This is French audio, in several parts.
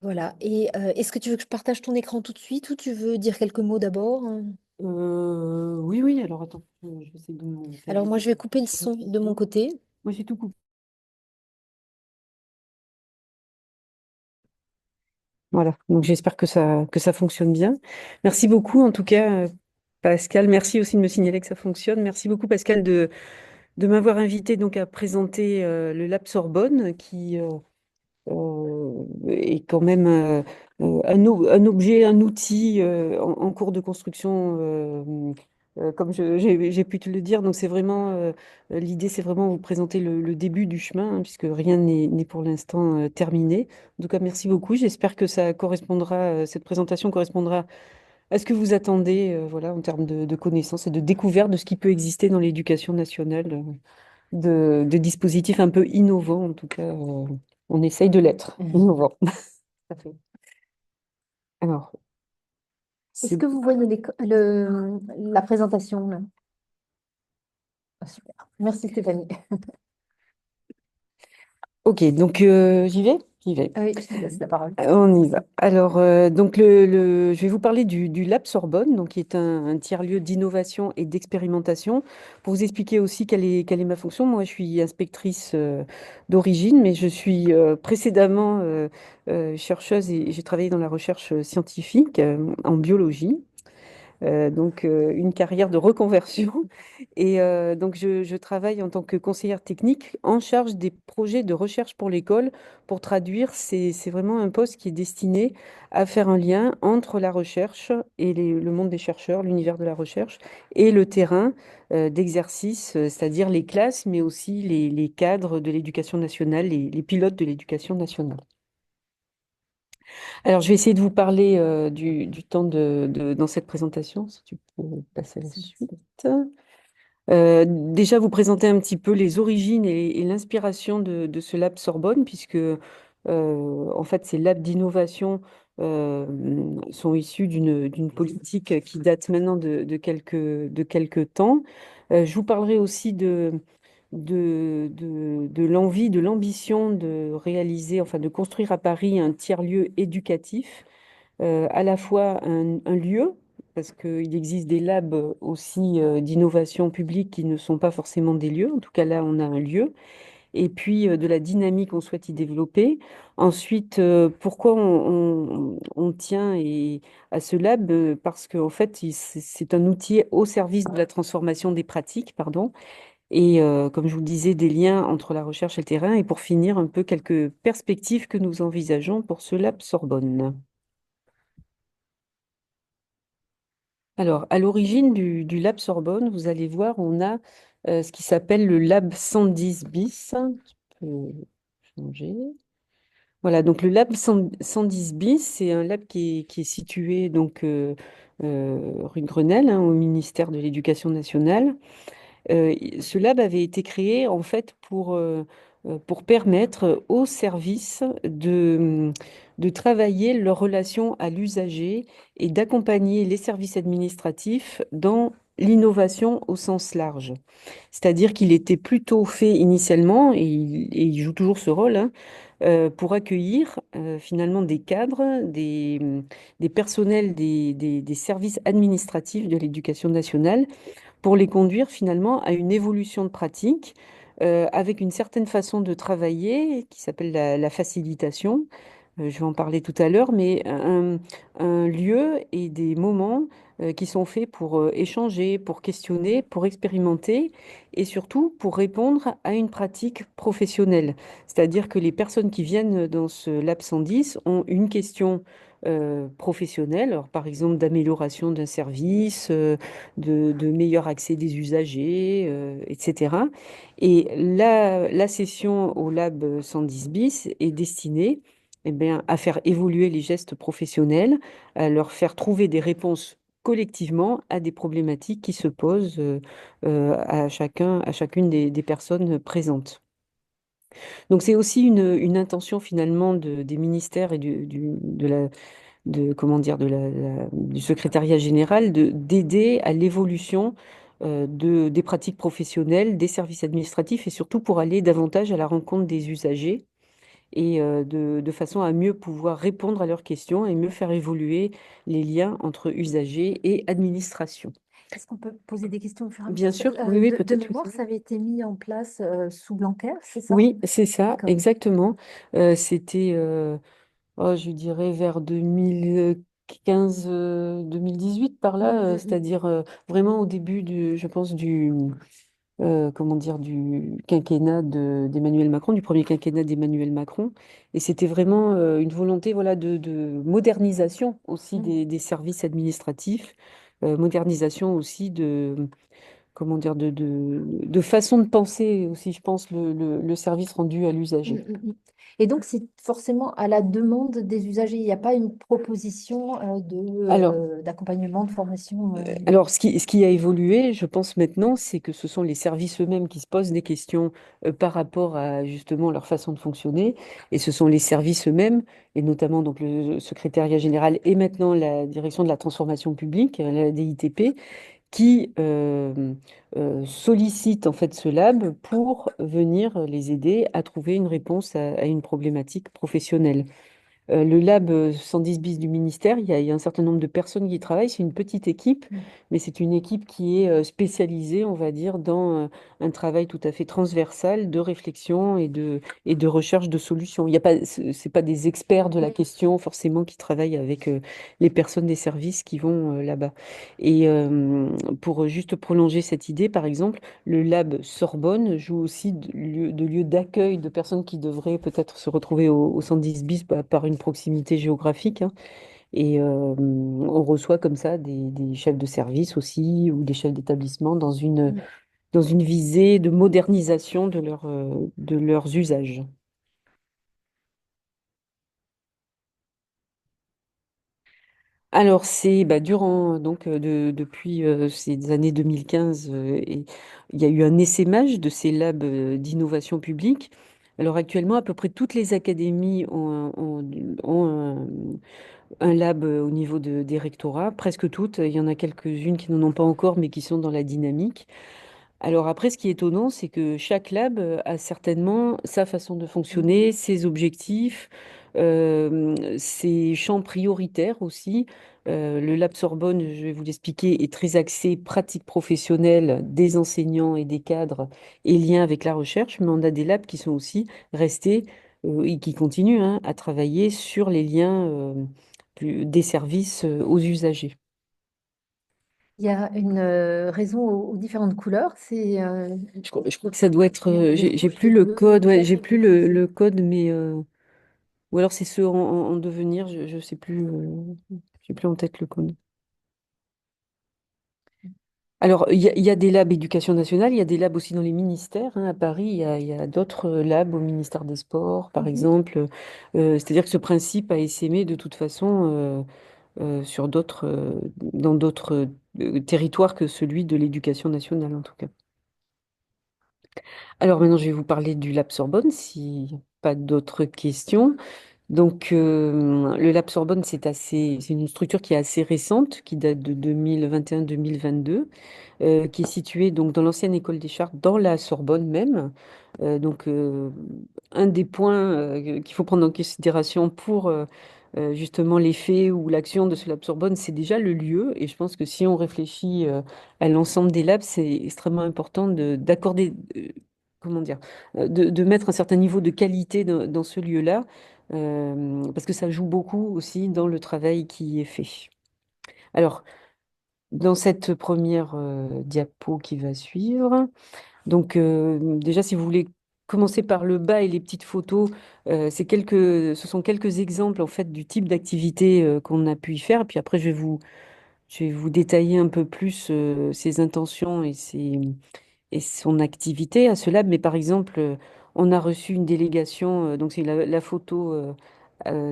Voilà. Et est-ce que tu veux que je partage ton écran tout de suite ou tu veux dire quelques mots d'abord? Oui, oui, alors attends, je vais essayer de me faire Alors moi, baisser je vais couper le la son de mon résolution. côté. Moi, j'ai tout coupé. Voilà, donc j'espère que ça fonctionne bien. Merci beaucoup, en tout cas, Pascal. Merci aussi de me signaler que ça fonctionne. Merci beaucoup, Pascal, de m'avoir invité donc à présenter le Lab Sorbonne, qui est quand même un objet, un outil en cours de construction, comme j'ai pu te le dire. Donc c'est vraiment l'idée, c'est vraiment vous présenter le début du chemin, hein, puisque rien n'est pour l'instant terminé. En tout cas, merci beaucoup. J'espère que ça correspondra, cette présentation correspondra à ce que vous attendez, voilà, en termes de connaissances et de découverte de ce qui peut exister dans l'éducation nationale, de dispositifs un peu innovants, en tout cas. On essaye de l'être. Mhm. Innovant. Tout à fait. Alors, Est-ce c'est que vous voyez la présentation là? Ah, super. Merci Stéphanie. OK, donc j'y vais? J'y vais. Ah oui, je te laisse la parole. On y va. Alors, donc je vais vous parler du Lab Sorbonne, donc qui est un tiers-lieu d'innovation et d'expérimentation. Pour vous expliquer aussi quelle est ma fonction, moi je suis inspectrice d'origine, mais je suis précédemment chercheuse et j'ai travaillé dans la recherche scientifique en biologie. Donc une carrière de reconversion. Et donc je travaille en tant que conseillère technique en charge des projets de recherche pour l'école. Pour traduire, c'est vraiment un poste qui est destiné à faire un lien entre la recherche et le monde des chercheurs, l'univers de la recherche, et le terrain d'exercice, c'est-à-dire les classes, mais aussi les cadres de l'éducation nationale, les pilotes de l'éducation nationale. Alors, je vais essayer de vous parler du temps dans cette présentation, si tu peux passer à la suite. Déjà, vous présenter un petit peu les origines et l'inspiration de ce lab Sorbonne, puisque en fait, ces labs d'innovation sont issus d'une politique qui date maintenant de quelques temps. Je vous parlerai aussi de l'envie, de l'ambition de réaliser, enfin de construire à Paris un tiers-lieu éducatif, à la fois un lieu, parce qu'il existe des labs aussi d'innovation publique qui ne sont pas forcément des lieux. En tout cas, là, on a un lieu. Et puis, de la dynamique qu'on souhaite y développer. Ensuite, pourquoi on tient à ce lab? Parce qu'en fait, c'est un outil au service de la transformation des pratiques, pardon. Et comme je vous le disais, des liens entre la recherche et le terrain. Et pour finir, un peu quelques perspectives que nous envisageons pour ce lab Sorbonne. Alors, à l'origine du Lab Sorbonne, vous allez voir, on a ce qui s'appelle le Lab 110 bis. Je peux changer. Voilà, donc le Lab 110 bis, c'est un lab qui est situé donc, rue de Grenelle, hein, au ministère de l'Éducation nationale. Ce lab avait été créé en fait pour permettre aux services de travailler leur relation à l'usager et d'accompagner les services administratifs dans l'innovation au sens large. C'est-à-dire qu'il était plutôt fait initialement, et il joue toujours ce rôle, hein, pour accueillir finalement des cadres, des personnels des services administratifs de l'éducation nationale pour les conduire finalement à une évolution de pratique avec une certaine façon de travailler qui s'appelle la facilitation. Je vais en parler tout à l'heure, mais un lieu et des moments qui sont faits pour échanger, pour questionner, pour expérimenter et surtout pour répondre à une pratique professionnelle. C'est-à-dire que les personnes qui viennent dans ce Lab 110 ont une question professionnelle, alors par exemple d'amélioration d'un service, de meilleur accès des usagers, etc. Et la session au Lab 110 bis est destinée eh bien, à faire évoluer les gestes professionnels, à leur faire trouver des réponses collectivement à des problématiques qui se posent à chacune des personnes présentes. Donc c'est aussi une intention finalement des ministères et comment dire, du secrétariat général d'aider à l'évolution des pratiques professionnelles, des services administratifs et surtout pour aller davantage à la rencontre des usagers et de façon à mieux pouvoir répondre à leurs questions et mieux faire évoluer les liens entre usagers et administration. Est-ce qu'on peut poser des questions au fur et à mesure? Bien sûr, oui, oui, De peut-être. mémoire, ça avait été mis en place sous Blanquer, c'est ça? Oui, c'est ça, D'accord. exactement. C'était, oh, je dirais, vers 2015, 2018 par Mm, là, mm, mm. c'est-à-dire vraiment au début je pense, comment dire, du quinquennat d'Emmanuel Macron, du premier quinquennat d'Emmanuel Macron. Et c'était vraiment une volonté, voilà, de modernisation aussi Mm. des services administratifs, modernisation aussi comment dire, de façon de penser aussi, je pense, le service rendu à Mm, l'usager. mm, mm. Et donc, c'est forcément à la demande des usagers. Il n'y a pas une proposition Alors, d'accompagnement, de formation. Alors, ce qui a évolué, je pense maintenant, c'est que ce sont les services eux-mêmes qui se posent des questions par rapport à justement leur façon de fonctionner, et ce sont les services eux-mêmes, et notamment donc le secrétariat général et maintenant la direction de la transformation publique, la DITP, qui sollicitent en fait ce lab pour venir les aider à trouver une réponse à une problématique professionnelle. Le lab 110 bis du ministère, il y a un certain nombre de personnes qui y travaillent. C'est une petite équipe, Mm. mais c'est une équipe qui est spécialisée, on va dire, dans un travail tout à fait transversal de réflexion et de recherche de solutions. Il y a pas, c'est pas des experts de la question forcément qui travaillent avec les personnes des services qui vont là-bas. Et pour juste prolonger cette idée, par exemple, le lab Sorbonne joue aussi de lieu d'accueil de personnes qui devraient peut-être se retrouver au 110 bis par une proximité géographique, hein. Et on reçoit comme ça des chefs de service aussi ou des chefs d'établissement Mm. dans une visée de modernisation de leurs usages. Alors, c'est bah, durant, donc, depuis ces années 2015, il y a eu un essaimage de ces labs d'innovation publique. Alors, actuellement, à peu près toutes les académies ont un lab au niveau des rectorats, presque toutes. Il y en a quelques-unes qui n'en ont pas encore, mais qui sont dans la dynamique. Alors après, ce qui est étonnant, c'est que chaque lab a certainement sa façon de Mm. fonctionner, ses objectifs, ses champs prioritaires aussi. Le lab Sorbonne, je vais vous l'expliquer, est très axé pratique professionnelle des enseignants et des cadres et lien avec la recherche, mais on a des labs qui sont aussi restés et qui continuent hein, à travailler sur les liens des services aux usagers. Il y a une raison aux différentes couleurs. C'est Je crois que ça doit être. les J'ai rouges, les plus le bleus, les code. Ouais, verts j'ai et plus les gris. le code, mais ou alors c'est ceux en devenir. Je sais plus. J'ai plus en tête le code. Alors il y a des labs éducation nationale. Il y a des labs aussi dans les ministères. Hein. À Paris, il y a d'autres labs au ministère des Sports, par Mhm. exemple. C'est-à-dire que ce principe a essaimé de toute façon sur dans d'autres territoires que celui de l'éducation nationale, en tout cas. Alors maintenant, je vais vous parler du Lab Sorbonne, si pas d'autres questions. Donc, le Lab Sorbonne, c'est une structure qui est assez récente, qui date de 2021-2022, qui est située donc dans l'ancienne école des Chartes, dans la Sorbonne même. Donc, un des points qu'il faut prendre en considération pour justement l'effet ou l'action de ce Lab Sorbonne, c'est déjà le lieu. Et je pense que si on réfléchit à l'ensemble des labs, c'est extrêmement important d'accorder, comment dire, de mettre un certain niveau de qualité dans ce lieu-là parce que ça joue beaucoup aussi dans le travail qui est fait. Alors, dans cette première diapo qui va suivre, donc déjà, si vous voulez commencer par le bas et les petites photos, ce sont quelques exemples en fait du type d'activité qu'on a pu y faire. Et puis après, je vais vous détailler un peu plus ses intentions et son activité à ce lab. Mais par exemple, on a reçu une délégation, donc c'est la photo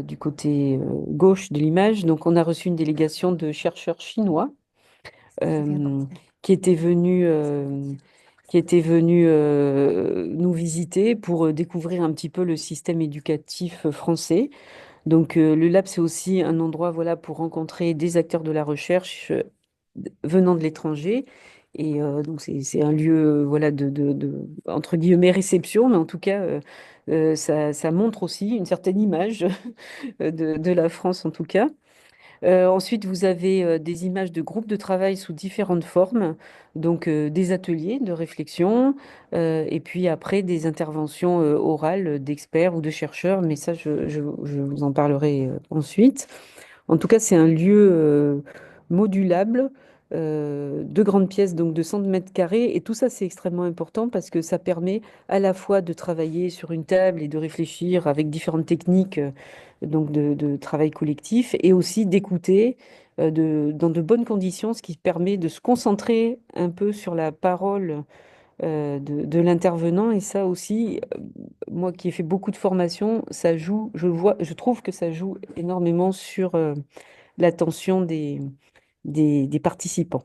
du côté gauche de l'image. Donc on a reçu une délégation de chercheurs chinois C'est bien euh, parti. qui étaient venus, nous visiter pour découvrir un petit peu le système éducatif français. Donc le lab, c'est aussi un endroit voilà, pour rencontrer des acteurs de la recherche venant de l'étranger. Et donc, c'est un lieu, voilà, entre guillemets, réception, mais en tout cas, Ça montre aussi une certaine image de la France en tout cas. Ensuite, vous avez des images de groupes de travail sous différentes formes, donc des ateliers de réflexion, et puis après des interventions orales d'experts ou de chercheurs, mais ça, je vous en parlerai ensuite. En tout cas, c'est un lieu modulable, de grandes pièces, donc de 100 mètres carrés. Et tout ça, c'est extrêmement important parce que ça permet à la fois de travailler sur une table et de réfléchir avec différentes techniques donc de travail collectif et aussi d'écouter dans de bonnes conditions, ce qui permet de se concentrer un peu sur la parole de l'intervenant. Et ça aussi, moi qui ai fait beaucoup de formations, ça joue, je trouve que ça joue énormément sur l'attention des participants.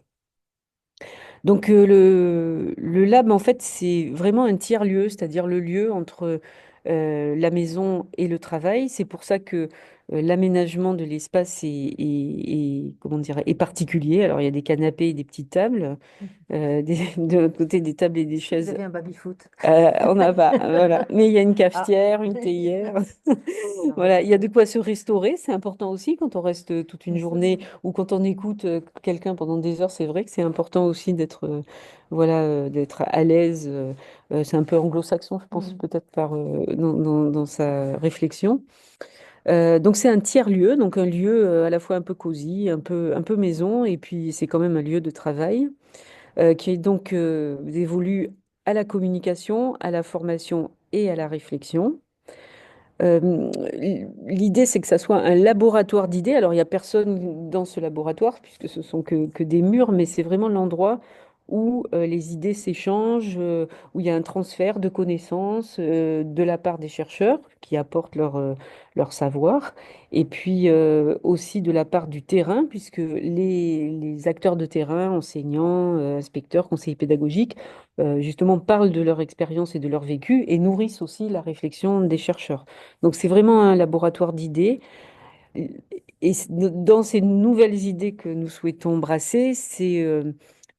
Donc le lab, en fait, c'est vraiment un tiers-lieu, c'est-à-dire le lieu entre la maison et le travail. C'est pour ça que l'aménagement de l'espace comment dire, est particulier. Alors, il y a des canapés et des petites tables, de l'autre côté des tables et des Vous chaises. avez un baby-foot. On n'a pas, voilà. Mais il y a une Ah, cafetière, une théière. non, Voilà, il y a de quoi se restaurer. C'est important aussi quand on reste toute une bien sûr. journée ou quand on écoute quelqu'un pendant des heures. C'est vrai que c'est important aussi d'être d'être à l'aise. C'est un peu anglo-saxon, je pense, Mm. peut-être dans sa réflexion. Donc c'est un tiers-lieu, donc un lieu à la fois un peu cosy, un peu maison, et puis c'est quand même un lieu de travail qui est donc dévolu à la communication, à la formation et à la réflexion. L'idée, c'est que ça soit un laboratoire d'idées. Alors, il n'y a personne dans ce laboratoire, puisque ce sont que des murs, mais c'est vraiment l'endroit où les idées s'échangent, où il y a un transfert de connaissances de la part des chercheurs qui apportent leur savoir, et puis aussi de la part du terrain, puisque les acteurs de terrain, enseignants, inspecteurs, conseillers pédagogiques, justement parlent de leur expérience et de leur vécu et nourrissent aussi la réflexion des chercheurs. Donc c'est vraiment un laboratoire d'idées. Et dans ces nouvelles idées que nous souhaitons brasser, c'est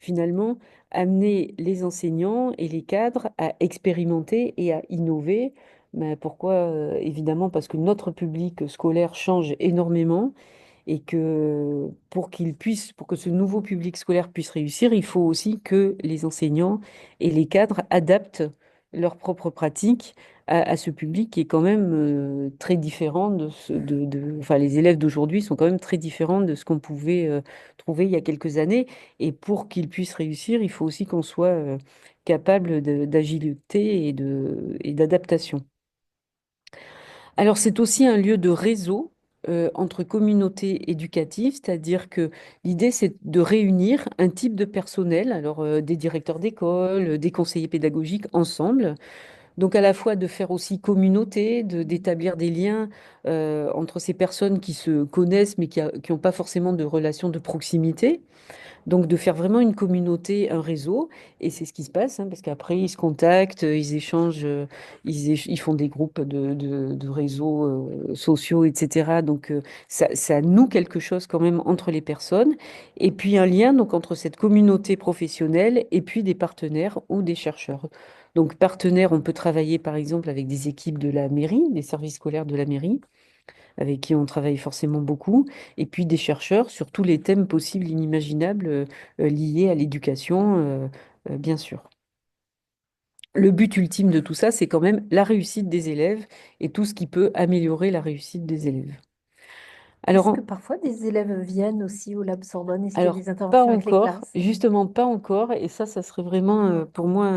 finalement amener les enseignants et les cadres à expérimenter et à innover. Mais pourquoi? Évidemment, parce que notre public scolaire change énormément et que pour que ce nouveau public scolaire puisse réussir, il faut aussi que les enseignants et les cadres adaptent leurs propres pratiques à ce public qui est quand même très différent enfin, les élèves d'aujourd'hui sont quand même très différents de ce qu'on pouvait trouver il y a quelques années. Et pour qu'ils puissent réussir, il faut aussi qu'on soit capable d'agilité et d'adaptation. Alors, c'est aussi un lieu de réseau entre communautés éducatives, c'est-à-dire que l'idée, c'est de réunir un type de personnel, alors des directeurs d'école, des conseillers pédagogiques ensemble. Donc, à la fois de faire aussi communauté, d'établir des liens entre ces personnes qui se connaissent, mais qui n'ont pas forcément de relation de proximité. Donc de faire vraiment une communauté, un réseau, et c'est ce qui se passe, hein, parce qu'après ils se contactent, ils échangent, ils font des groupes de réseaux sociaux, etc. Donc ça noue quelque chose quand même entre les personnes, et puis un lien donc entre cette communauté professionnelle et puis des partenaires ou des chercheurs. Donc partenaires, on peut travailler par exemple avec des équipes de la mairie, des services scolaires de la mairie avec qui on travaille forcément beaucoup, et puis des chercheurs sur tous les thèmes possibles, inimaginables liés à l'éducation, bien sûr. Le but ultime de tout ça, c'est quand même la réussite des élèves et tout ce qui peut améliorer la réussite des élèves. Alors, Est-ce que parfois des élèves viennent aussi au Lab Sorbonne? Est-ce qu'il y a Alors, des pas interventions avec les encore, classes? justement pas encore, et ça serait vraiment pour moi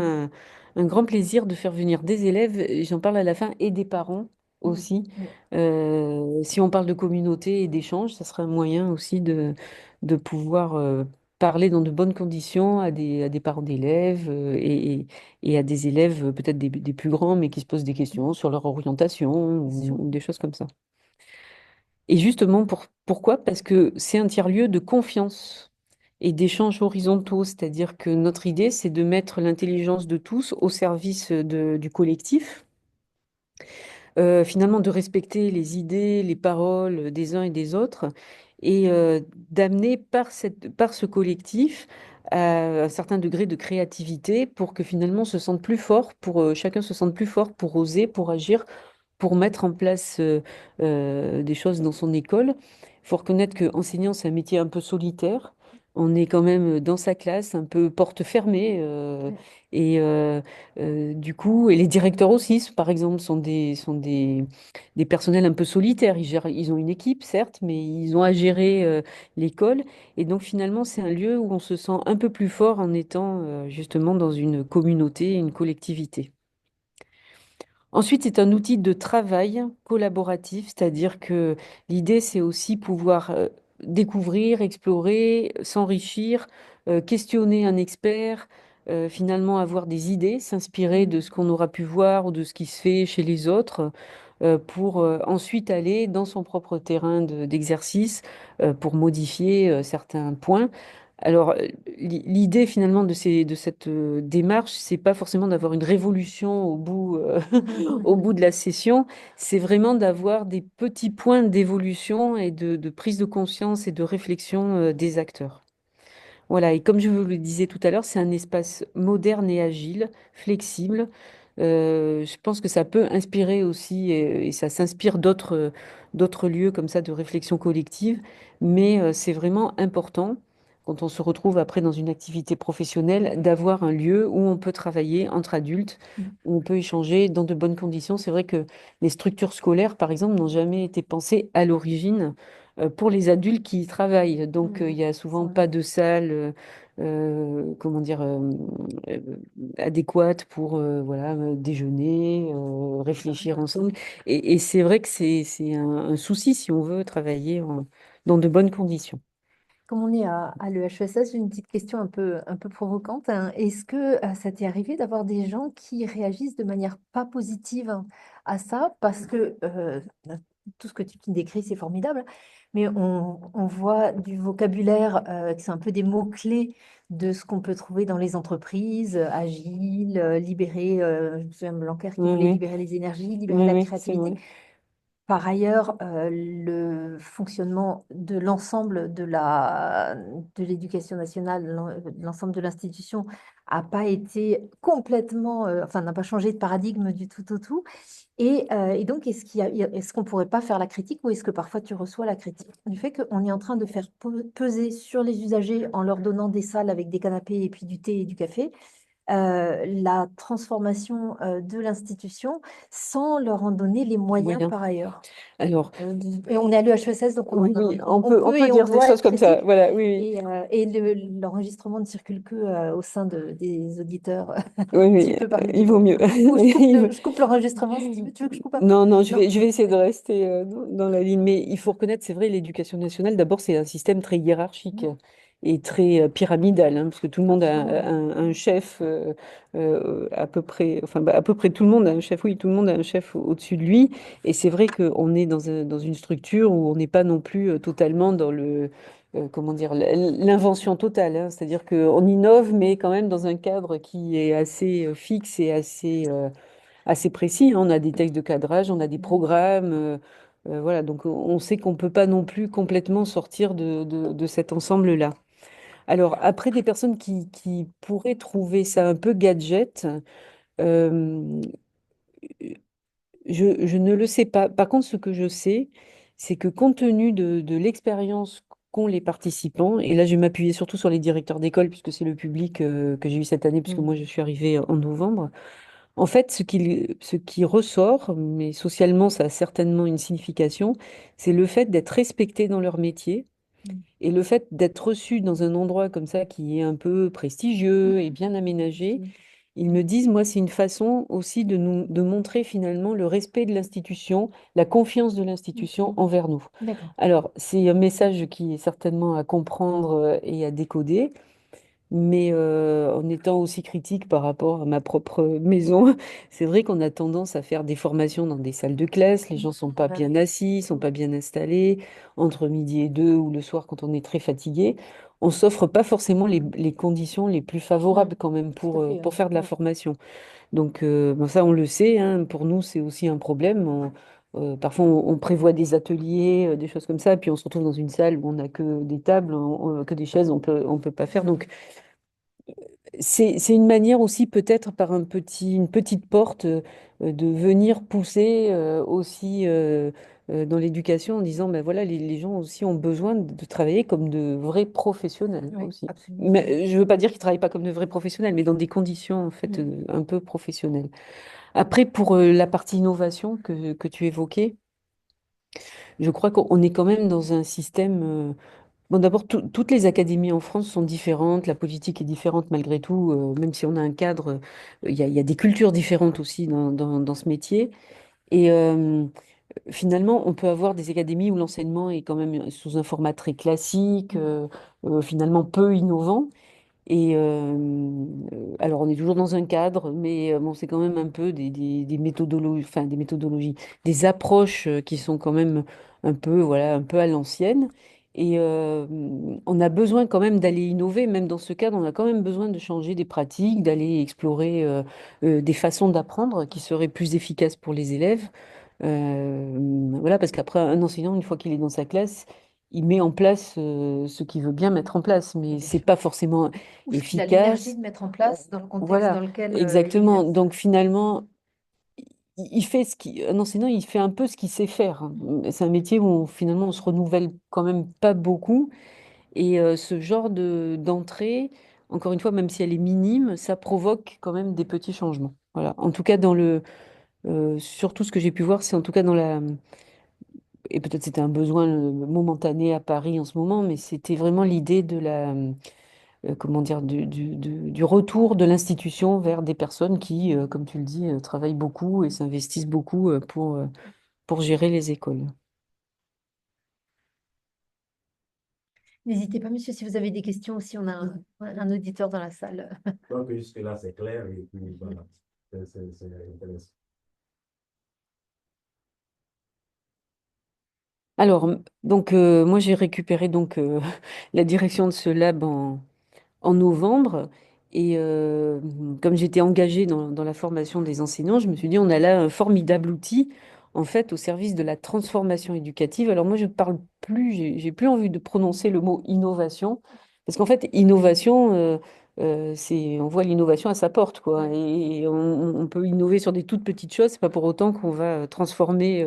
un grand plaisir de faire venir des élèves, et j'en parle à la fin, et des parents Mm. aussi. Oui, Si on parle de communauté et d'échange, ça serait un moyen aussi de pouvoir parler dans de bonnes conditions à des parents d'élèves et à des élèves peut-être des plus grands, mais qui se posent des questions sur leur orientation bien sûr. ou des choses comme ça. Et justement, pourquoi? Parce que c'est un tiers-lieu de confiance et d'échanges horizontaux, c'est-à-dire que notre idée, c'est de mettre l'intelligence de tous au service du collectif, finalement de respecter les idées, les paroles des uns et des autres, et d'amener par ce collectif à un certain degré de créativité pour que finalement on se sente plus fort, pour chacun se sente plus fort pour oser, pour agir, pour mettre en place des choses dans son école. Il faut reconnaître que enseignant, c'est un métier un peu solitaire. On est quand même dans sa classe, un peu porte fermée. Ouais. Et du coup, et les directeurs aussi, par exemple, sont des personnels un peu solitaires. Ils ont une équipe, certes, mais ils ont à gérer l'école. Et donc, finalement, c'est un lieu où on se sent un peu plus fort en étant justement dans une communauté, une collectivité. Ensuite, c'est un outil de travail collaboratif, c'est-à-dire que l'idée, c'est aussi pouvoir découvrir, explorer, s'enrichir, questionner un expert, finalement avoir des idées, s'inspirer de ce qu'on aura pu voir ou de ce qui se fait chez les autres, pour ensuite aller dans son propre terrain d'exercice, pour modifier certains points. Alors, l'idée finalement de cette démarche, c'est pas forcément d'avoir une révolution au bout, au bout de la session, c'est vraiment d'avoir des petits points d'évolution et de prise de conscience et de réflexion, des acteurs. Voilà, et comme je vous le disais tout à l'heure, c'est un espace moderne et agile, flexible. Je pense que ça peut inspirer aussi, et ça s'inspire d'autres lieux comme ça de réflexion collective, mais c'est vraiment important, quand on se retrouve après dans une activité professionnelle, d'avoir un lieu où on peut travailler entre adultes, où on peut échanger dans de bonnes conditions. C'est vrai que les structures scolaires, par exemple, n'ont jamais été pensées à l'origine pour les adultes qui y travaillent. Donc, il y a C'est souvent vrai. pas de salle, comment dire, euh, adéquate pour voilà, déjeuner, réfléchir ensemble. Et c'est vrai que c'est un souci si on veut travailler dans de bonnes conditions. Comme on est à l'EHESS, j'ai une petite question un peu provocante, hein. Est-ce que ça t'est arrivé d'avoir des gens qui réagissent de manière pas positive, hein, à ça? Parce que tout ce que tu décris, c'est formidable, mais on voit du vocabulaire, que c'est un peu des mots-clés de ce qu'on peut trouver dans les entreprises, agile, libérer, je me souviens de Blanquer qui Oui, voulait oui, libérer les énergies, libérer oui, la oui, c'est créativité. vrai. Par ailleurs, le fonctionnement de l'ensemble de l'éducation nationale, l'ensemble de l'institution, n'a pas été complètement, enfin, n'a pas changé de paradigme du tout au tout. Et donc, est-ce qu'on ne pourrait pas faire la critique ou est-ce que parfois tu reçois la critique du fait qu'on est en train de faire peser sur les usagers en leur donnant des salles avec des canapés et puis du thé et du café, la transformation de l'institution sans leur en donner les moyens Moyen. par ailleurs. Alors, Et on est à l'EHESS, donc oui, oui, on on peut peut et on dire des doit choses être comme ça. critique. Voilà, oui, Et l'enregistrement ne circule que au sein des auditeurs. oui, oui, Tu peux parler il vaut librement. mieux. Ou Il vaut- je coupe l'enregistrement si tu veux. Tu veux que je coupe un? Non, non, Non. je vais essayer de rester dans la ligne. Mais il faut reconnaître, c'est vrai, l'éducation nationale, d'abord, c'est un système très hiérarchique et très pyramidal, hein, parce que tout le monde a Absolument. un chef, à peu près, enfin, bah, à peu près tout le monde a un chef, oui, tout le monde a un chef au-dessus de lui. Et c'est vrai qu'on est dans une structure où on n'est pas non plus totalement dans comment dire, l'invention totale, hein. C'est-à-dire qu'on innove, mais quand même dans un cadre qui est assez fixe et assez précis, hein. On a des textes de cadrage, on a des programmes. Voilà, donc on sait qu'on ne peut pas non plus complètement sortir de cet ensemble-là. Alors, après, des personnes qui pourraient trouver ça un peu gadget, euh, je ne le sais pas. Par contre, ce que je sais, c'est que compte tenu de l'expérience qu'ont les participants, et là je vais m'appuyer surtout sur les directeurs d'école, puisque c'est le public que j'ai eu cette année, puisque moi Mm. je suis arrivée en novembre. En fait, ce qui ressort, mais socialement ça a certainement une signification, c'est le fait d'être respecté dans leur métier Mm. et le fait d'être reçu dans un endroit comme ça qui est un peu prestigieux et bien aménagé. Mm. Ils me disent, moi, c'est une façon aussi de montrer finalement le respect de l'institution, la confiance de l'institution Mm. envers nous. D'accord. Alors, c'est un message qui est certainement à comprendre et à décoder, mais en étant aussi critique par rapport à ma propre maison, c'est vrai qu'on a tendance à faire des formations dans des salles de classe, les gens sont pas Bah bien oui. assis, sont pas bien installés, entre midi et deux ou le soir quand on est très fatigué. On s'offre pas forcément les conditions les plus Mm. favorables quand même Tout à fait. pour faire de la Ouais. formation. Donc, bon, ça, on le sait, hein, pour nous, c'est aussi un problème. Parfois, on prévoit des ateliers, des choses comme ça, puis on se retrouve dans une salle où on n'a que des tables, que des chaises, on peut pas faire. Donc, C'est une manière aussi peut-être par une petite porte de venir pousser aussi dans l'éducation en disant, ben voilà, les gens aussi ont besoin de travailler comme de vrais professionnels Oui, aussi. absolument. Mais, je ne veux pas dire qu'ils ne travaillent pas comme de vrais professionnels, mais dans des conditions en fait Mm. un peu professionnelles. Après, pour la partie innovation que tu évoquais, je crois qu'on est quand même dans un système. Bon, d'abord, toutes les académies en France sont différentes, la politique est différente malgré tout, même si on a un cadre, il y a des cultures différentes aussi dans ce métier. Et finalement, on peut avoir des académies où l'enseignement est quand même sous un format très classique, Mm. finalement peu innovant. Et alors, on est toujours dans un cadre, mais bon, c'est quand même un peu des méthodologies, enfin des méthodologies, des approches qui sont quand même un peu, voilà, un peu à l'ancienne. Et on a besoin quand même d'aller innover, même dans ce cadre, on a quand même besoin de changer des pratiques, d'aller explorer des façons d'apprendre qui seraient plus efficaces pour les élèves. Voilà, parce qu'après, un enseignant, une fois qu'il est dans sa classe, il met en place ce qu'il veut bien mettre en place, Oui, mais bien c'est sûr. pas forcément Ou ce qu'il a l'énergie efficace. de mettre en place dans le contexte Voilà, dans lequel il exactement. exerce. Donc finalement, il fait un enseignant, il fait un peu ce qu'il sait faire, hein. Mm. C'est un métier où finalement on se renouvelle quand même pas beaucoup. Et ce genre d'entrée, encore une fois, même si elle est minime, ça provoque quand même des petits changements. Voilà. En tout cas, surtout ce que j'ai pu voir, c'est en tout cas et peut-être c'était un besoin momentané à Paris en ce moment, mais c'était vraiment l'idée de comment dire, du retour de l'institution vers des personnes qui, comme tu le dis, travaillent beaucoup et s'investissent beaucoup pour gérer les écoles. N'hésitez pas, monsieur, si vous avez des questions aussi, on a un auditeur dans la salle. Donc, jusque-là, c'est clair et puis voilà, c'est intéressant. Alors, donc, moi, j'ai récupéré donc la direction de ce lab en novembre. Et comme j'étais engagée dans la formation des enseignants, je me suis dit, on a là un formidable outil, en fait, au service de la transformation éducative. Alors moi, je parle plus, j'ai plus envie de prononcer le mot innovation, parce qu'en fait, innovation, on voit l'innovation à sa porte, quoi. Ouais. Et on peut innover sur des toutes petites choses, c'est pas pour autant qu'on va transformer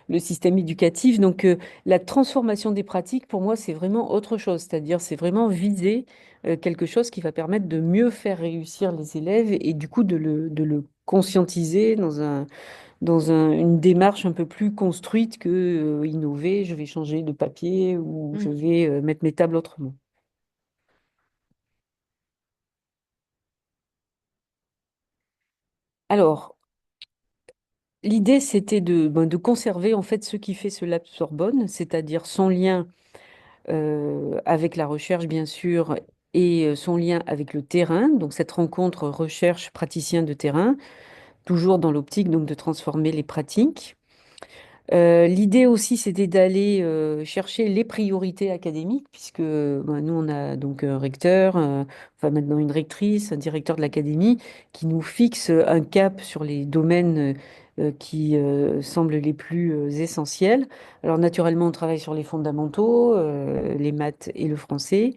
le système éducatif. Donc, la transformation des pratiques, pour moi, c'est vraiment autre chose, c'est-à-dire, c'est vraiment viser quelque chose qui va permettre de mieux faire réussir les élèves et du coup de le conscientiser une démarche un peu plus construite que innover, je vais changer de papier ou je Mm. vais mettre mes tables autrement. Alors, l'idée, c'était de conserver en fait ce qui fait ce Lab Sorbonne, c'est-à-dire son lien avec la recherche, bien sûr, et son lien avec le terrain, donc cette rencontre recherche-praticien de terrain, toujours dans l'optique donc de transformer les pratiques. L'idée aussi, c'était d'aller chercher les priorités académiques, puisque nous, on a donc un recteur, enfin maintenant une rectrice, un directeur de l'académie, qui nous fixe un cap sur les domaines qui semblent les plus essentiels. Alors naturellement, on travaille sur les fondamentaux, les maths et le français.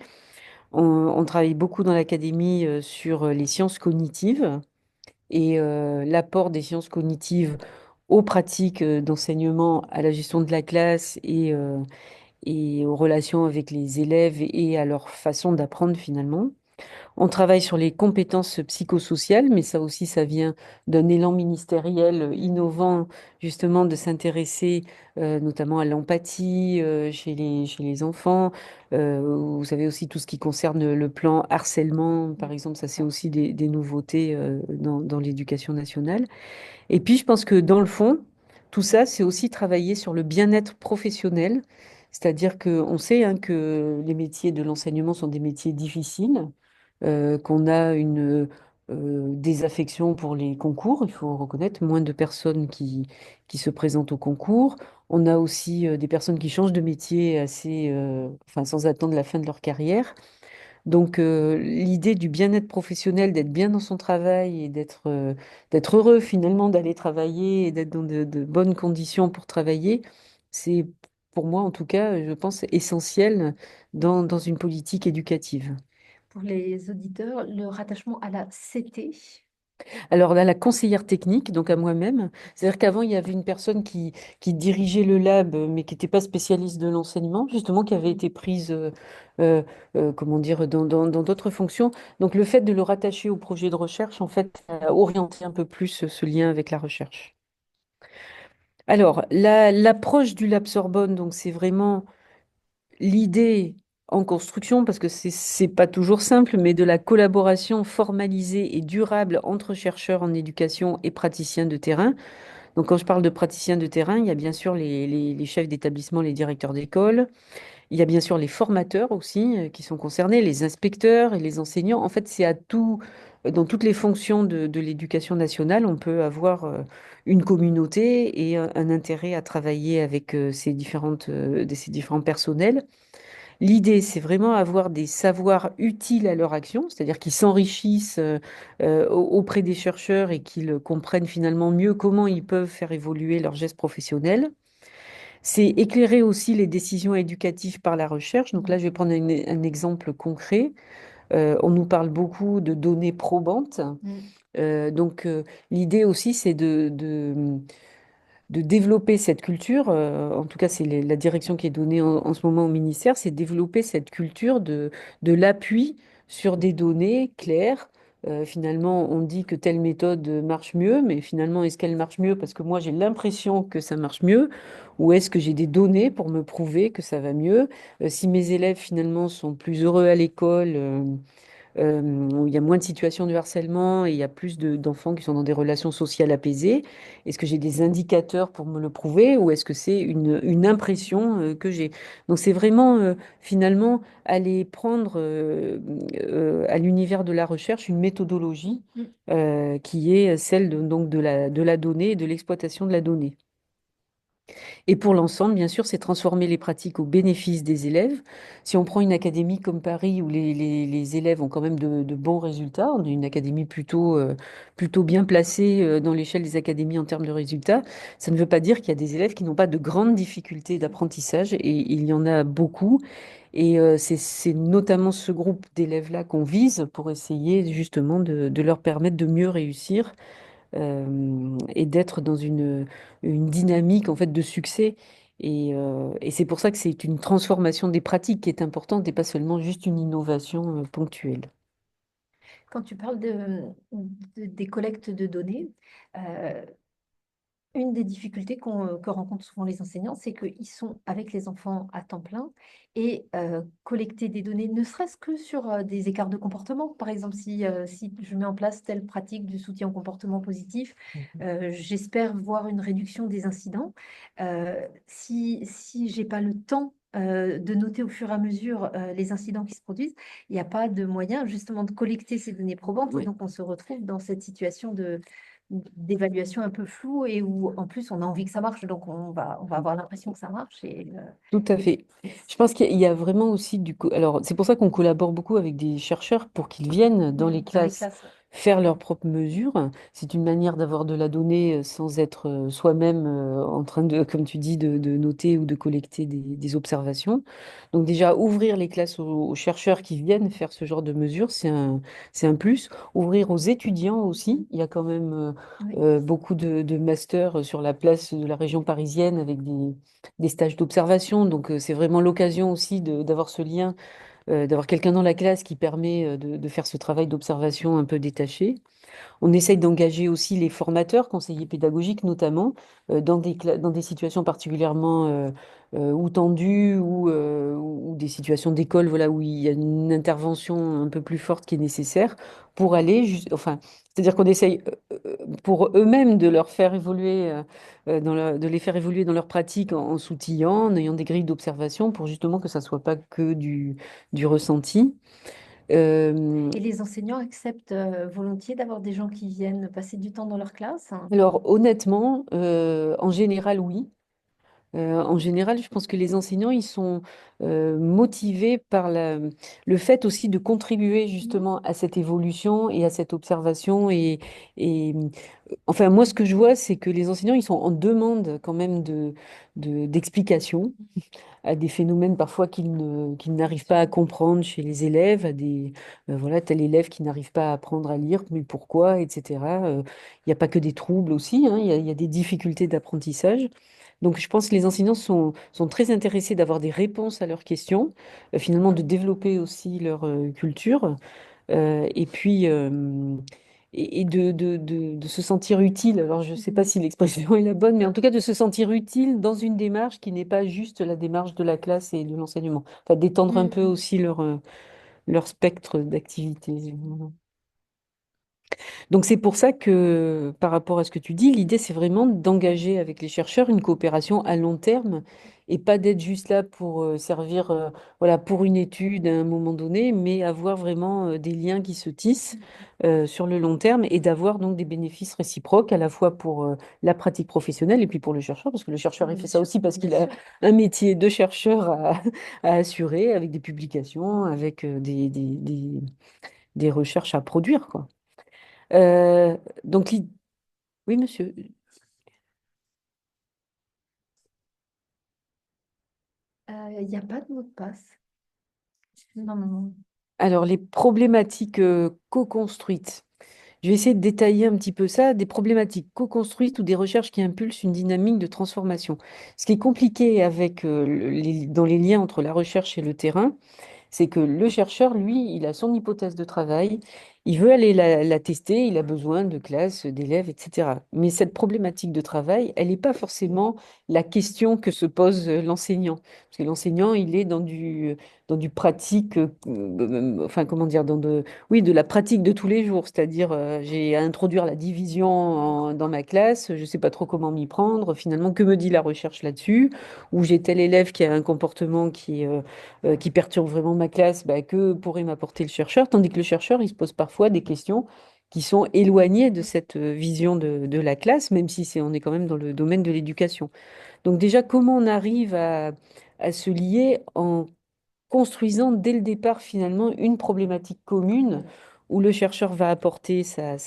On travaille beaucoup dans l'académie sur les sciences cognitives et l'apport des sciences cognitives aux pratiques d'enseignement, à la gestion de la classe et aux relations avec les élèves et à leur façon d'apprendre finalement. On travaille sur les compétences psychosociales, mais ça aussi, ça vient d'un élan ministériel innovant, justement, de s'intéresser notamment à l'empathie chez les enfants. Vous savez aussi tout ce qui concerne le plan harcèlement, par exemple, ça c'est aussi des nouveautés dans l'éducation nationale. Et puis, je pense que dans le fond, tout ça, c'est aussi travailler sur le bien-être professionnel. C'est-à-dire qu'on sait hein, que les métiers de l'enseignement sont des métiers difficiles, qu'on a une désaffection pour les concours. Il faut reconnaître moins de personnes qui se présentent au concours. On a aussi des personnes qui changent de métier enfin, sans attendre la fin de leur carrière. Donc, l'idée du bien-être professionnel, d'être bien dans son travail et d'être heureux finalement d'aller travailler et d'être dans de bonnes conditions pour travailler, c'est pour moi en tout cas, je pense, essentiel dans une politique éducative. pour les auditeurs, le rattachement à la CT. Alors là, la conseillère technique, donc à moi-même, c'est-à-dire qu'avant, il y avait une personne qui dirigeait le lab, mais qui n'était pas spécialiste de l'enseignement, justement, qui avait été prise, euh, comment dire, dans d'autres fonctions. Donc le fait de le rattacher au projet de recherche, en fait, a orienté un peu plus ce lien avec la recherche. Alors, l'approche du Lab Sorbonne, donc c'est vraiment l'idée en construction, parce que c'est pas toujours simple, mais de la collaboration formalisée et durable entre chercheurs en éducation et praticiens de terrain. Donc, quand je parle de praticiens de terrain, il y a bien sûr les chefs d'établissement, les directeurs d'école. Il y a bien sûr les formateurs aussi qui sont concernés, les inspecteurs et les enseignants. En fait, c'est à tout, dans toutes les fonctions de l'éducation nationale, on peut avoir une communauté et un intérêt à travailler avec ces différents personnels. L'idée, c'est vraiment avoir des savoirs utiles à leur action, c'est-à-dire qu'ils s'enrichissent auprès des chercheurs et qu'ils comprennent finalement mieux comment ils peuvent faire évoluer leurs gestes professionnels. C'est éclairer aussi les décisions éducatives par la recherche. Donc là, je vais prendre un exemple concret. On nous parle beaucoup de données probantes. Mm. L'idée aussi, c'est de développer cette culture, en tout cas c'est la direction qui est donnée en ce moment au ministère, c'est développer cette culture de l'appui sur des données claires. Finalement, on dit que telle méthode marche mieux, mais finalement, est-ce qu'elle marche mieux parce que moi j'ai l'impression que ça marche mieux, ou est-ce que j'ai des données pour me prouver que ça va mieux? Si mes élèves finalement sont plus heureux à l'école, où il y a moins de situations de harcèlement et il y a plus d'enfants qui sont dans des relations sociales apaisées. Est-ce que j'ai des indicateurs pour me le prouver ou est-ce que c'est une impression que j'ai? Donc c'est vraiment finalement aller prendre à l'univers de la recherche une méthodologie Mm. qui est celle donc de la donnée et de l'exploitation de la donnée. Et pour l'ensemble, bien sûr, c'est transformer les pratiques au bénéfice des élèves. Si on prend une académie comme Paris, où les élèves ont quand même de bons résultats, on est une académie plutôt bien placée dans l'échelle des académies en termes de résultats, ça ne veut pas dire qu'il y a des élèves qui n'ont pas de grandes difficultés d'apprentissage, et il y en a beaucoup. Et c'est notamment ce groupe d'élèves-là qu'on vise pour essayer justement de leur permettre de mieux réussir et d'être dans une dynamique en fait de succès. Et c'est pour ça que c'est une transformation des pratiques qui est importante et pas seulement juste une innovation ponctuelle. Quand tu parles des collectes de données, euh, une des difficultés que rencontrent souvent les enseignants, c'est qu'ils sont avec les enfants à temps plein et collecter des données, ne serait-ce que sur des écarts de comportement. Par exemple, si je mets en place telle pratique du soutien au comportement positif, Mhm. j'espère voir une réduction des incidents. Si je n'ai pas le temps de noter au fur et à mesure les incidents qui se produisent, il n'y a pas de moyen justement de collecter ces données probantes et Ouais, donc on se retrouve dans cette situation d'évaluation un peu floue et où en plus on a envie que ça marche, donc on va avoir l'impression que ça marche tout à fait. Je pense qu'il y a vraiment aussi Alors, c'est pour ça qu'on collabore beaucoup avec des chercheurs pour qu'ils viennent dans les dans les classes classes. Ouais. faire leurs propres mesures. C'est une manière d'avoir de la donnée sans être soi-même en train de, comme tu dis, de noter ou de collecter des observations. Donc déjà, ouvrir les classes aux chercheurs qui viennent faire ce genre de mesures, c'est un plus. Ouvrir aux étudiants aussi. Il y a quand même Oui. beaucoup de masters sur la place de la région parisienne avec des stages d'observation. Donc, c'est vraiment l'occasion aussi d'avoir ce lien, d'avoir quelqu'un dans la classe qui permet de faire ce travail d'observation un peu détaché. On essaye d'engager aussi les formateurs, conseillers pédagogiques notamment, dans des situations particulièrement ou tendues ou des situations d'école voilà, où il y a une intervention un peu plus forte qui est nécessaire pour aller, enfin, c'est-à-dire qu'on essaye pour eux-mêmes de leur faire évoluer, de les faire évoluer dans leur pratique en s'outillant, en ayant des grilles d'observation pour justement que ça soit pas que du ressenti. Euh, Et les enseignants acceptent volontiers d'avoir des gens qui viennent passer du temps dans leur classe. alors honnêtement, en général, oui. En général, je pense que les enseignants, ils sont motivés par le fait aussi de contribuer justement à cette évolution et à cette observation. Et enfin, moi, ce que je vois, c'est que les enseignants, ils sont en demande quand même d'explications à des phénomènes parfois qu'ils n'arrivent pas à comprendre chez les élèves, à des, voilà, tel élève qui n'arrive pas à apprendre à lire, mais pourquoi, etc. Il n'y a pas que des troubles aussi, hein, il y a des difficultés d'apprentissage. Donc, je pense que les enseignants sont très intéressés d'avoir des réponses à leurs questions, finalement de développer aussi leur culture, et puis et de se sentir utile. Alors, je ne sais pas si l'expression est la bonne, mais en tout cas de se sentir utile dans une démarche qui n'est pas juste la démarche de la classe et de l'enseignement. Enfin, d'étendre un peu aussi leur spectre d'activité. Voilà. Donc c'est pour ça que, par rapport à ce que tu dis, l'idée, c'est vraiment d'engager avec les chercheurs une coopération à long terme et pas d'être juste là pour servir voilà, pour une étude à un moment donné, mais avoir vraiment des liens qui se tissent sur le long terme et d'avoir donc des bénéfices réciproques à la fois pour la pratique professionnelle et puis pour le chercheur, parce que le chercheur, il fait ça aussi parce qu'il a un métier de chercheur à assurer avec des publications, avec des recherches à produire, quoi. Donc, oui, monsieur. Il n'y a pas de mot de passe. Non, non, non. Alors, les problématiques co-construites. Je vais essayer de détailler un petit peu ça, des problématiques co-construites ou des recherches qui impulsent une dynamique de transformation. Ce qui est compliqué avec, dans les liens entre la recherche et le terrain, c'est que le chercheur, lui, il a son hypothèse de travail, il veut aller la tester, il a besoin de classes, d'élèves, etc. Mais cette problématique de travail, elle n'est pas forcément la question que se pose l'enseignant. Parce que l'enseignant, il est dans du pratique, enfin, comment dire, oui, de la pratique de tous les jours. C'est-à-dire, j'ai à introduire la division dans ma classe, je ne sais pas trop comment m'y prendre. Finalement, que me dit la recherche là-dessus? Ou j'ai tel élève qui a un comportement qui perturbe vraiment ma classe, bah, que pourrait m'apporter le chercheur, tandis que le chercheur, il se pose parfois des questions qui sont éloignées de cette vision de la classe, même si on est quand même dans le domaine de l'éducation. Donc déjà, comment on arrive à se lier en construisant dès le départ finalement une problématique commune où le chercheur va apporter sa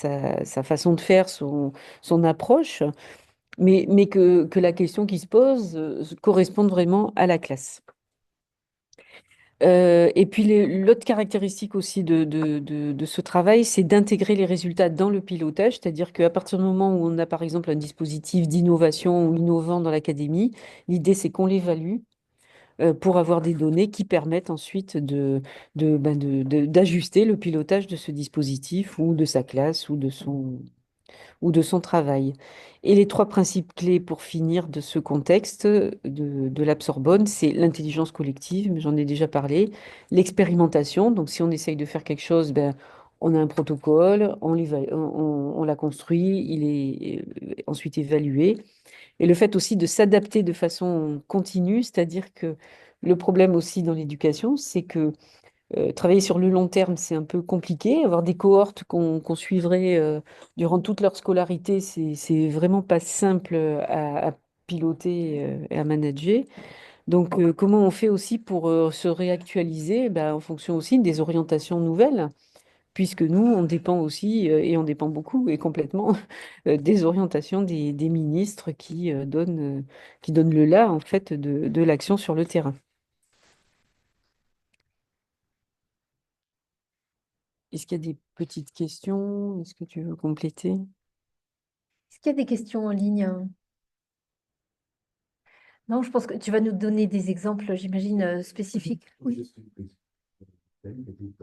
façon de faire, son approche, mais que la question qui se pose corresponde vraiment à la classe. Et puis l'autre caractéristique aussi de ce travail, c'est d'intégrer les résultats dans le pilotage, c'est-à-dire qu'à partir du moment où on a par exemple un dispositif d'innovation ou innovant dans l'académie, l'idée c'est qu'on l'évalue pour avoir des données qui permettent ensuite d'ajuster le pilotage de ce dispositif ou de sa classe ou de son travail. Et les trois principes clés pour finir de ce contexte de l'Absorbonne, c'est l'intelligence collective, mais j'en ai déjà parlé, l'expérimentation, donc si on essaye de faire quelque chose, ben, on a un protocole, on l'a construit, il est ensuite évalué. Et le fait aussi de s'adapter de façon continue, c'est-à-dire que le problème aussi dans l'éducation, c'est que travailler sur le long terme, c'est un peu compliqué. Avoir des cohortes qu'on suivrait durant toute leur scolarité, c'est vraiment pas simple à piloter et à manager. Donc, comment on fait aussi pour se réactualiser ben, en fonction aussi des orientations nouvelles, puisque nous, on dépend aussi, et on dépend beaucoup et complètement des orientations des ministres qui donnent le là, en fait, de l'action sur le terrain. Est-ce qu'il y a des petites questions? Est-ce que tu veux compléter? Est-ce qu'il y a des questions en ligne? Non, je pense que tu vas nous donner des exemples, j'imagine, spécifiques. Oui. Juste une petite, une petite,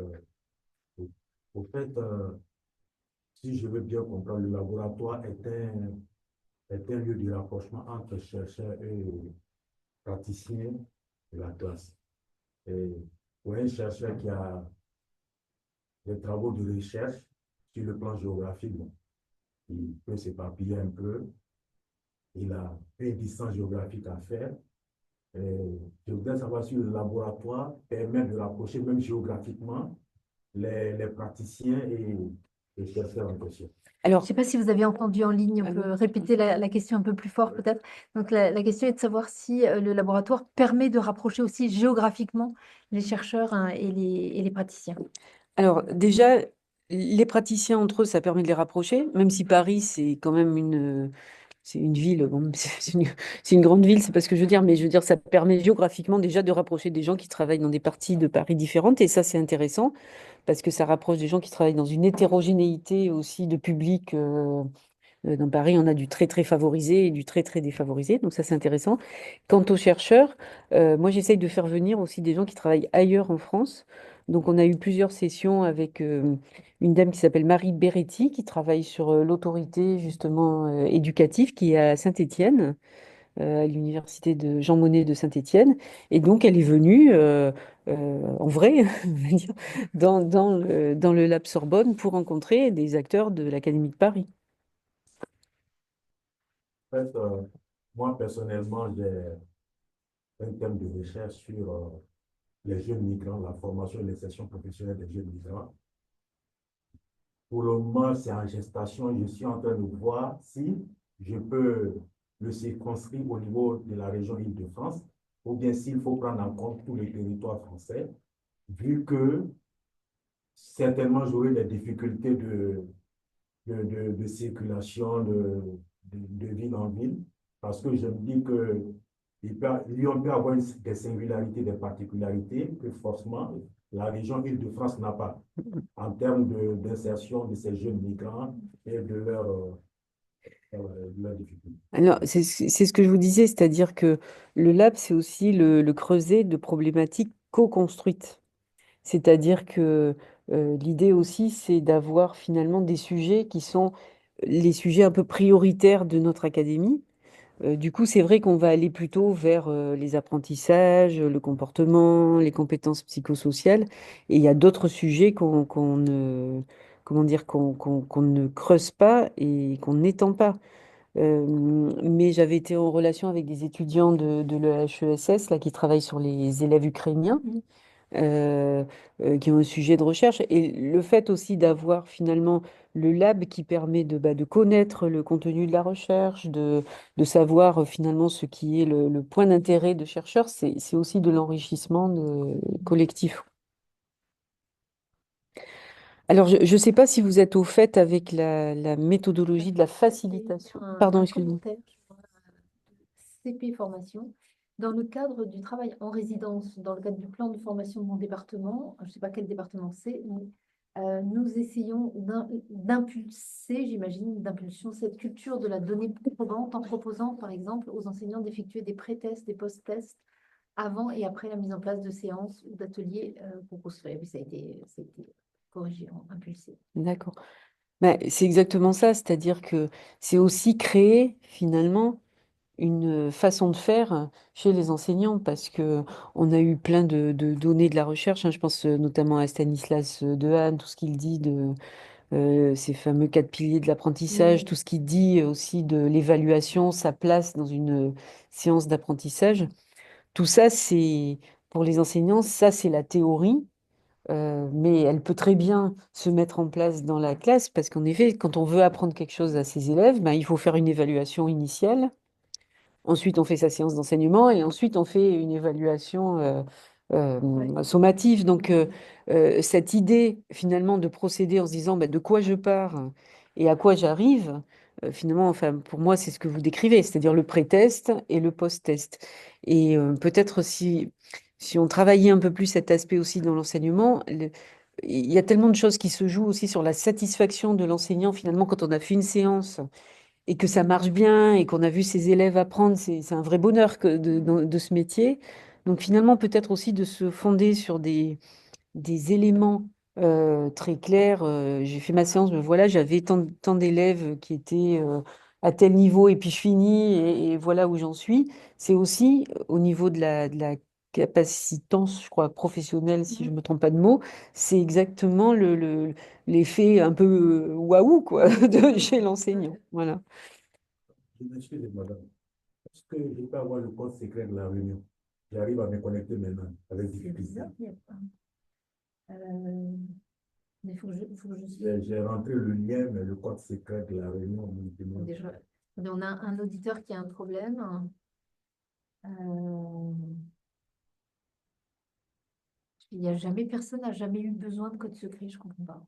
au fait, si je veux bien comprendre, le laboratoire est un lieu de rapprochement entre chercheurs et praticiens de la classe. Et pour un chercheur qui a des travaux de recherche sur le plan géographique, bon, il peut s'éparpiller un peu, il a une distance géographique à faire. Je voudrais savoir si le laboratoire permet de rapprocher même géographiquement les praticiens et les chercheurs en question. Je ne Alors, sais pas si vous avez entendu en ligne, on ah peut oui. répéter la question un peu plus fort peut-être. Donc la question est de savoir si le laboratoire permet de rapprocher aussi géographiquement les chercheurs hein, et les praticiens. Alors déjà, les praticiens entre eux, ça permet de les rapprocher, même si Paris, c'est quand même c'est une ville, bon, c'est une grande ville, c'est pas ce que je veux dire, mais je veux dire, ça permet géographiquement déjà de rapprocher des gens qui travaillent dans des parties de Paris différentes, et ça, c'est intéressant, parce que ça rapproche des gens qui travaillent dans une hétérogénéité aussi de public. Dans Paris, on a du très très favorisé et du très très défavorisé, donc ça c'est intéressant. Quant aux chercheurs, moi j'essaye de faire venir aussi des gens qui travaillent ailleurs en France. Donc on a eu plusieurs sessions avec une dame qui s'appelle Marie Beretti, qui travaille sur l'autorité justement éducative, qui est à Saint-Étienne, à l'université de Jean Monnet de Saint-Étienne. Et donc elle est venue en vrai, on va dire, dans le Lab Sorbonne pour rencontrer des acteurs de l'Académie de Paris. En fait, moi, personnellement, j'ai un thème de recherche sur les jeunes migrants, la formation et l'insertion professionnelle des jeunes migrants. Pour le moment, c'est en gestation. Je suis en train de voir si je peux le circonscrire au niveau de la région Île-de-France ou bien s'il faut prendre en compte tout le territoire français, vu que certainement j'aurai des difficultés de circulation de ville en ville, parce que je me dis que Lyon peut avoir des singularités, des particularités que forcément la région Île-de-France n'a pas en termes d'insertion de ces jeunes migrants et de leurs difficultés. Alors, c'est ce que je vous disais, c'est-à-dire que le lab, c'est aussi le creuset de problématiques co-construites. C'est-à-dire que l'idée aussi, c'est d'avoir finalement des sujets qui sont les sujets un peu prioritaires de notre académie. Du coup, c'est vrai qu'on va aller plutôt vers les apprentissages, le comportement, les compétences psychosociales. Et il y a d'autres sujets qu'on ne, comment dire, qu'on ne creuse pas et qu'on n'étend pas. Mais j'avais été en relation avec des étudiants de l'EHESS là, qui travaillent sur les élèves ukrainiens, euh, qui ont un sujet de recherche. Et le fait aussi d'avoir finalement le lab qui permet de connaître le contenu de la recherche, de savoir finalement ce qui est le point d'intérêt de chercheurs, c'est aussi de l'enrichissement collectif. Alors, je ne sais pas si vous êtes au fait avec la méthodologie de la facilitation. Pardon, Un excusez-moi. commentaire CP formation. Dans le cadre du travail en résidence, dans le cadre du plan de formation de mon département, je ne sais pas quel département c'est, mais nous essayons d'impulser, j'imagine, d'impulsion cette culture de la donnée probante en proposant, par exemple, aux enseignants d'effectuer des pré-tests, des post-tests avant et après la mise en place de séances ou d'ateliers pour construire. Et puis ça a été corrigé, impulsé. D'accord. Ben, c'est exactement ça, c'est-à-dire que c'est aussi créer finalement une façon de faire chez les enseignants parce que on a eu plein de données de la recherche, hein. Je pense notamment à Stanislas Dehaene, tout ce qu'il dit de ces fameux quatre piliers de l'apprentissage, tout ce qu'il dit aussi de l'évaluation, sa place dans une séance d'apprentissage. Tout ça, c'est pour les enseignants, ça c'est la théorie. Mais elle peut très bien se mettre en place dans la classe parce qu'en effet, quand on veut apprendre quelque chose à ses élèves, ben, il faut faire une évaluation initiale. Ensuite, on fait sa séance d'enseignement et ensuite, on fait une évaluation sommative. Donc, cette idée, finalement, de procéder en se disant bah, de quoi je pars et à quoi j'arrive, finalement, enfin, pour moi, c'est ce que vous décrivez, c'est-à-dire le pré-test et le post-test. Et peut-être si on travaillait un peu plus cet aspect aussi dans l'enseignement, il y a tellement de choses qui se jouent aussi sur la satisfaction de l'enseignant, finalement, quand on a fait une séance et que ça marche bien et qu'on a vu ses élèves apprendre, c'est un vrai bonheur de ce métier. Donc finalement, peut-être aussi de se fonder sur des éléments très clairs. J'ai fait ma séance, mais voilà, j'avais tant d'élèves qui étaient à tel niveau et puis je finis et voilà où j'en suis. C'est aussi au niveau de la capacitance, je crois, professionnelle, si je ne me trompe pas de mot, c'est exactement l'effet un peu waouh, quoi, de chez l'enseignant. Voilà. Je m'excuse, madame. Est-ce que je peux avoir le code secret de la réunion? J'arrive à me connecter maintenant avec C'est difficulté. bizarre, il y a pas. Euh, faut que je- J'ai rentré le lien, mais le code secret de la réunion me demande. déjà, on a un auditeur qui a un problème. Euh, il n'y a jamais, personne n'a jamais eu besoin de code secret, je comprends pas.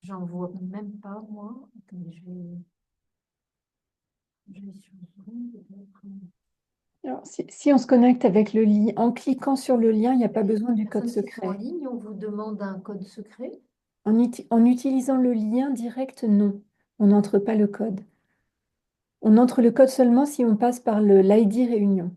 J'en vois même pas, moi. Attendez, je vais sur Zoom, peut-être. Alors, si on se connecte avec le lien, en cliquant sur le lien, il n'y a pas Les besoin du code personnes qui sont en secret. ligne, on vous demande un code secret. En utilisant le lien direct, non. On n'entre pas le code. On entre le code seulement si on passe par l'ID réunion.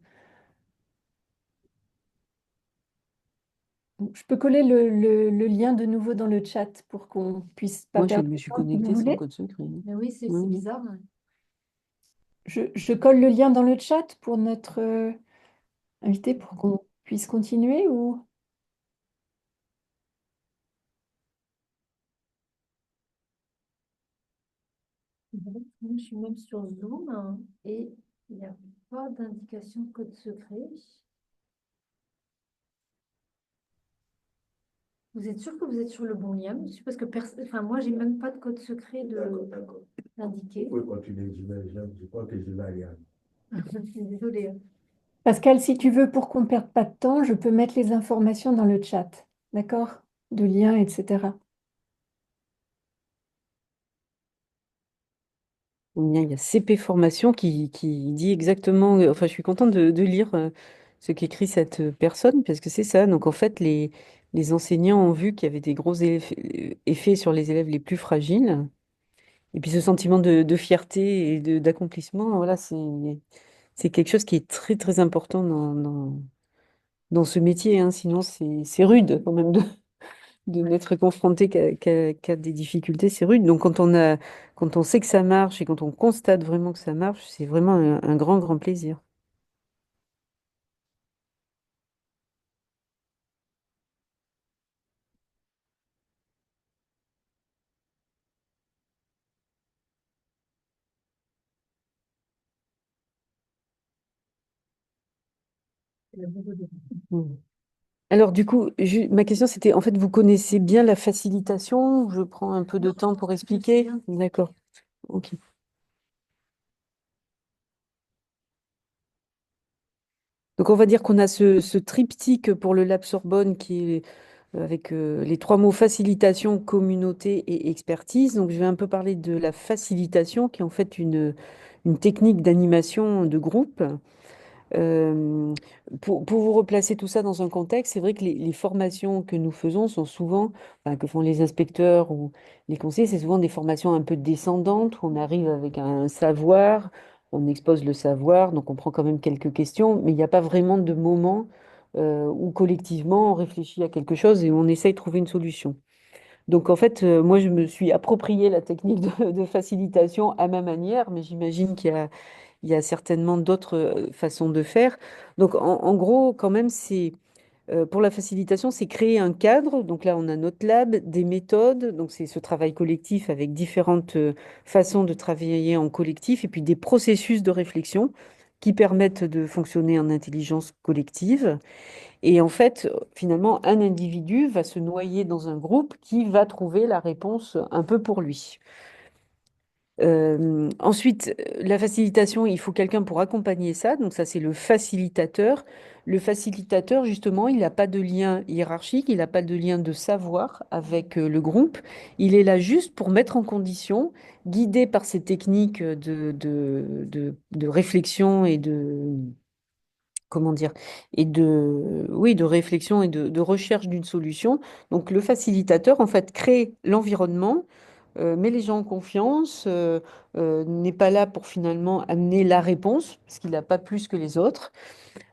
Je peux coller le lien de nouveau dans le chat pour qu'on puisse pas Moi, je perdre me de suis temps si vous connectée sans voulez. code secret. Mais oui, c'est Oui, oui. bizarre. Je colle le lien dans le chat pour notre invité pour qu'on puisse continuer ou... Bon, je suis même sur Zoom et il n'y a pas d'indication de code secret. Vous êtes sûr que vous êtes sur le bon lien, monsieur? Parce que enfin, moi, j'ai même pas de code secret D'accord. d'indiquer. Vous pouvez continuer, je crois que je vais aller. Désolée. Pascal, si tu veux, pour qu'on ne perde pas de temps, je peux mettre les informations dans le chat. D'accord? De liens, etc. Il y a CP Formation qui dit exactement, enfin je suis contente de lire ce qu'écrit cette personne, parce que c'est ça. Donc en fait, les enseignants ont vu qu'il y avait des gros effets sur les élèves les plus fragiles. Et puis ce sentiment de fierté et d'accomplissement, voilà, c'est quelque chose qui est très très important dans ce métier, hein. Sinon, c'est rude quand même de Ouais. n'être confronté qu'à des difficultés, c'est rude. Donc quand on sait que ça marche et quand on constate vraiment que ça marche, c'est vraiment un grand, grand plaisir. Il y a beaucoup de- Mm. Alors du coup, ma question c'était, en fait, vous connaissez bien la facilitation? Je prends un peu de Non, temps je pour pense que je sais expliquer. bien. D'accord. Ok. Donc on va dire qu'on a ce triptyque pour le Lab Sorbonne qui est avec les trois mots facilitation, communauté et expertise. Donc je vais un peu parler de la facilitation qui est en fait une technique d'animation de groupe. Euh, pour vous replacer tout ça dans un contexte, c'est vrai que les formations que nous faisons sont souvent, enfin, que font les inspecteurs ou les conseillers, c'est souvent des formations un peu descendantes où on arrive avec un savoir, on expose le savoir, donc on prend quand même quelques questions, mais il n'y a pas vraiment de moment où collectivement on réfléchit à quelque chose et on essaye de trouver une solution. Donc en fait, moi je me suis approprié la technique de facilitation à ma manière, mais j'imagine qu'il y a certainement d'autres façons de faire. Donc, en gros, quand même, pour la facilitation, c'est créer un cadre. Donc là, on a notre lab, des méthodes. Donc, c'est ce travail collectif avec différentes façons de travailler en collectif et puis des processus de réflexion qui permettent de fonctionner en intelligence collective. Et en fait, finalement, un individu va se noyer dans un groupe qui va trouver la réponse un peu pour lui. Ensuite, la facilitation, il faut quelqu'un pour accompagner ça. Donc ça, c'est le facilitateur. Le facilitateur, justement, il n'a pas de lien hiérarchique, il n'a pas de lien de savoir avec le groupe. Il est là juste pour mettre en condition, guidé par ces techniques de réflexion et comment dire, oui, de réflexion et de recherche d'une solution. Donc le facilitateur, en fait, crée l'environnement met les gens en confiance, n'est pas là pour finalement amener la réponse, parce qu'il n'a pas plus que les autres,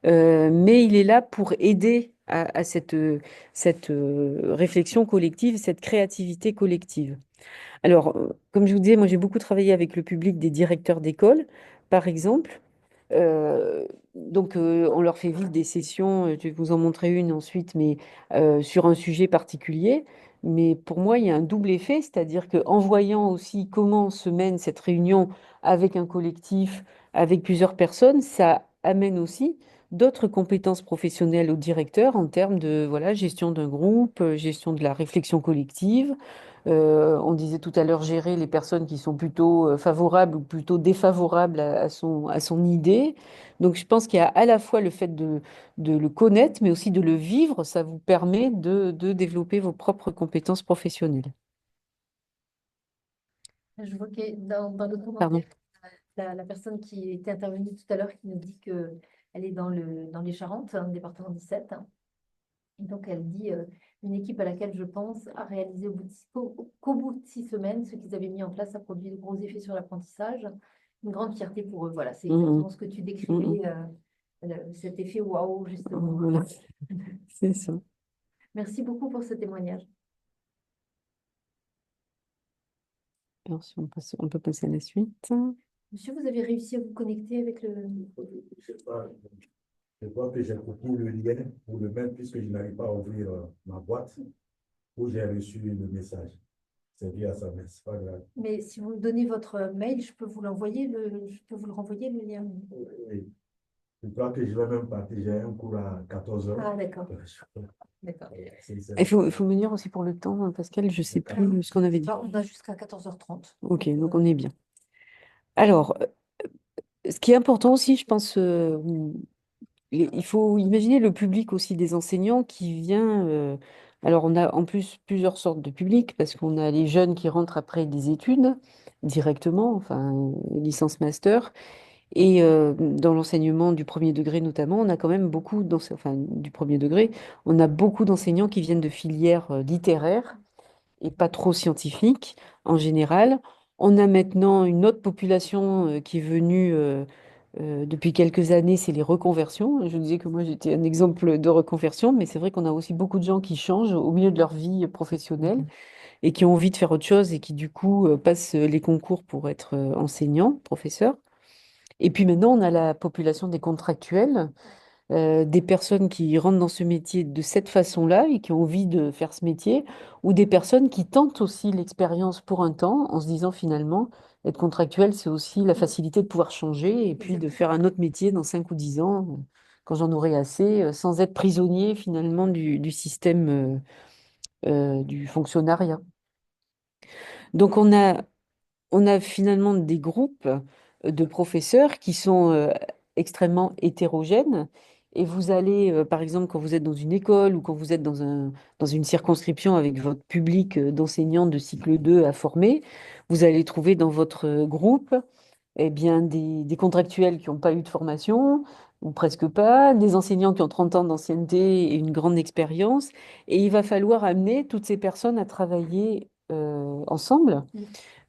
mais il est là pour aider à cette réflexion collective, cette créativité collective. Alors, comme je vous disais, moi j'ai beaucoup travaillé avec le public des directeurs d'école, par exemple. Donc, on leur fait vivre des sessions, je vais vous en montrer une ensuite, mais sur un sujet particulier. Mais pour moi, il y a un double effet, c'est-à-dire qu'en voyant aussi comment se mène cette réunion avec un collectif, avec plusieurs personnes, ça amène aussi d'autres compétences professionnelles au directeur en termes de voilà, gestion d'un groupe, gestion de la réflexion collective. On disait tout à l'heure gérer les personnes qui sont plutôt favorables ou plutôt défavorables à son idée. Donc je pense qu'il y a à la fois le fait de le connaître, mais aussi de le vivre. Ça vous permet de développer vos propres compétences professionnelles. Je vois que dans le Pardon. commentaire, la personne qui était intervenue tout à l'heure qui nous dit qu'elle est dans les Charentes, hein, département 17. Hein. Et donc, elle dit une équipe à laquelle je pense a réalisé qu'au bout de 6 semaines, ce qu'ils avaient mis en place a produit de gros effets sur l'apprentissage. Une grande fierté pour eux. Voilà, c'est Mhm, exactement ce que tu mhm. décrivais, cet effet waouh, justement. Voilà, c'est ça. Merci beaucoup pour ce témoignage. Alors, si on peut passer à la suite. Monsieur, vous avez réussi à vous connecter avec le... Je sais pas, je crois que j'ai copié le lien pour le mettre puisque je n'arrive pas à ouvrir ma boîte où j'ai reçu le message. C'est via ça, mais c'est pas grave. Mais si vous me donnez votre mail, je peux vous le renvoyer, le lien. Oui. Je crois que je vais même partir. J'ai un cours à 14 heures. Ah, d'accord, d'accord. Il faut me dire aussi pour le temps, hein, Pascal, je ne sais D'accord. plus ce qu'on avait dit. Bah, on a jusqu'à 14h30. Ok, donc on est bien. Alors, ce qui est important aussi, je pense, il faut imaginer le public aussi des enseignants qui vient. Alors, on a en plus plusieurs sortes de publics parce qu'on a les jeunes qui rentrent après des études directement, enfin, licence master. Et dans l'enseignement du premier degré notamment, on a quand même enfin, du premier degré, on a beaucoup d'enseignants qui viennent de filières littéraires et pas trop scientifiques en général. On a maintenant une autre population qui est venue depuis quelques années, c'est les reconversions. Je disais que moi j'étais un exemple de reconversion, mais c'est vrai qu'on a aussi beaucoup de gens qui changent au milieu de leur vie professionnelle et qui ont envie de faire autre chose et qui du coup passent les concours pour être enseignants, professeurs. Et puis maintenant, on a la population des contractuels, des personnes qui rentrent dans ce métier de cette façon-là et qui ont envie de faire ce métier, ou des personnes qui tentent aussi l'expérience pour un temps en se disant finalement, être contractuel, c'est aussi la facilité de pouvoir changer et puis de faire un autre métier dans 5 ou 10 ans, quand j'en aurai assez, sans être prisonnier finalement du système du fonctionnariat. Donc on a finalement des groupes de professeurs qui sont extrêmement hétérogènes. Et vous allez, par exemple, quand vous êtes dans une école ou quand vous êtes dans une circonscription avec votre public d'enseignants de cycle 2 à former, vous allez trouver dans votre groupe eh bien, des contractuels qui n'ont pas eu de formation, ou presque pas, des enseignants qui ont 30 ans d'ancienneté et une grande expérience. Et il va falloir amener toutes ces personnes à travailler ensemble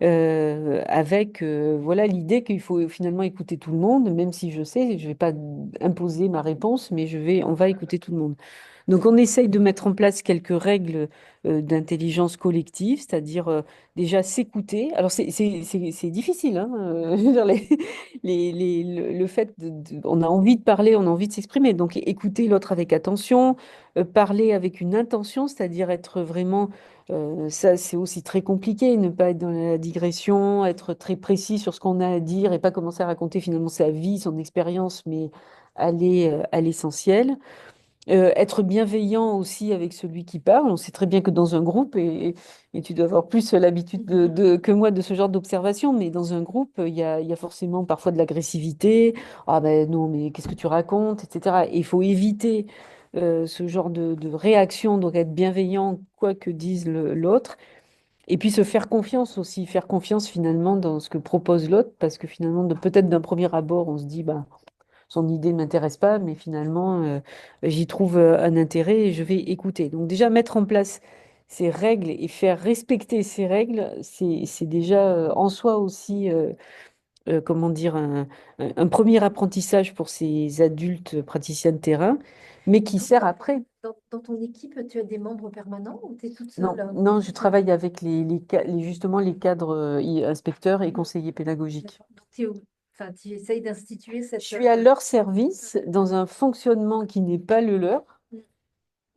avec voilà l'idée qu'il faut finalement écouter tout le monde, même si je sais, je vais pas imposer ma réponse, mais on va écouter tout le monde. Donc on essaye de mettre en place quelques règles d'intelligence collective, c'est-à-dire déjà s'écouter. Alors c'est difficile, hein, je veux dire, le fait on a envie de parler, on a envie de s'exprimer, donc écouter l'autre avec attention, parler avec une intention, c'est-à-dire être vraiment ça, c'est aussi très compliqué, ne pas être dans la digression, être très précis sur ce qu'on a à dire et pas commencer à raconter finalement sa vie, son expérience, mais aller à l'essentiel. Être bienveillant aussi avec celui qui parle. On sait très bien que dans un groupe, et tu dois avoir plus l'habitude que moi de ce genre d'observation, mais dans un groupe, il y a forcément parfois de l'agressivité. Ah ben non, mais qu'est-ce que tu racontes, etc. Et il faut éviter ce genre de réaction, donc être bienveillant, quoi que dise l'autre. Et puis se faire confiance aussi, faire confiance finalement dans ce que propose l'autre, parce que finalement, peut-être d'un premier abord, on se dit, bah, son idée ne m'intéresse pas, mais finalement, j'y trouve un intérêt et je vais écouter. Donc déjà, mettre en place ces règles et faire respecter ces règles, c'est déjà en soi aussi, comment dire, un premier apprentissage pour ces adultes praticiens de terrain, mais qui sert après. Dans ton équipe, tu as des membres permanents ou tu es toute Non, seule? Hein. non, je travaille avec justement les cadres inspecteurs et conseillers pédagogiques. D'accord. Donc, enfin, tu essayes d'instituer Je cette... suis à leur service dans un fonctionnement qui n'est pas le leur.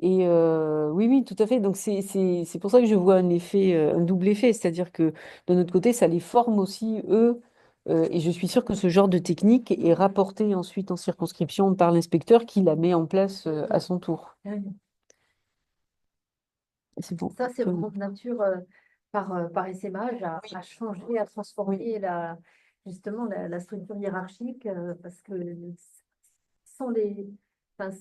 Et oui, oui, tout à fait. Donc c'est pour ça que je vois un effet, un double effet, c'est-à-dire que de notre côté, ça les forme aussi, eux, Et je suis sûre que ce genre de technique est rapporté ensuite en circonscription par l'inspecteur qui la met en place à son tour. Ouais. C'est bon. Ça, c'est vraiment de nature, par essaimage, à changer, à transformer justement la structure hiérarchique, parce que sans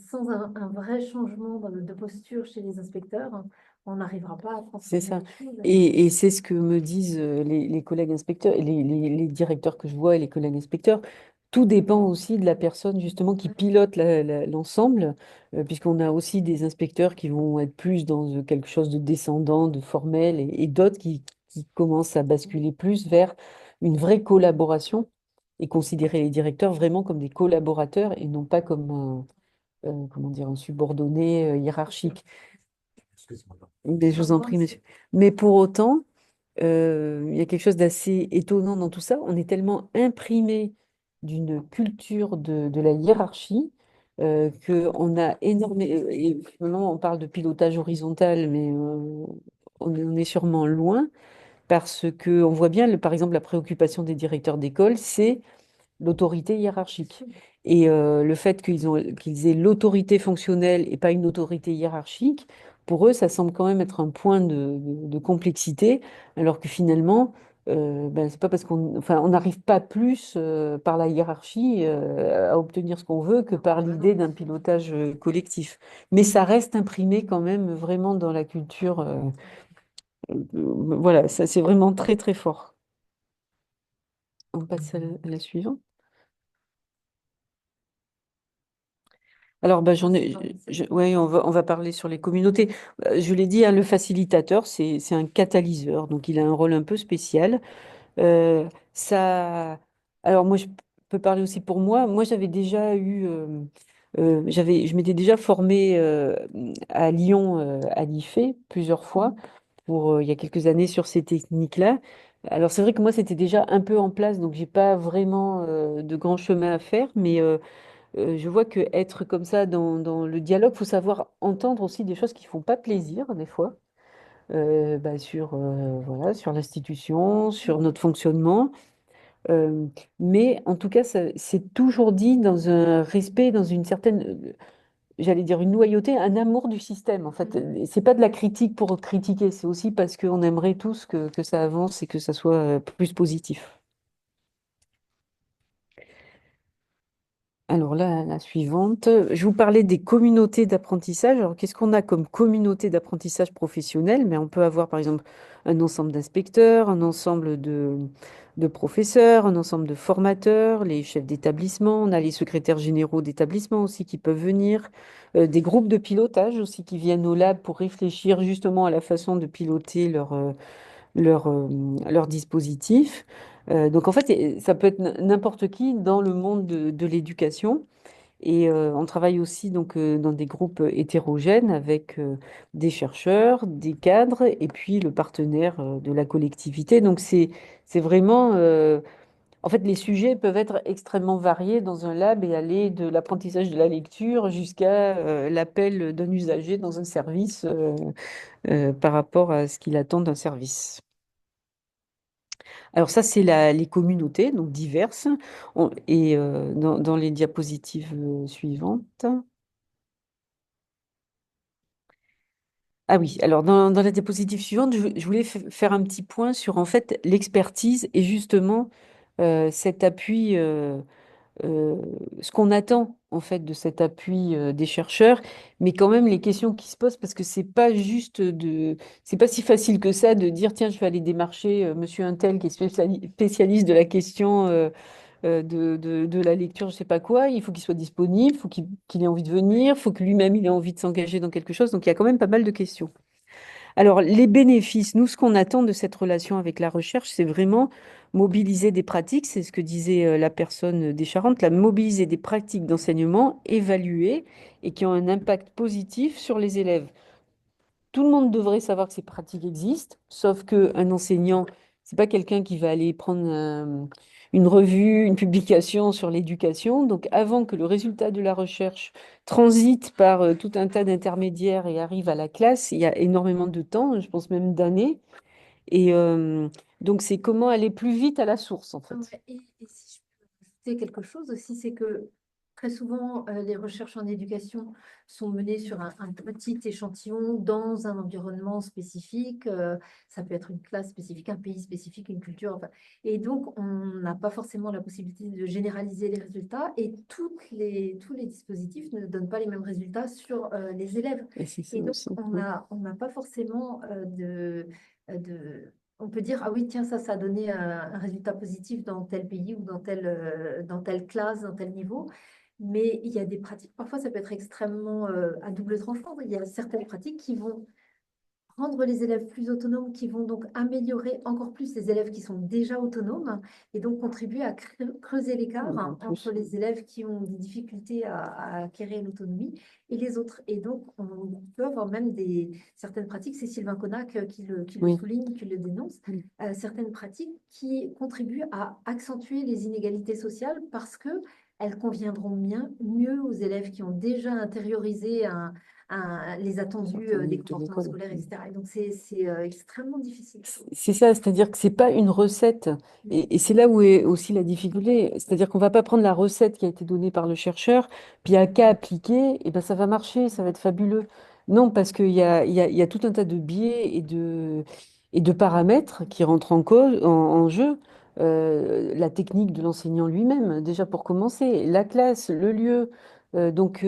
sans un vrai changement de posture chez les inspecteurs, on n'arrivera pas à C'est transformer ça. les choses. Et c'est ce que me disent les collègues inspecteurs, et les directeurs que je vois et les collègues inspecteurs. Tout dépend aussi de la personne justement qui pilote l'ensemble, puisqu'on a aussi des inspecteurs qui vont être plus dans quelque chose de descendant, de formel, et d'autres qui commencent à basculer plus vers une vraie collaboration et considérer les directeurs vraiment comme des collaborateurs et non pas comme comment dire, un subordonné hiérarchique. Excuse-moi. Mais je vous en prie, monsieur. Mais pour autant, il y a quelque chose d'assez étonnant dans tout ça. On est tellement imprimé d'une culture de la hiérarchie qu'on a énormément. Et vraiment, on parle de pilotage horizontal, mais on est sûrement loin parce que on voit bien, par exemple, la préoccupation des directeurs d'école, c'est l'autorité hiérarchique. Et le fait qu'ils aient l'autorité fonctionnelle et pas une autorité hiérarchique, pour eux, ça semble quand même être un point de complexité, alors que finalement, ben, c'est pas parce on n'arrive pas plus par la hiérarchie à obtenir ce qu'on veut que par l'idée d'un pilotage collectif. Mais ça reste imprimé quand même vraiment dans la culture. Voilà, ça c'est vraiment très très fort. On passe à la suivante. Alors, bah, ouais, on va parler sur les communautés. Je l'ai dit, hein, le facilitateur, c'est un catalyseur, donc il a un rôle un peu spécial. Ça, alors moi, je peux parler aussi pour moi. Moi, j'avais déjà eu, je m'étais déjà formée à Lyon, à l'IFE, plusieurs fois, il y a quelques années sur ces techniques-là. Alors, c'est vrai que moi, c'était déjà un peu en place, donc j'ai pas vraiment de grand chemin à faire, mais je vois que être comme ça dans le dialogue, faut savoir entendre aussi des choses qui font pas plaisir des fois, bah, voilà, sur l'institution, sur notre fonctionnement. Euh, mais en tout cas, c'est toujours dit dans un respect, dans une certaine, j'allais dire une loyauté, un amour du système. En fait, c'est pas de la critique pour critiquer, c'est aussi parce qu'on aimerait tous que ça avance et que ça soit plus positif. Alors là, la suivante, je vous parlais des communautés d'apprentissage. Alors, qu'est-ce qu'on a comme communauté d'apprentissage professionnel? Mais on peut avoir, par exemple, un ensemble d'inspecteurs, un ensemble de professeurs, un ensemble de formateurs, les chefs d'établissement. On a les secrétaires généraux d'établissement aussi qui peuvent venir, des groupes de pilotage aussi qui viennent au lab pour réfléchir justement à la façon de piloter leur dispositif. Donc en fait, ça peut être n'importe qui dans le monde de l'éducation. Et on travaille aussi donc dans des groupes hétérogènes avec des chercheurs, des cadres et puis le partenaire de la collectivité. Donc c'est vraiment en fait les sujets peuvent être extrêmement variés dans un lab et aller de l'apprentissage de la lecture jusqu'à l'appel d'un usager dans un service par rapport à ce qu'il attend d'un service. Alors ça, c'est les communautés, donc diverses. Et dans les diapositives suivantes. Ah oui, alors dans la diapositive suivante, je voulais faire un petit point sur en fait l'expertise et justement cet appui, ce qu'on attend en fait de cet appui des chercheurs, mais quand même les questions qui se posent parce que c'est pas si facile que ça de dire tiens je vais aller démarcher Monsieur Untel qui est spécialiste de la question de la lecture, je sais pas quoi. Il faut qu'il soit disponible, il faut qu'il ait envie de venir, il faut que lui-même il ait envie de s'engager dans quelque chose. Donc il y a quand même pas mal de questions. Alors, les bénéfices, nous, ce qu'on attend de cette relation avec la recherche, c'est vraiment mobiliser des pratiques, c'est ce que disait la personne des Charentes, la mobiliser des pratiques d'enseignement évaluées et qui ont un impact positif sur les élèves. Tout le monde devrait savoir que ces pratiques existent, sauf qu'un enseignant, c'est pas quelqu'un qui va aller prendre une revue, une publication sur l'éducation. Donc, avant que le résultat de la recherche transite par tout un tas d'intermédiaires et arrive à la classe, il y a énormément de temps, je pense même d'années. Et Donc, c'est comment aller plus vite à la source, en fait. Ouais, et si je peux ajouter quelque chose aussi, c'est que très souvent, les recherches en éducation sont menées sur un petit échantillon dans un environnement spécifique. Ça peut être une classe spécifique, un pays spécifique, une culture. Enfin, et donc, on n'a pas forcément la possibilité de généraliser les résultats et tous les dispositifs ne donnent pas les mêmes résultats sur les élèves. Et c'est ça Et donc, aussi. Ouais. on n'a pas forcément on peut dire, ah oui, tiens, ça a donné un résultat positif dans tel pays ou dans telle classe, dans tel niveau. Mais il y a des pratiques, parfois ça peut être extrêmement à double tranchant. Il y a certaines pratiques qui vont rendre les élèves plus autonomes, qui vont donc améliorer encore plus les élèves qui sont déjà autonomes et donc contribuer à creuser l'écart En plus. entre les élèves qui ont des difficultés à acquérir l'autonomie et les autres. Et donc, on peut avoir même certaines pratiques, c'est Sylvain Connac qui le Oui. souligne, qui le dénonce, Oui. certaines pratiques qui contribuent à accentuer les inégalités sociales parce que elles conviendront mieux aux élèves qui ont déjà intériorisé les attendus Certains des niveaux de comportements l'école. scolaires, etc. Et donc, c'est extrêmement difficile, je trouve. C'est ça, c'est-à-dire que c'est pas une recette. Et c'est là où est aussi la difficulté. C'est-à-dire qu'on va pas prendre la recette qui a été donnée par le chercheur, puis à qu'à appliquer, et ben ça va marcher, ça va être fabuleux. Non, parce qu'il y a tout un tas de biais et de paramètres qui rentrent en cause, en jeu. La technique de l'enseignant lui-même, déjà pour commencer, la classe, le lieu. Donc,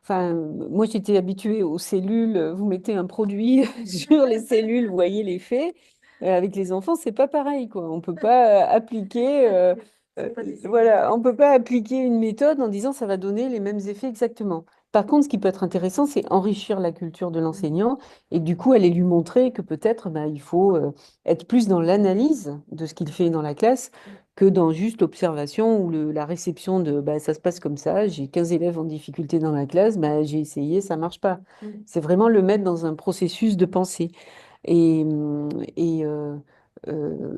enfin, moi, j'étais habituée aux cellules. Vous mettez un produit sur les cellules, vous voyez l'effet. Avec les enfants, c'est pas pareil, quoi. On peut pas appliquer, C'est pas des voilà, on peut pas appliquer une méthode en disant ça va donner les mêmes effets exactement. Par contre, ce qui peut être intéressant, c'est enrichir la culture de l'enseignant et du coup aller lui montrer que peut-être bah, il faut être plus dans l'analyse de ce qu'il fait dans la classe que dans juste l'observation ou la réception de bah, ça se passe comme ça, j'ai 15 élèves en difficulté dans la classe, bah, j'ai essayé, ça marche pas. C'est vraiment le mettre dans un processus de pensée. Et,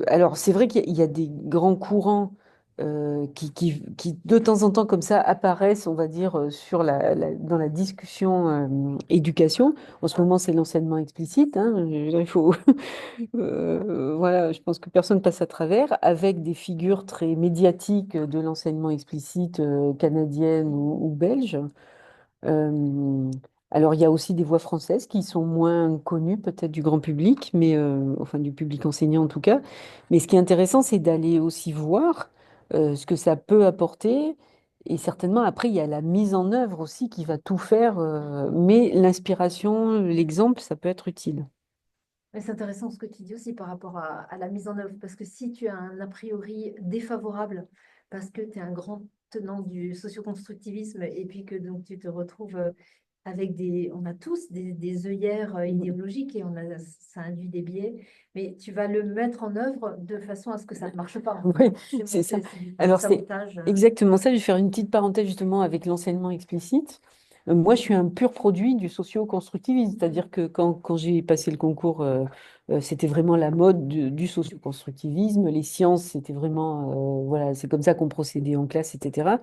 alors, c'est vrai qu'il y a des grands courants qui, de temps en temps, comme ça, apparaissent, on va dire, sur dans la discussion éducation. En ce moment, c'est l'enseignement explicite. Hein, je veux dire, il faut, voilà, je pense que personne passe à travers, avec des figures très médiatiques de l'enseignement explicite canadienne ou belge. Euh, alors, il y a aussi des voix françaises qui sont moins connues peut-être du grand public, mais enfin du public enseignant en tout cas. Mais ce qui est intéressant, c'est d'aller aussi voir ce que ça peut apporter. Et certainement, après, il y a la mise en œuvre aussi qui va tout faire. Mais l'inspiration, l'exemple, ça peut être utile. Mais c'est intéressant ce que tu dis aussi par rapport à la mise en œuvre, parce que si tu as un a priori défavorable, parce que tu es un grand tenant du socioconstructivisme, et puis que donc tu te retrouves avec on a tous des œillères idéologiques et ça induit des biais, mais tu vas le mettre en œuvre de façon à ce que ça ne marche pas. Oui, C'est c'est ça. du Alors, c'est sabotage. exactement ça. Je vais faire une petite parenthèse justement avec l'enseignement explicite. Moi, je suis un pur produit du socio-constructivisme, c'est-à-dire que quand j'ai passé le concours, c'était vraiment la mode du socio-constructivisme. Les sciences, c'était vraiment, voilà, c'est comme ça qu'on procédait en classe, etc.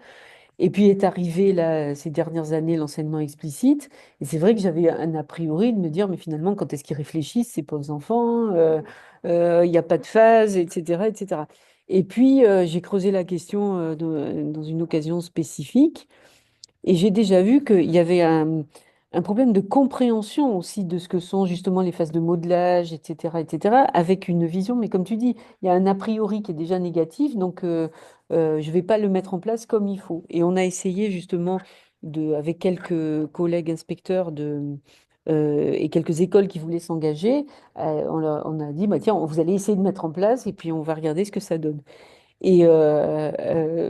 Et puis est arrivé là, ces dernières années l'enseignement explicite. Et c'est vrai que j'avais un a priori de me dire, mais finalement, quand est-ce qu'ils réfléchissent, ces pauvres enfants? Il n'y a pas de phase, etc., etc. Et puis, j'ai creusé la question dans une occasion spécifique. Et j'ai déjà vu qu'il y avait un problème de compréhension aussi de ce que sont justement les phases de modelage, etc., avec une vision. Mais comme tu dis, il y a un a priori qui est déjà négatif, donc je ne vais pas le mettre en place comme il faut. Et on a essayé justement, avec quelques collègues inspecteurs et quelques écoles qui voulaient s'engager, on a dit, bah, tiens, vous allez essayer de mettre en place et puis on va regarder ce que ça donne. Et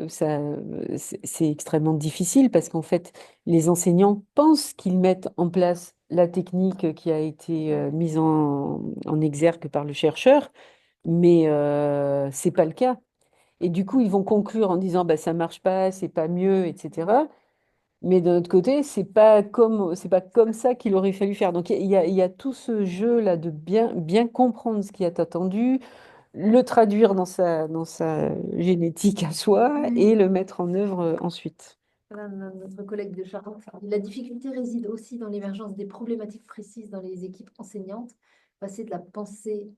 c'est extrêmement difficile parce qu'en fait, les enseignants pensent qu'ils mettent en place la technique qui a été mise en exergue par le chercheur, mais c'est pas le cas. Et du coup, ils vont conclure en disant bah, ça marche pas, c'est pas mieux, etc. Mais d'un autre côté, c'est pas comme ça qu'il aurait fallu faire. Donc il y a tout ce jeu-là de bien comprendre ce qui est attendu, le traduire dans sa génétique à soi et Oui. le mettre en œuvre ensuite. Voilà, notre collègue de Charente. La difficulté réside aussi dans l'émergence des problématiques précises dans les équipes enseignantes, passer de la pensée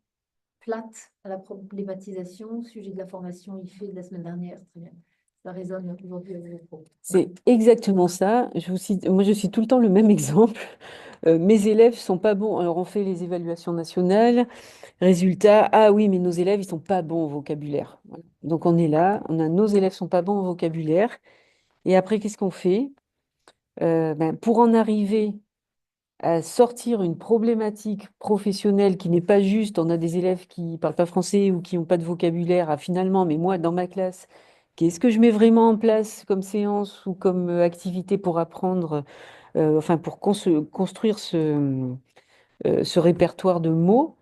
flat à la problématisation, sujet de la formation IFE de la semaine dernière. Très bien. Ça résonne aujourd'hui avec vos propos. C'est exactement ça. Moi, je cite tout le temps le même exemple. Mes élèves sont pas bons. Alors, on fait les évaluations nationales. Résultat, ah oui, mais nos élèves, ils sont pas bons au vocabulaire. Voilà. Donc, on est là, nos élèves sont pas bons au vocabulaire. Et après, qu'est-ce qu'on fait? Pour en arriver à sortir une problématique professionnelle qui n'est pas juste, on a des élèves qui parlent pas français ou qui n'ont pas de vocabulaire, finalement, mais moi, dans ma classe, qu'est-ce que je mets vraiment en place comme séance ou comme activité pour apprendre, enfin, pour construire ce répertoire de mots,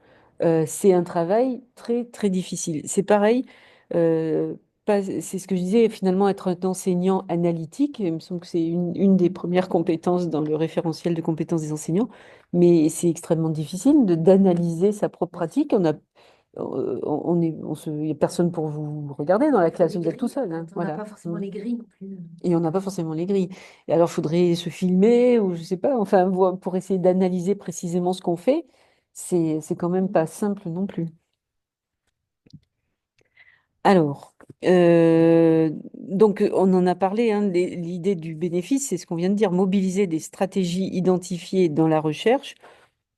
c'est un travail très, très difficile. C'est pareil, euh, c'est ce que je disais, finalement, être un enseignant analytique, il me semble que c'est une des premières compétences dans le référentiel de compétences des enseignants, mais c'est extrêmement difficile d'analyser sa propre pratique. Il n'y a personne pour vous regarder dans la classe, Les vous êtes tout grilles, seul, en hein, fait, on n'a voilà. pas forcément les grilles non plus. Et on n'a pas forcément les grilles. Et alors, il faudrait se filmer ou je sais pas, enfin, pour essayer d'analyser précisément ce qu'on fait. C'est quand même pas simple non plus. Alors, donc, on en a parlé, hein, l'idée du bénéfice, c'est ce qu'on vient de dire, mobiliser des stratégies identifiées dans la recherche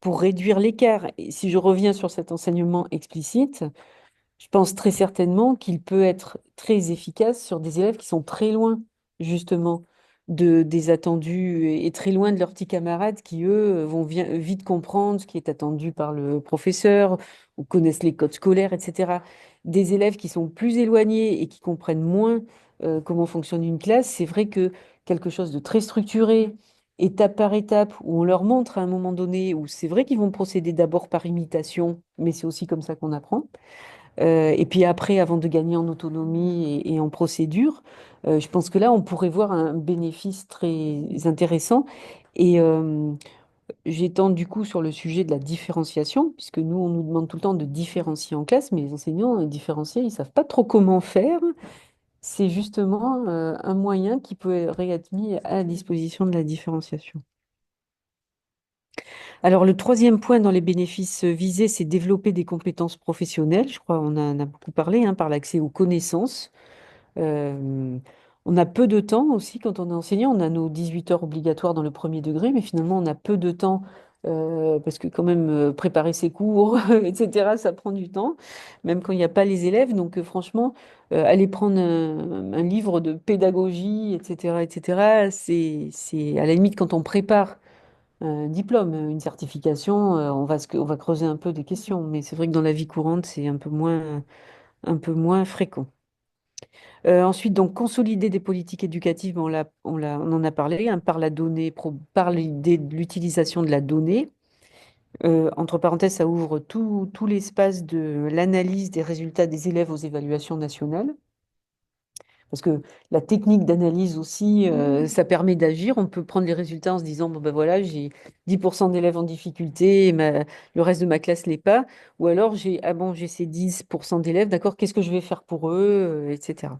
pour réduire l'écart. Et si je reviens sur cet enseignement explicite, je pense très certainement qu'il peut être très efficace sur des élèves qui sont très loin, justement, des attendus et très loin de leurs petits camarades qui, eux, vont vite comprendre ce qui est attendu par le professeur ou connaissent les codes scolaires, etc. Des élèves qui sont plus éloignés et qui comprennent moins comment fonctionne une classe, c'est vrai que quelque chose de très structuré, étape par étape, où on leur montre à un moment donné, où c'est vrai qu'ils vont procéder d'abord par imitation, mais c'est aussi comme ça qu'on apprend. Et puis après, avant de gagner en autonomie et en procédure, je pense que là, on pourrait voir un bénéfice très intéressant. Et j'étends du coup sur le sujet de la différenciation, puisque nous, on nous demande tout le temps de différencier en classe, mais les enseignants, différencier, ils ne savent pas trop comment faire. C'est justement un moyen qui peut être mis à la disposition de la différenciation. Alors, le troisième point dans les bénéfices visés, c'est développer des compétences professionnelles. Je crois qu'on en a beaucoup parlé, hein, par l'accès aux connaissances. Euh, on a peu de temps aussi quand on est enseignant. On a nos 18 heures obligatoires dans le premier degré, mais finalement, on a peu de temps parce que quand même, préparer ses cours, etc., ça prend du temps, même quand il n'y a pas les élèves. Donc, franchement, aller prendre un livre de pédagogie, etc., c'est à la limite quand on prépare un diplôme, une certification, on va creuser un peu des questions. Mais c'est vrai que dans la vie courante, c'est un peu moins fréquent. Ensuite, donc, consolider des politiques éducatives, on en a parlé, hein, par la donnée, par l'idée de l'utilisation de la donnée. Entre parenthèses, ça ouvre tout l'espace de l'analyse des résultats des élèves aux évaluations nationales. Parce que la technique d'analyse aussi, ça permet d'agir. On peut prendre les résultats en se disant, bon ben voilà, j'ai 10% d'élèves en difficulté, et le reste de ma classe l'est pas. Ou alors, j'ai ces 10% d'élèves, d'accord, qu'est-ce que je vais faire pour eux, etc.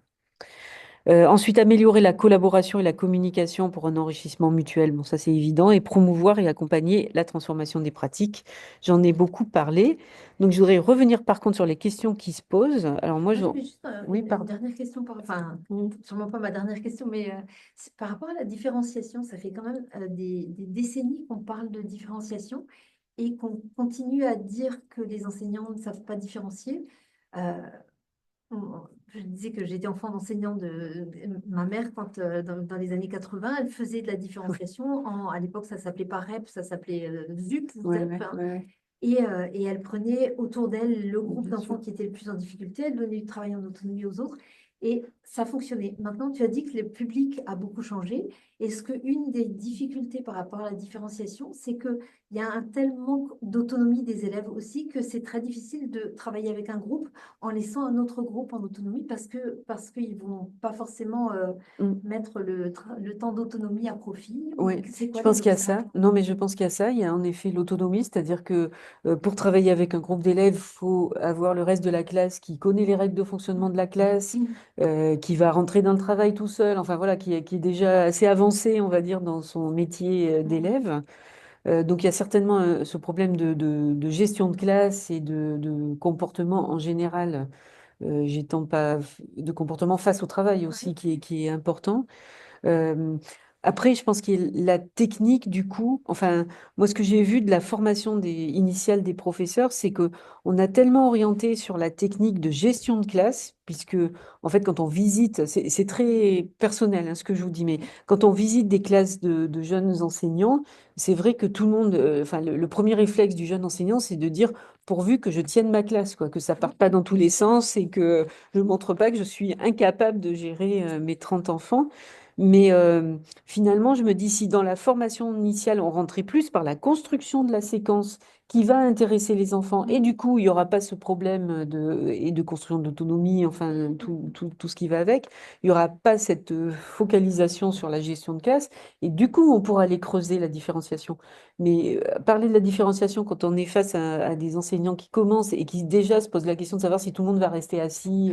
Ensuite, améliorer la collaboration et la communication pour un enrichissement mutuel. Bon, ça c'est évident. Et promouvoir et accompagner la transformation des pratiques. J'en ai beaucoup parlé. Donc, je voudrais revenir par contre sur les questions qui se posent. Alors, moi, Moi, j'avais juste oui, une pardon. dernière question, enfin, sûrement pas ma dernière question, mais c'est par rapport à la différenciation, ça fait quand même des décennies qu'on parle de différenciation et qu'on continue à dire que les enseignants ne savent pas différencier. Euh, je disais que j'étais enfant d'enseignant de ma mère quand dans les années 80, elle faisait de la différenciation. À l'époque, ça s'appelait pas REP, ça s'appelait ZUP ou Ouais, ZEP, ouais, hein. ouais, ouais. Et elle prenait autour d'elle le groupe Bien d'enfants sûr. qui était le plus en difficulté, elle donnait du travail en autonomie aux autres, et ça fonctionnait. Maintenant, tu as dit que le public a beaucoup changé. Est-ce qu'une des difficultés par rapport à la différenciation, c'est qu'il y a un tel manque d'autonomie des élèves aussi que c'est très difficile de travailler avec un groupe en laissant un autre groupe en autonomie parce qu'ils ne vont pas forcément Mm. mettre le temps d'autonomie à profit? Ou Oui, c'est je quoi les pense qu'il y a ça. obstacles? Non, mais je pense qu'il y a ça. Il y a en effet l'autonomie, c'est-à-dire que pour travailler avec un groupe d'élèves, il faut avoir le reste de la classe qui connaît les règles de fonctionnement de la classe, qui va rentrer dans le travail tout seul, enfin voilà, qui est déjà assez avancé, on va dire, dans son métier d'élève. Donc, il y a certainement ce problème de gestion de classe et de comportement en général, j'étends pas de comportement face au travail aussi, Ouais. qui est important. Euh, Après, je pense qu'il y a la technique, du coup, enfin, moi, ce que j'ai vu de la formation initiale des professeurs, c'est que on a tellement orienté sur la technique de gestion de classe, puisque, en fait, quand on visite, c'est très personnel, hein, ce que je vous dis, mais quand on visite des classes de jeunes enseignants, c'est vrai que tout le monde, enfin, le premier réflexe du jeune enseignant, c'est de dire, pourvu que je tienne ma classe, quoi, que ça parte pas dans tous les sens et que je montre pas que je suis incapable de gérer, mes 30 enfants. Mais finalement, je me dis, si dans la formation initiale, on rentrait plus par la construction de la séquence qui va intéresser les enfants, et du coup, il n'y aura pas ce problème de construction d'autonomie, enfin, tout ce qui va avec, il n'y aura pas cette focalisation sur la gestion de classe, et du coup, on pourra aller creuser la différenciation. Mais parler de la différenciation quand on est face à des enseignants qui commencent et qui déjà se posent la question de savoir si tout le monde va rester assis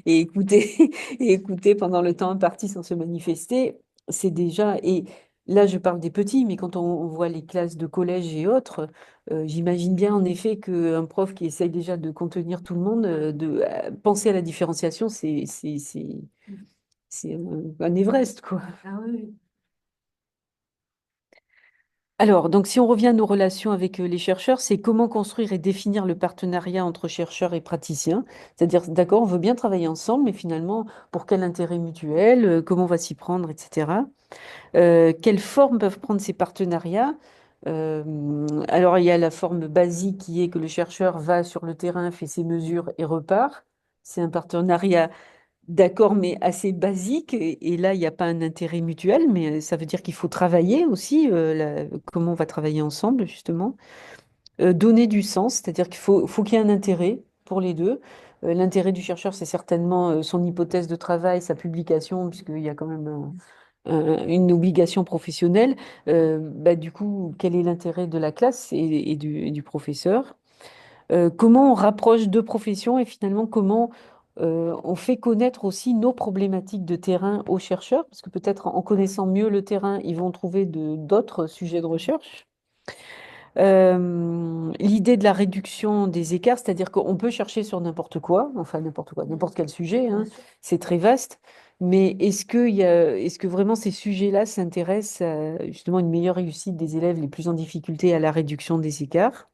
et écouter, et écouter pendant le temps imparti sans se manifester, c'est déjà. Et là, je parle des petits, mais quand on voit les classes de collège et autres, j'imagine bien en effet qu'un prof qui essaye déjà de contenir tout le monde, de penser à la différenciation, c'est un Everest, quoi. Ah oui, oui. Alors, donc si on revient à nos relations avec les chercheurs, c'est comment construire et définir le partenariat entre chercheurs et praticiens. C'est-à-dire, d'accord, on veut bien travailler ensemble, mais finalement, pour quel intérêt mutuel, comment on va s'y prendre, etc. Quelles formes peuvent prendre ces partenariats? Alors, il y a la forme basique qui est que le chercheur va sur le terrain, fait ses mesures et repart. C'est un partenariat, d'accord, mais assez basique. Et là, il n'y a pas un intérêt mutuel, mais ça veut dire qu'il faut travailler aussi, comment on va travailler ensemble, justement. Donner du sens, c'est-à-dire faut qu'il y ait un intérêt pour les deux. L'intérêt du chercheur, c'est certainement son hypothèse de travail, sa publication, puisqu'il y a quand même une obligation professionnelle. Bah, du coup, quel est l'intérêt de la classe et du professeur? Comment on rapproche deux professions et finalement comment on fait connaître aussi nos problématiques de terrain aux chercheurs, parce que peut-être en connaissant mieux le terrain, ils vont trouver d'autres sujets de recherche. L'idée de la réduction des écarts, c'est-à-dire qu'on peut chercher sur n'importe quoi, enfin n'importe quoi, n'importe quel sujet, Bien hein, sûr. c'est très vaste, mais est-ce que vraiment ces sujets-là s'intéressent à justement une meilleure réussite des élèves les plus en difficulté à la réduction des écarts?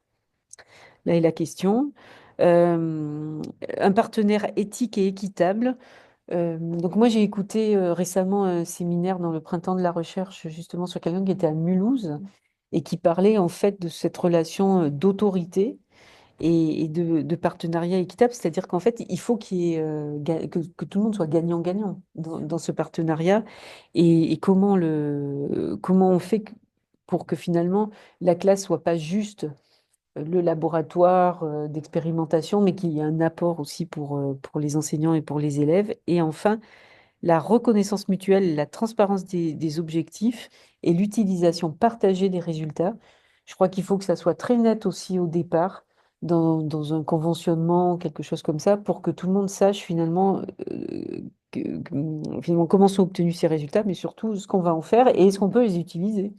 Là est la question. Euh, un partenaire éthique et équitable. Donc moi j'ai écouté récemment un séminaire dans le printemps de la recherche justement sur quelqu'un qui était à Mulhouse et qui parlait en fait de cette relation d'autorité et de partenariat équitable, c'est-à-dire qu'en fait il faut que tout le monde soit gagnant-gagnant dans ce partenariat et comment on fait pour que finalement la classe soit pas juste le laboratoire d'expérimentation, mais qu'il y ait un apport aussi pour les enseignants et pour les élèves. Et enfin, la reconnaissance mutuelle, la transparence des objectifs et l'utilisation partagée des résultats. Je crois qu'il faut que ça soit très net aussi au départ, dans un conventionnement, quelque chose comme ça, pour que tout le monde sache finalement, finalement comment sont obtenus ces résultats, mais surtout ce qu'on va en faire et est-ce qu'on peut les utiliser.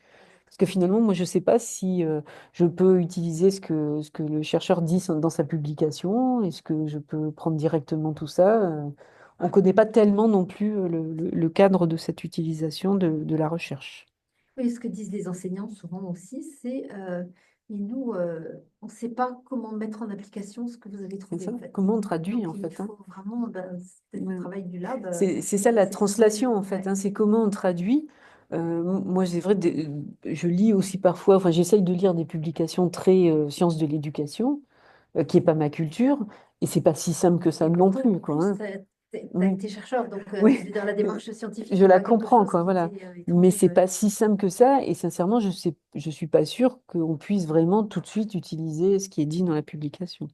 Parce que finalement, moi, je ne sais pas si je peux utiliser ce que le chercheur dit dans sa publication. Est-ce que je peux prendre directement tout ça? On ne connaît pas tellement non plus le cadre de cette utilisation de la recherche. Oui, ce que disent les enseignants souvent aussi, c'est mais nous, on ne sait pas comment mettre en application ce que vous avez C'est trouvé ça? en fait. Comment on traduit, Donc en il fait, hein? faut vraiment, ben, c'est le Ouais. travail du lab, C'est ça la c'est de trouver. translation en fait, Ouais. hein, c'est comment on traduit. Moi, c'est vrai, je lis aussi parfois, enfin, j'essaye de lire des publications très sciences de l'éducation, qui n'est pas ma culture, et c'est pas si simple que ça Et non pourtant, en plus, quoi, plus, hein. tu as Oui, été chercheur, donc oui, je veux dire, la démarche scientifique je n'est la pas quelque comprends, chose quoi, qui voilà. t'est Mais étranger. c'est Ouais. pas si simple que ça, et sincèrement, je suis pas sûre qu'on puisse vraiment tout de suite utiliser ce qui est dit dans la publication.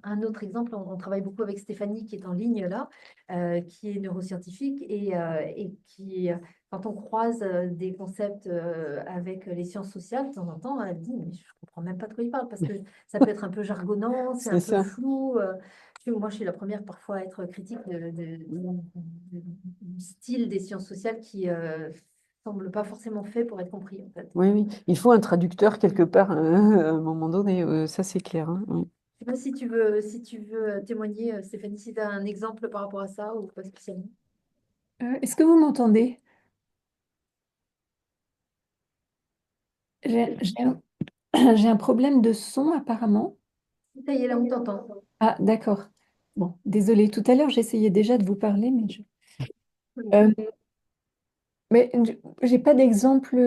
Un autre exemple, on travaille beaucoup avec Stéphanie qui est en ligne là, qui est neuroscientifique et qui, quand on croise des concepts avec les sciences sociales, de temps en temps, elle dit, mais je ne comprends même pas de quoi il parle parce que ça peut être un peu jargonnant, c'est un C'est peu ça. flou. Moi, je suis la première parfois à être critique du style des sciences sociales qui semble pas forcément fait pour être compris, en fait. Oui, oui. Il faut un traducteur quelque part à un moment donné, ça c'est clair, hein, oui. Je sais pas si tu veux témoigner, Stéphanie, si tu as un exemple par rapport à ça ou pas spécialement. Est-ce que vous m'entendez? J'ai un, j'ai un problème de son apparemment. Ça y est, là, on t'entend. Ah, d'accord. Bon, désolée, tout à l'heure j'essayais déjà de vous parler, Oui. Euh, j'ai pas d'exemple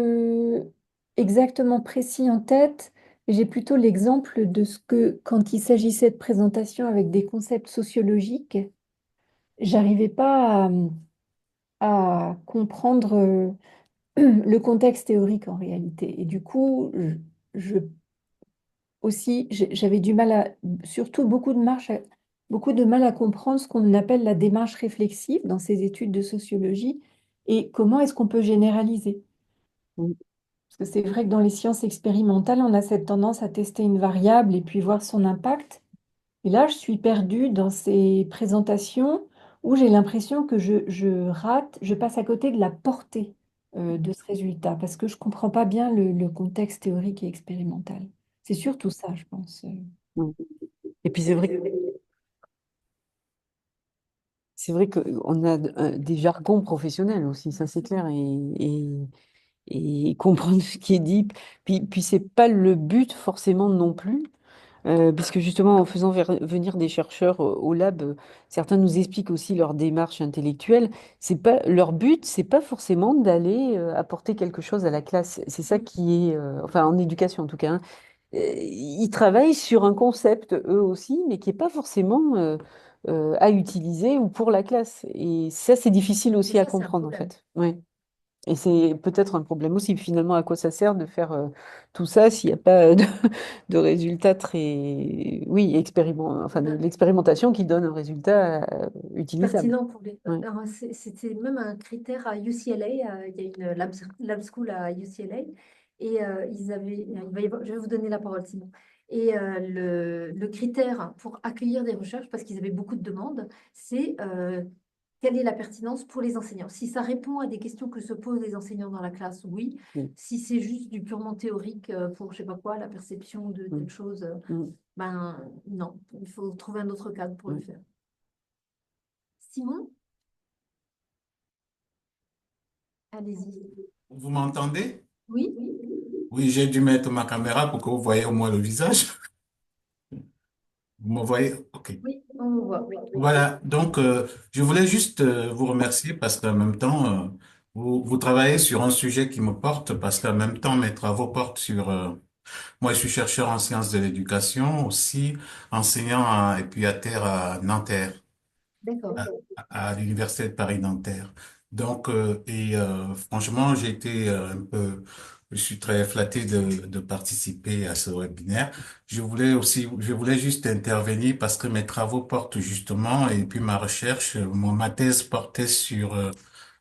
exactement précis en tête. J'ai plutôt l'exemple de ce que, quand il s'agissait de présentation avec des concepts sociologiques, j'arrivais pas à comprendre le contexte théorique en réalité. Et du coup, je aussi, j'avais du mal à, surtout beaucoup de mal à comprendre ce qu'on appelle la démarche réflexive dans ces études de sociologie et comment est-ce qu'on peut généraliser. Oui. Parce que c'est vrai que dans les sciences expérimentales, on a cette tendance à tester une variable et puis voir son impact. Et là, je suis perdue dans ces présentations où j'ai l'impression que je rate, je passe à côté de la portée de ce résultat parce que je ne comprends pas bien le contexte théorique et expérimental. C'est surtout ça, je pense. Oui. Et puis c'est vrai qu'on a des jargons professionnels aussi, ça c'est clair, et comprendre ce qui est dit. Puis c'est pas le but forcément non plus. Puisque justement, en faisant venir des chercheurs au lab, certains nous expliquent aussi leur démarche intellectuelle. C'est pas, leur but, c'est pas forcément d'aller apporter quelque chose à la classe. C'est ça qui est, enfin en éducation en tout cas, hein. Ils travaillent sur un concept eux aussi, mais qui est pas forcément à utiliser ou pour la classe. Et ça, c'est difficile Et aussi à ça, c'est un comprendre en problème. fait. Ouais. Et c'est peut-être un problème aussi, finalement, à quoi ça sert de faire tout ça s'il n'y a pas de résultat très, oui, enfin, de l'expérimentation qui donne un résultat utilisable. Pertinent pour les. Ouais. Alors, c'était même un critère à UCLA. Il y a une lab school à UCLA. Et ils avaient. Je vais vous donner la parole, sinon. Et le critère pour accueillir des recherches, parce qu'ils avaient beaucoup de demandes, c'est quelle est la pertinence pour les enseignants. Si ça répond à des questions que se posent les enseignants dans la classe, oui. Mm, Si c'est juste du purement théorique pour, je sais pas quoi, la perception de mm, telle chose, mm, ben non, il faut trouver un autre cadre pour le mm. faire. Simon? Allez-y. Vous m'entendez? Oui? Oui, j'ai dû mettre ma caméra pour que vous voyez au moins le visage. Vous me voyez? OK. Oui, on le voit, oui. Voilà, donc je voulais juste vous remercier parce qu'en même temps, vous travaillez sur un sujet qui me porte parce qu'en même temps, mes travaux portent sur... moi, je suis chercheur en sciences de l'éducation, aussi enseignant et puis à terre à Nanterre, D'accord. à l'Université de Paris-Nanterre. Donc, franchement, j'ai été un peu... Je suis très flatté de participer à ce webinaire. Je voulais juste intervenir parce que mes travaux portent justement, et puis ma recherche, ma thèse portait sur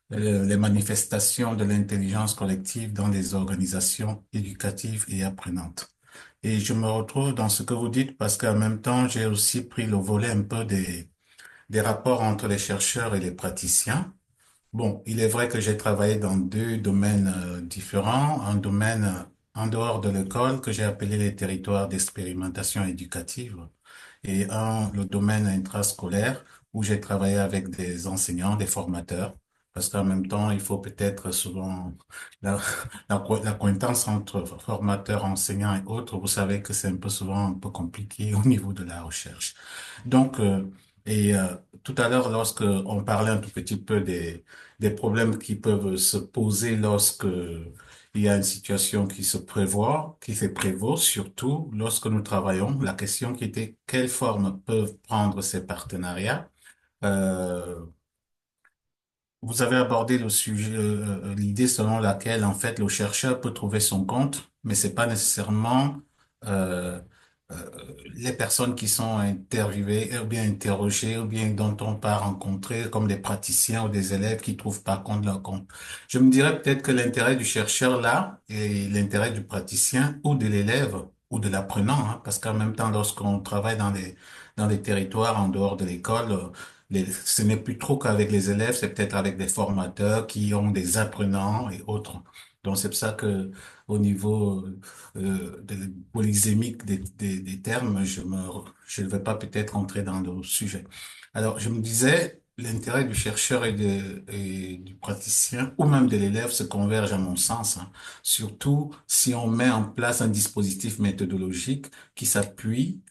les manifestations de l'intelligence collective dans les organisations éducatives et apprenantes. Et je me retrouve dans ce que vous dites parce qu'en même temps, j'ai aussi pris le volet un peu des rapports entre les chercheurs et les praticiens. Bon, il est vrai que j'ai travaillé dans deux domaines différents. Un domaine en dehors de l'école que j'ai appelé les territoires d'expérimentation éducative et le domaine intrascolaire où j'ai travaillé avec des enseignants, des formateurs. Parce qu'en même temps, il faut peut-être souvent la, l'acquaintance entre formateurs, enseignants et autres. Vous savez que c'est un peu souvent un peu compliqué au niveau de la recherche. Donc, et euh, tout à l'heure, lorsque on parlait un tout petit peu des problèmes qui peuvent se poser lorsque il y a une situation qui se prévoit, qui se prévaut, surtout lorsque nous travaillons, la question qui était quelle forme peuvent prendre ces partenariats. Euh, Vous avez abordé le sujet, l'idée selon laquelle en fait le chercheur peut trouver son compte, mais c'est pas nécessairement euh, euh, les personnes qui sont interviewées ou bien interrogées ou bien dont on pas rencontré comme des praticiens ou des élèves qui trouvent pas compte leur compte. Je me dirais peut-être que l'intérêt du chercheur là et l'intérêt du praticien ou de l'élève ou de l'apprenant, hein, parce qu'en même temps lorsqu'on travaille dans les territoires en dehors de l'école, ce n'est plus trop qu'avec les élèves, c'est peut-être avec des formateurs qui ont des apprenants et autres. Donc c'est pour ça que au niveau polysémique des termes, je ne vais pas peut-être entrer dans le sujet. Alors je me disais, l'intérêt du chercheur et du praticien ou même de l'élève se converge à mon sens, hein. Surtout si on met en place un dispositif méthodologique qui s'appuie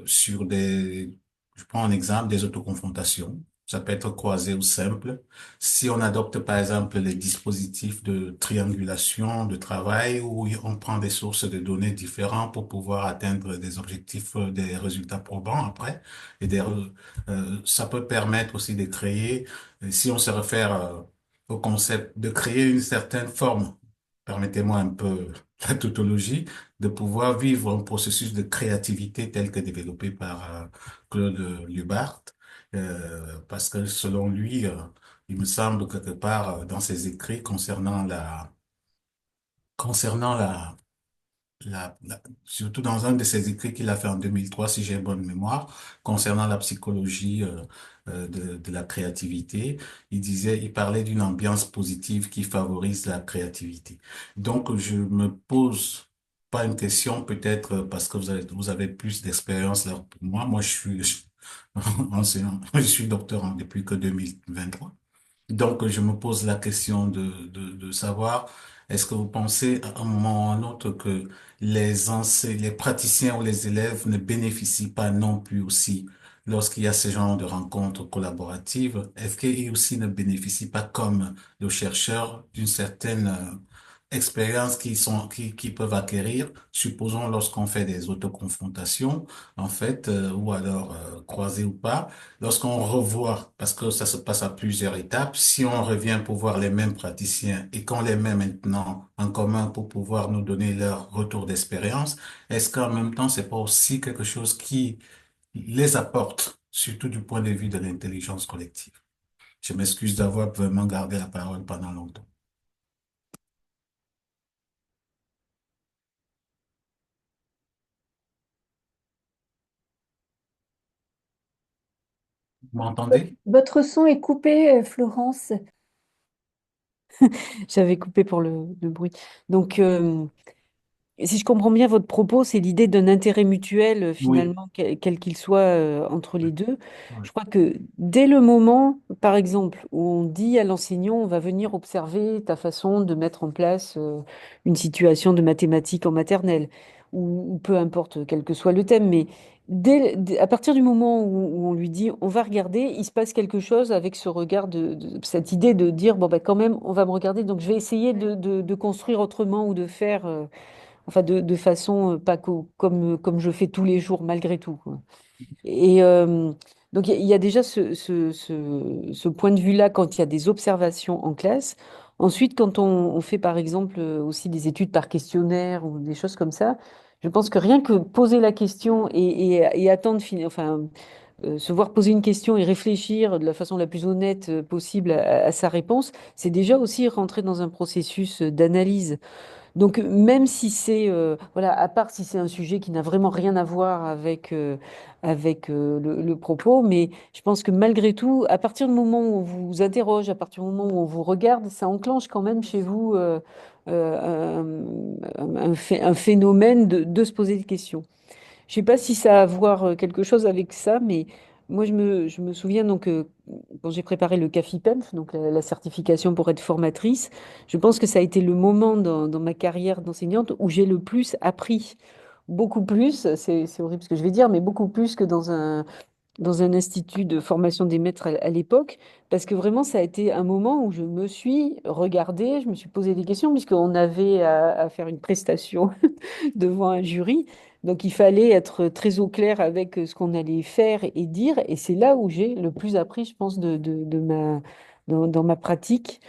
sur je prends un exemple, des autoconfrontations. Ça peut être croisé ou simple. Si on adopte par exemple les dispositifs de triangulation de travail où on prend des sources de données différentes pour pouvoir atteindre des objectifs, des résultats probants après, ça peut permettre aussi de créer, si on se réfère au concept de créer une certaine forme, permettez-moi un peu la tautologie, de pouvoir vivre un processus de créativité tel que développé par Claude Lubart, parce que selon lui, il me semble quelque part dans ses écrits concernant surtout dans un de ses écrits qu'il a fait en 2003, si j'ai bonne mémoire, concernant la psychologie de la créativité, il parlait d'une ambiance positive qui favorise la créativité. Donc, je me pose pas une question, peut-être parce que vous avez plus d'expérience là que moi. Moi, je suis enseignant, je suis doctorant depuis que 2023. Donc, je me pose la question de savoir, est-ce que vous pensez à un moment ou à un autre que les praticiens ou les élèves ne bénéficient pas non plus aussi lorsqu'il y a ce genre de rencontres collaboratives? Est-ce qu'ils aussi ne bénéficient pas comme le chercheur d'une certaine expérience qui peuvent acquérir, supposons lorsqu'on fait des autoconfrontations, en fait, ou alors croisées ou pas? Lorsqu'on revoit, parce que ça se passe à plusieurs étapes, si on revient pour voir les mêmes praticiens et qu'on les met maintenant en commun pour pouvoir nous donner leur retour d'expérience, est-ce qu'en même temps, c'est pas aussi quelque chose qui les apporte, surtout du point de vue de l'intelligence collective? Je m'excuse d'avoir vraiment gardé la parole pendant longtemps. Vous m'entendez? Votre son est coupé, Florence. J'avais coupé pour le bruit. Donc, si je comprends bien votre propos, c'est l'idée d'un intérêt mutuel, Oui. finalement, quel qu'il soit, entre les deux. Oui. Je crois que dès le moment, par exemple, où on dit à l'enseignant, on va venir observer ta façon de mettre en place, une situation de mathématiques en maternelle, ou peu importe, quel que soit le thème, mais à partir du moment où on lui dit, on va regarder, il se passe quelque chose avec ce regard cette idée de dire, bon, ben, quand même, on va me regarder, donc je vais essayer de construire autrement ou de faire. Enfin, de façon pas comme je fais tous les jours, malgré tout, quoi. Et donc, il y a déjà ce point de vue-là quand il y a des observations en classe. Ensuite, quand on fait, par exemple, aussi des études par questionnaire ou des choses comme ça, je pense que rien que poser la question et attendre, enfin, se voir poser une question et réfléchir de la façon la plus honnête possible à sa réponse, c'est déjà aussi rentrer dans un processus d'analyse. Donc, même si c'est, voilà, à part si c'est un sujet qui n'a vraiment rien à voir avec le propos, mais je pense que malgré tout, à partir du moment où on vous interroge, à partir du moment où on vous regarde, ça enclenche quand même chez vous un phénomène de se poser des questions. Je sais pas si ça a à voir quelque chose avec ça, mais moi je me souviens donc quand j'ai préparé le CAFIPEMF, donc la certification pour être formatrice, je pense que ça a été le moment dans ma carrière d'enseignante où j'ai le plus appris. Beaucoup plus, c'est horrible ce que je vais dire, mais beaucoup plus que dans un institut de formation des maîtres à l'époque, parce que vraiment ça a été un moment où je me suis regardée, je me suis posé des questions, puisqu'on avait à faire une prestation devant un jury. Donc il fallait être très au clair avec ce qu'on allait faire et dire. Et c'est là où j'ai le plus appris, je pense, dans ma pratique.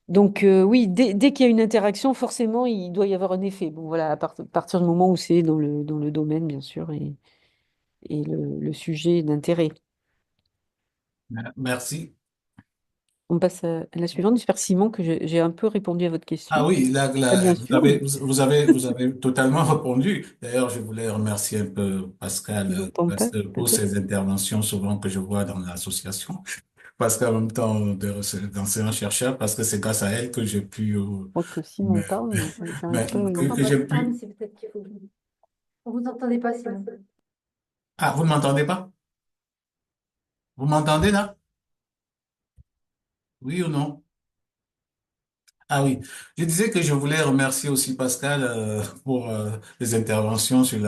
Donc oui, dès qu'il y a une interaction, forcément, il doit y avoir un effet. Bon, voilà, à partir du moment où c'est dans le domaine, bien sûr, et le sujet d'intérêt. Merci. on passe à la suivante. J'espère, Simon, que j'ai un peu répondu à votre Ah question. oui, Pas bien vous sûr, avez, mais vous avez totalement répondu. D'ailleurs, je voulais remercier un peu Pascal je n'entends pas, pour ses peut-être. interventions souvent que je vois dans l'association. Pascal, en même temps, d'enseignant-chercheur, parce que c'est grâce à elle que j'ai pu, Je crois que me- Simon parle, mais j'arrive mais, pas à On que, n'entend que pas. j'ai Ah, mais pu. c'est peut-être qu'il faut. On vous entendez pas, Simon. Ah, vous ne m'entendez pas? Vous m'entendez là? Oui ou non? Ah oui, je disais que je voulais remercier aussi Pascal pour les interventions sur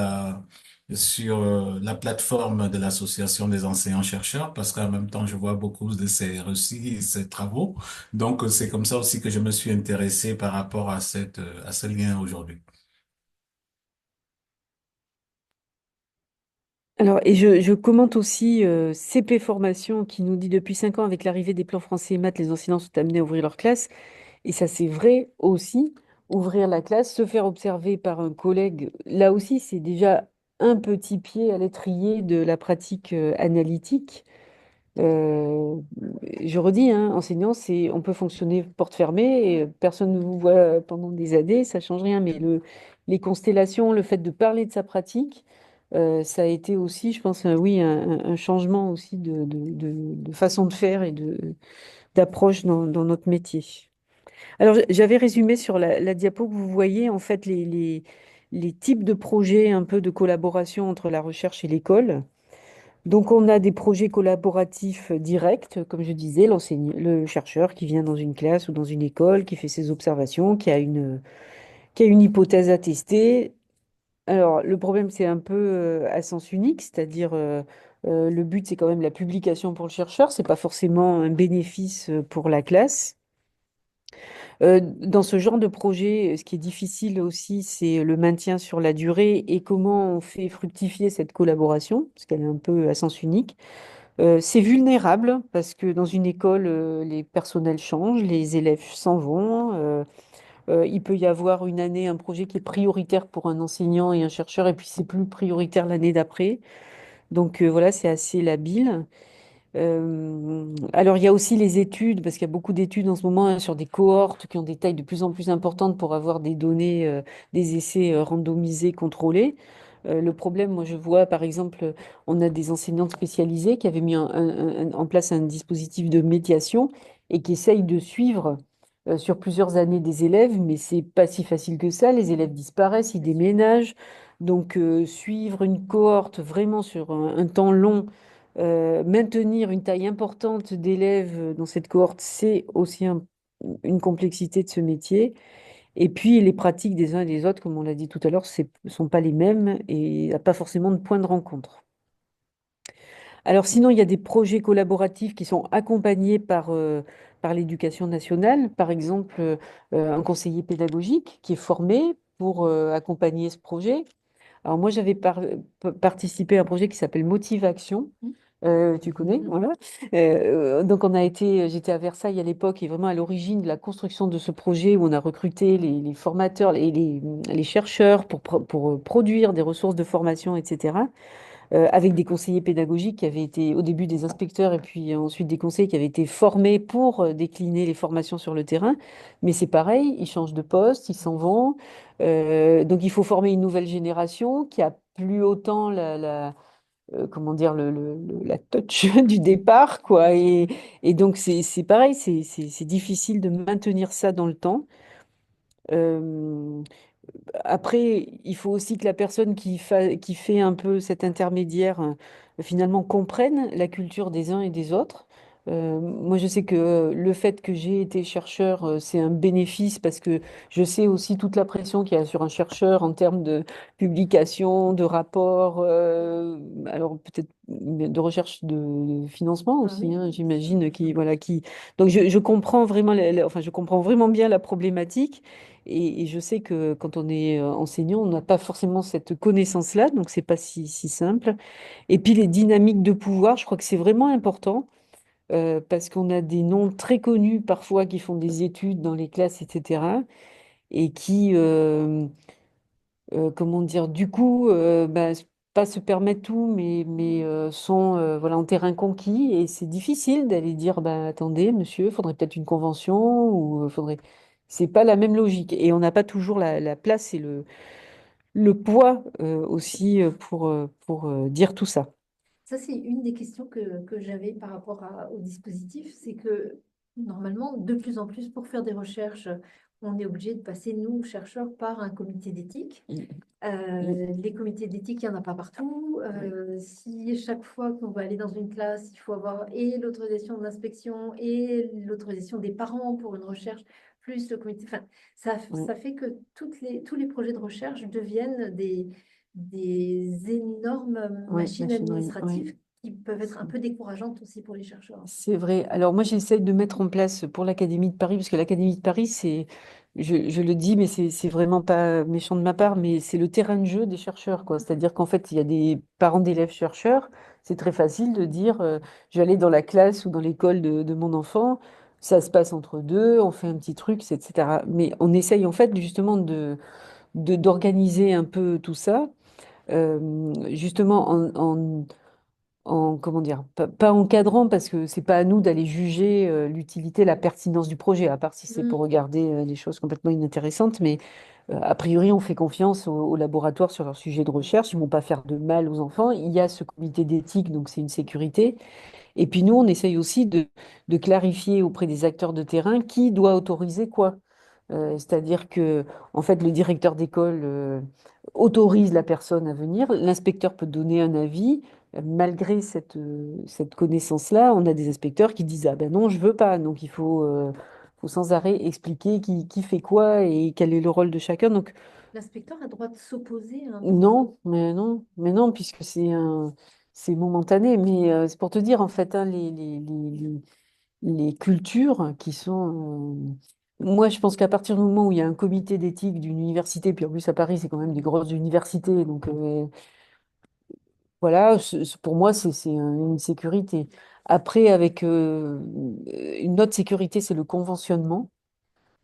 la plateforme de l'Association des enseignants-chercheurs, parce qu'en même temps, je vois beaucoup de ses récits et ses travaux. Donc, c'est comme ça aussi que je me suis intéressé par rapport à à ce lien aujourd'hui. Alors, et je commente aussi CP Formation qui nous dit depuis 5 ans, avec l'arrivée des plans français et maths, les enseignants sont amenés à ouvrir leur classe. Et ça, c'est vrai aussi. Ouvrir la classe, se faire observer par un collègue, là aussi, c'est déjà un petit pied à l'étrier de la pratique analytique. Euh, je redis, hein, enseignant, on peut fonctionner porte fermée, et personne ne vous voit pendant des années, ça change rien. Mais les constellations, le fait de parler de sa pratique, ça a été aussi, je pense, oui, un changement aussi de façon de faire et d'approche dans notre métier. Alors, j'avais résumé sur la diapo que vous voyez, en fait, les types de projets un peu de collaboration entre la recherche et l'école. Donc, on a des projets collaboratifs directs, comme je disais, le chercheur qui vient dans une classe ou dans une école, qui fait ses observations, qui a une hypothèse à tester. Alors, le problème, c'est un peu à sens unique, c'est-à-dire le but, c'est quand même la publication pour le chercheur, c'est pas forcément un bénéfice pour la classe. Dans ce genre de projet, ce qui est difficile aussi, c'est le maintien sur la durée et comment on fait fructifier cette collaboration, parce qu'elle est un peu à sens unique. C'est vulnérable parce que dans une école, les personnels changent, les élèves s'en vont. Il peut y avoir une année un projet qui est prioritaire pour un enseignant et un chercheur, et puis c'est plus prioritaire l'année d'après. Donc voilà, c'est assez labile. Alors, il y a aussi les études, parce qu'il y a beaucoup d'études en ce moment hein, sur des cohortes qui ont des tailles de plus en plus importantes pour avoir des données, des essais randomisés, contrôlés. Le problème, moi, je vois, par exemple, on a des enseignantes spécialisées qui avaient mis en place un dispositif de médiation et qui essayent de suivre sur plusieurs années des élèves, mais c'est pas si facile que ça. Les élèves disparaissent, ils déménagent. Donc, suivre une cohorte vraiment sur un temps long maintenir une taille importante d'élèves dans cette cohorte, c'est aussi une complexité de ce métier. Et puis, les pratiques des uns et des autres, comme on l'a dit tout à l'heure, ne sont pas les mêmes et il n'y a pas forcément de point de rencontre. Alors, sinon, il y a des projets collaboratifs qui sont accompagnés par l'éducation nationale. Par exemple, un conseiller pédagogique qui est formé pour accompagner ce projet. Alors moi, j'avais participé à un projet qui s'appelle Motive Action. Tu connais, voilà. Donc j'étais à Versailles à l'époque et vraiment à l'origine de la construction de ce projet où on a recruté les formateurs, les chercheurs pour produire des ressources de formation, etc. Avec des conseillers pédagogiques qui avaient été au début des inspecteurs et puis ensuite des conseillers qui avaient été formés pour décliner les formations sur le terrain. Mais c'est pareil, ils changent de poste, ils s'en vont. Donc il faut former une nouvelle génération qui a plus autant comment dire, la touch du départ, quoi. Et donc c'est pareil, c'est difficile de maintenir ça dans le temps. Euh, Après, il faut aussi que la personne qui fait un peu cet intermédiaire, finalement, comprenne la culture des uns et des autres. Moi, je sais que le fait que j'ai été chercheur, c'est un bénéfice parce que je sais aussi toute la pression qu'il y a sur un chercheur en termes de publication, de rapports, alors peut-être de recherche de financement Ah aussi, oui. hein, j'imagine, Donc, je comprends vraiment, enfin, je comprends vraiment bien la problématique. Et je sais que quand on est enseignant, on n'a pas forcément cette connaissance-là, donc c'est pas si simple. Et puis les dynamiques de pouvoir, je crois que c'est vraiment important parce qu'on a des noms très connus parfois qui font des études dans les classes, etc. Et qui, comment dire, du coup, bah, pas se permettre tout, mais sont voilà, en terrain conquis. Et c'est difficile d'aller dire, bah, attendez, monsieur, il faudrait peut-être une convention ou faudrait. C'est pas la même logique. Et on n'a pas toujours la place et le poids aussi pour dire tout ça. Ça, c'est une des questions que j'avais par rapport au dispositif, c'est que normalement, de plus en plus, pour faire des recherches, on est obligé de passer, nous, chercheurs, par un comité d'éthique. Mm, mm, Les comités d'éthique, il n'y en a pas partout. Si chaque fois qu'on va aller dans une classe, il faut avoir et l'autorisation de l'inspection et l'autorisation des parents pour une recherche, plus le comité. Enfin, ouais. ça fait que tous les projets de recherche deviennent des énormes Ouais, machines machinerie, ouais. administratives qui peuvent être un peu décourageantes aussi pour les chercheurs. C'est vrai. Alors moi, j'essaye de mettre en place pour l'Académie de Paris, parce que l'Académie de Paris, je le dis, mais c'est vraiment pas méchant de ma part, mais c'est le terrain de jeu des chercheurs, quoi. C'est-à-dire qu'en fait, il y a des parents d'élèves chercheurs. C'est très facile de dire, je vais aller dans la classe ou dans l'école de mon enfant. Ça se passe entre deux, on fait un petit truc, etc. Mais on essaye en fait justement d'organiser un peu tout ça, justement comment dire, pas encadrant parce que c'est pas à nous d'aller juger l'utilité, la pertinence du projet, à part si c'est pour Mm. regarder des choses complètement inintéressantes, mais a priori on fait confiance aux laboratoires sur leur sujet de recherche, ils vont pas faire de mal aux enfants, il y a ce comité d'éthique, donc c'est une sécurité, et puis nous on essaye aussi de clarifier auprès des acteurs de terrain qui doit autoriser quoi. C'est-à-dire que, en fait, le directeur d'école autorise la personne à venir. L'inspecteur peut donner un avis. Malgré cette connaissance-là, on a des inspecteurs qui disent, ah ben non, je veux pas. Donc il faut sans arrêt expliquer qui fait quoi et quel est le rôle de chacun. Donc L'inspecteur a le droit de s'opposer à un projet. non, puisque c'est momentané. Mais c'est pour te dire, en fait, hein, les cultures qui sont. Moi, je pense qu'à partir du moment où il y a un comité d'éthique d'une université, puis en plus à Paris, c'est quand même des grosses universités, donc voilà, pour moi, une sécurité. Après, avec une autre sécurité, c'est le conventionnement.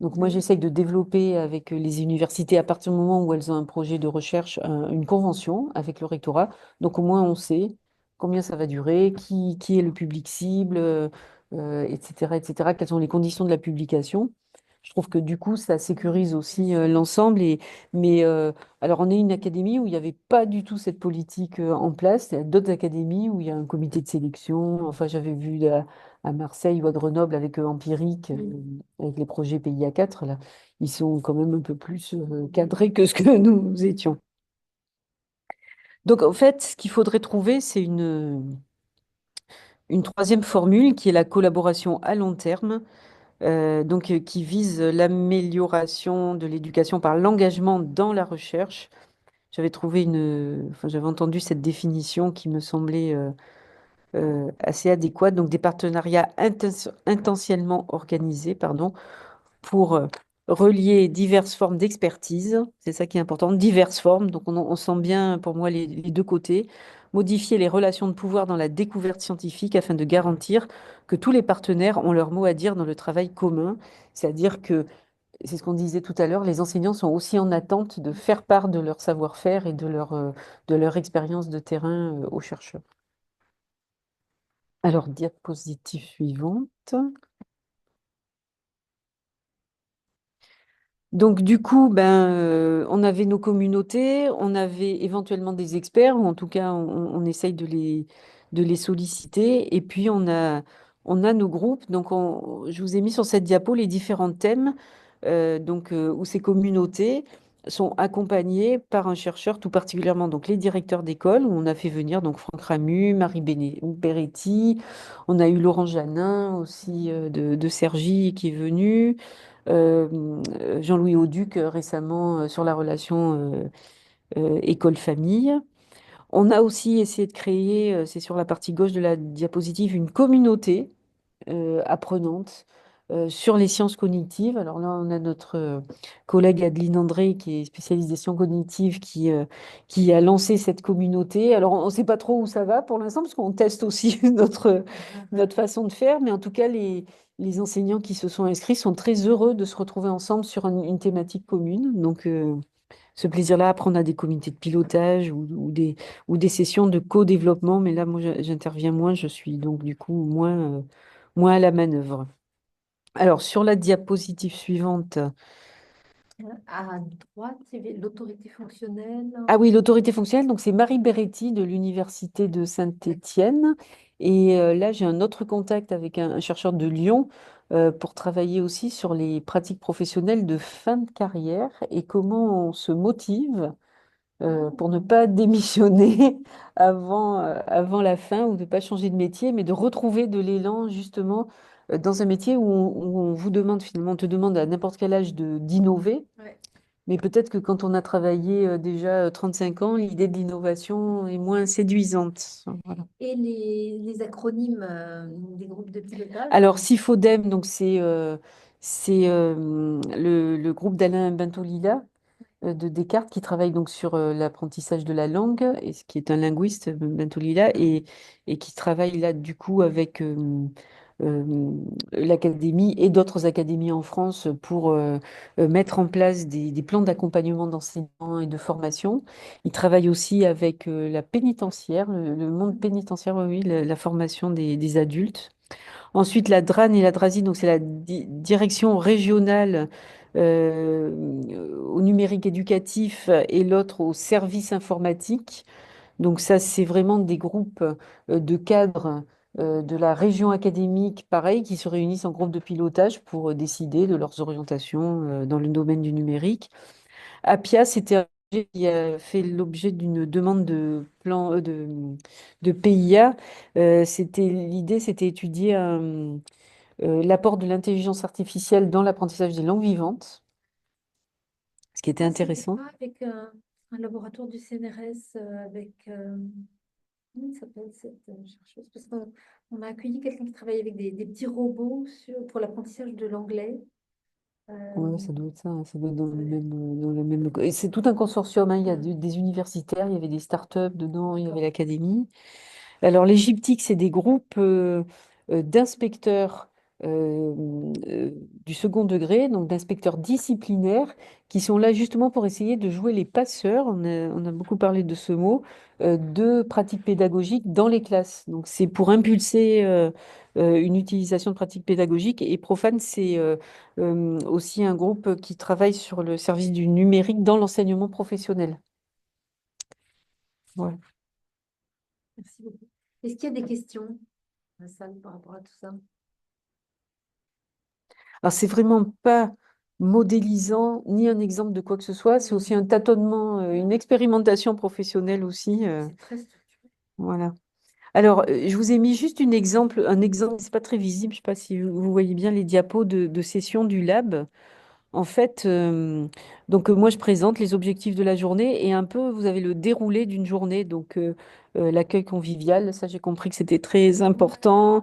Donc moi, Oui. j'essaye de développer avec les universités, à partir du moment où elles ont un projet de recherche, une convention avec le rectorat. Donc au moins, on sait combien ça va durer, qui est le public cible, etc., etc., quelles sont les conditions de la publication. Je trouve que du coup, ça sécurise aussi l'ensemble. Mais alors, on est une académie où il n'y avait pas du tout cette politique en place. Il y a d'autres académies où il y a un comité de sélection. Enfin, j'avais vu à Marseille ou à Grenoble avec Empirique, avec les projets PIA4, là, ils sont quand même un peu plus cadrés que ce que nous étions. Donc, en fait, ce qu'il faudrait trouver, c'est une troisième formule qui est la collaboration à long terme, qui vise l'amélioration de l'éducation par l'engagement dans la recherche. J'avais entendu cette définition qui me semblait assez adéquate. Donc, des partenariats intentionnellement organisés, pardon, pour relier diverses formes d'expertise. C'est ça qui est important, diverses formes. Donc on sent bien pour moi les deux côtés. Modifier les relations de pouvoir dans la découverte scientifique afin de garantir que tous les partenaires ont leur mot à dire dans le travail commun. C'est-à-dire que, c'est ce qu'on disait tout à l'heure, les enseignants sont aussi en attente de faire part de leur savoir-faire et de leur expérience de terrain aux chercheurs. Alors, diapositive suivante. Donc du coup, on avait nos communautés, on avait éventuellement des experts, ou en tout cas, on essaye de les solliciter. Et puis, on a nos groupes. Donc, je vous ai mis sur cette diapo les différents thèmes où ces communautés sont accompagnées par un chercheur tout particulièrement, donc les directeurs d'école, où on a fait venir donc Franck Ramu, Marie Beretti, on a eu Laurent Janin aussi de Cergy qui est venu Jean-Louis Auduc récemment sur la relation école-famille. On a aussi essayé de créer, c'est sur la partie gauche de la diapositive, une communauté apprenante sur les sciences cognitives. Alors là, on a notre collègue Adeline André, qui est spécialiste des sciences cognitives, qui a lancé cette communauté. Alors, on ne sait pas trop où ça va pour l'instant, parce qu'on teste aussi notre façon de faire, mais en tout cas, les enseignants qui se sont inscrits sont très heureux de se retrouver ensemble sur une thématique commune. Donc, ce plaisir-là. Après, on a des comités de pilotage ou des sessions de co-développement, mais là, moi, j'interviens moins, je suis donc du coup moins à la manœuvre. Alors, sur la diapositive suivante, À droite, il y avait l'autorité fonctionnelle. ah oui, l'autorité fonctionnelle, donc c'est Marie Beretti de l'Université de Saint-Étienne. Et là, j'ai un autre contact avec un chercheur de Lyon pour travailler aussi sur les pratiques professionnelles de fin de carrière et comment on se motive pour ne pas démissionner avant la fin ou de ne pas changer de métier, mais de retrouver de l'élan justement dans un métier où on vous demande finalement, on te demande à n'importe quel âge d'innover. Ouais. Mais peut-être que quand on a travaillé déjà 35 ans, l'idée de l'innovation est moins séduisante. Voilà. Et les acronymes des groupes de pilotage. Alors, SIFODEM, donc c'est le groupe d'Alain Bentolila de Descartes qui travaille donc sur l'apprentissage de la langue, et ce qui est un linguiste, Bentolila, et qui travaille là du coup avec euh, l'académie et d'autres académies en France pour mettre en place des plans d'accompagnement d'enseignement et de formation. Il travaille aussi avec la pénitentiaire, le monde pénitentiaire, oui, oui, la formation des adultes. Ensuite, la DRAN et la DRASI, donc c'est la direction régionale au numérique éducatif et l'autre au service informatique. Donc ça, c'est vraiment des groupes de cadres de la région académique, pareil, qui se réunissent en groupe de pilotage pour décider de leurs orientations dans le domaine du numérique. Appia, c'était un projet qui a fait l'objet d'une demande de plan de PIA. L'idée, c'était étudier l'apport de l'intelligence artificielle dans l'apprentissage des langues vivantes, ce qui était Ah, c'était intéressant. pas avec un laboratoire du CNRS avec comment il s'appelle cette chercheuse? Parce qu'on a accueilli quelqu'un qui travaille avec des petits robots pour l'apprentissage de l'anglais. Ouais, ça doit être ça, hein, ça doit être Ouais, dans le même. Et c'est tout un consortium, hein, il y a mm, des universitaires, il y avait des startups dedans, il y avait d'accord. l'académie. Alors, l'Égyptique, c'est des groupes d'inspecteurs du second degré, donc d'inspecteurs disciplinaires, qui sont là justement pour essayer de jouer les passeurs, on a beaucoup parlé de ce mot, de pratiques pédagogiques dans les classes. Donc, c'est pour impulser une utilisation de pratiques pédagogiques. Et Profane, c'est aussi un groupe qui travaille sur le service du numérique dans l'enseignement professionnel. Voilà. Merci beaucoup. Est-ce qu'il y a des questions dans la salle par rapport à tout ça? Alors, c'est vraiment pas modélisant ni un exemple de quoi que ce soit. C'est aussi un tâtonnement, une expérimentation professionnelle aussi. C'est très structuré. Voilà. Alors, je vous ai mis juste un exemple, c'est pas très visible, je sais pas si vous voyez bien les diapos de session du lab. En fait, moi, je présente les objectifs de la journée et un peu, vous avez le déroulé d'une journée. Donc, l'accueil convivial, ça, j'ai compris que c'était très important.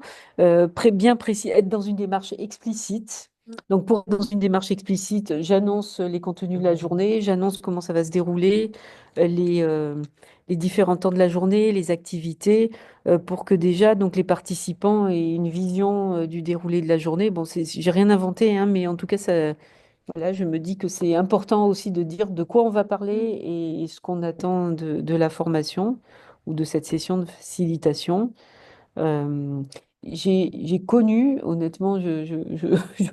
Bien précis, être dans une démarche explicite. Mm. Donc, pour être dans une démarche explicite, j'annonce les contenus de la journée, j'annonce comment ça va se dérouler, euh, les, euh, les différents temps de la journée, les activités, pour que déjà, donc, les participants aient une vision du déroulé de la journée. Bon, j'ai rien inventé, hein, mais en tout cas, ça. Voilà, je me dis que c'est important aussi de dire de quoi on va parler et ce qu'on attend de la formation ou de cette session de facilitation. Euh, j'ai connu, honnêtement, je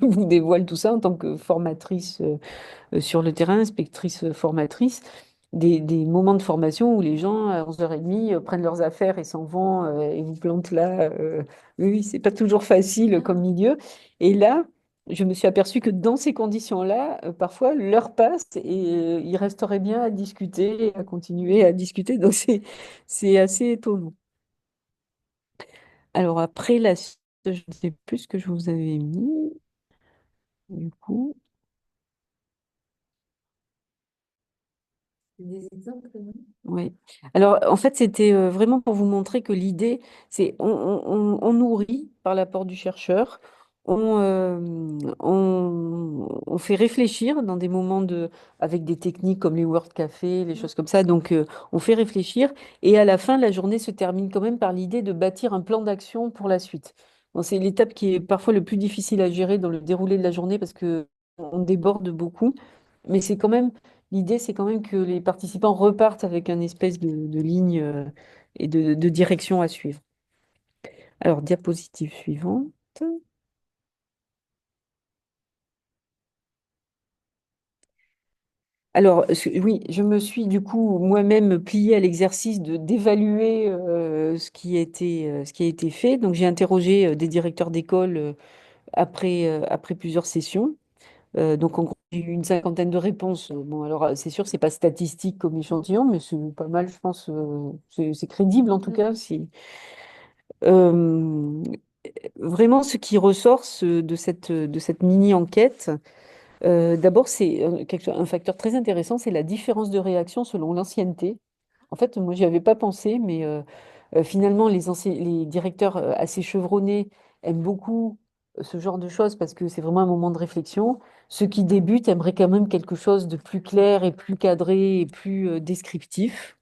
vous dévoile tout ça en tant que formatrice sur le terrain, inspectrice formatrice, des moments de formation où les gens, à 11h30, prennent leurs affaires et s'en vont et vous plantent là. Oui, oui, c'est pas toujours facile comme milieu. Et là, je me suis aperçue que dans ces conditions-là, parfois, l'heure passe et il resterait bien à discuter, à continuer à discuter. Donc, c'est assez étonnant. Alors, après, la suite, je ne sais plus ce que je vous avais mis, du coup. Des exemples, non? Oui. Alors, en fait, c'était vraiment pour vous montrer que l'idée, c'est on nourrit par l'apport du chercheur, on fait réfléchir dans des moments avec des techniques comme les Word Café, les Mm. choses comme ça. Donc, on fait réfléchir et à la fin, la journée se termine quand même par l'idée de bâtir un plan d'action pour la suite. Bon, c'est l'étape qui est parfois le plus difficile à gérer dans le déroulé de la journée parce que on déborde beaucoup, mais c'est quand même l'idée, c'est quand même que les participants repartent avec un espèce de ligne et de direction à suivre. Alors, diapositive suivante. Alors, oui, je me suis du coup moi-même pliée à l'exercice d'évaluer ce qui a été fait. Donc, j'ai interrogé des directeurs d'école après plusieurs sessions. Donc, en gros, j'ai eu une cinquantaine de réponses. Bon, alors, c'est sûr, c'est pas statistique comme échantillon, mais c'est pas mal, je pense. C'est crédible en tout cas. Euh, Vraiment, ce qui ressort de cette mini-enquête. D'abord, c'est un facteur très intéressant, c'est la différence de réaction selon l'ancienneté. En fait, moi, j'y avais pas pensé, mais finalement, les directeurs assez chevronnés aiment beaucoup ce genre de choses parce que c'est vraiment un moment de réflexion. Ceux qui débutent aimeraient quand même quelque chose de plus clair et plus cadré et plus descriptif.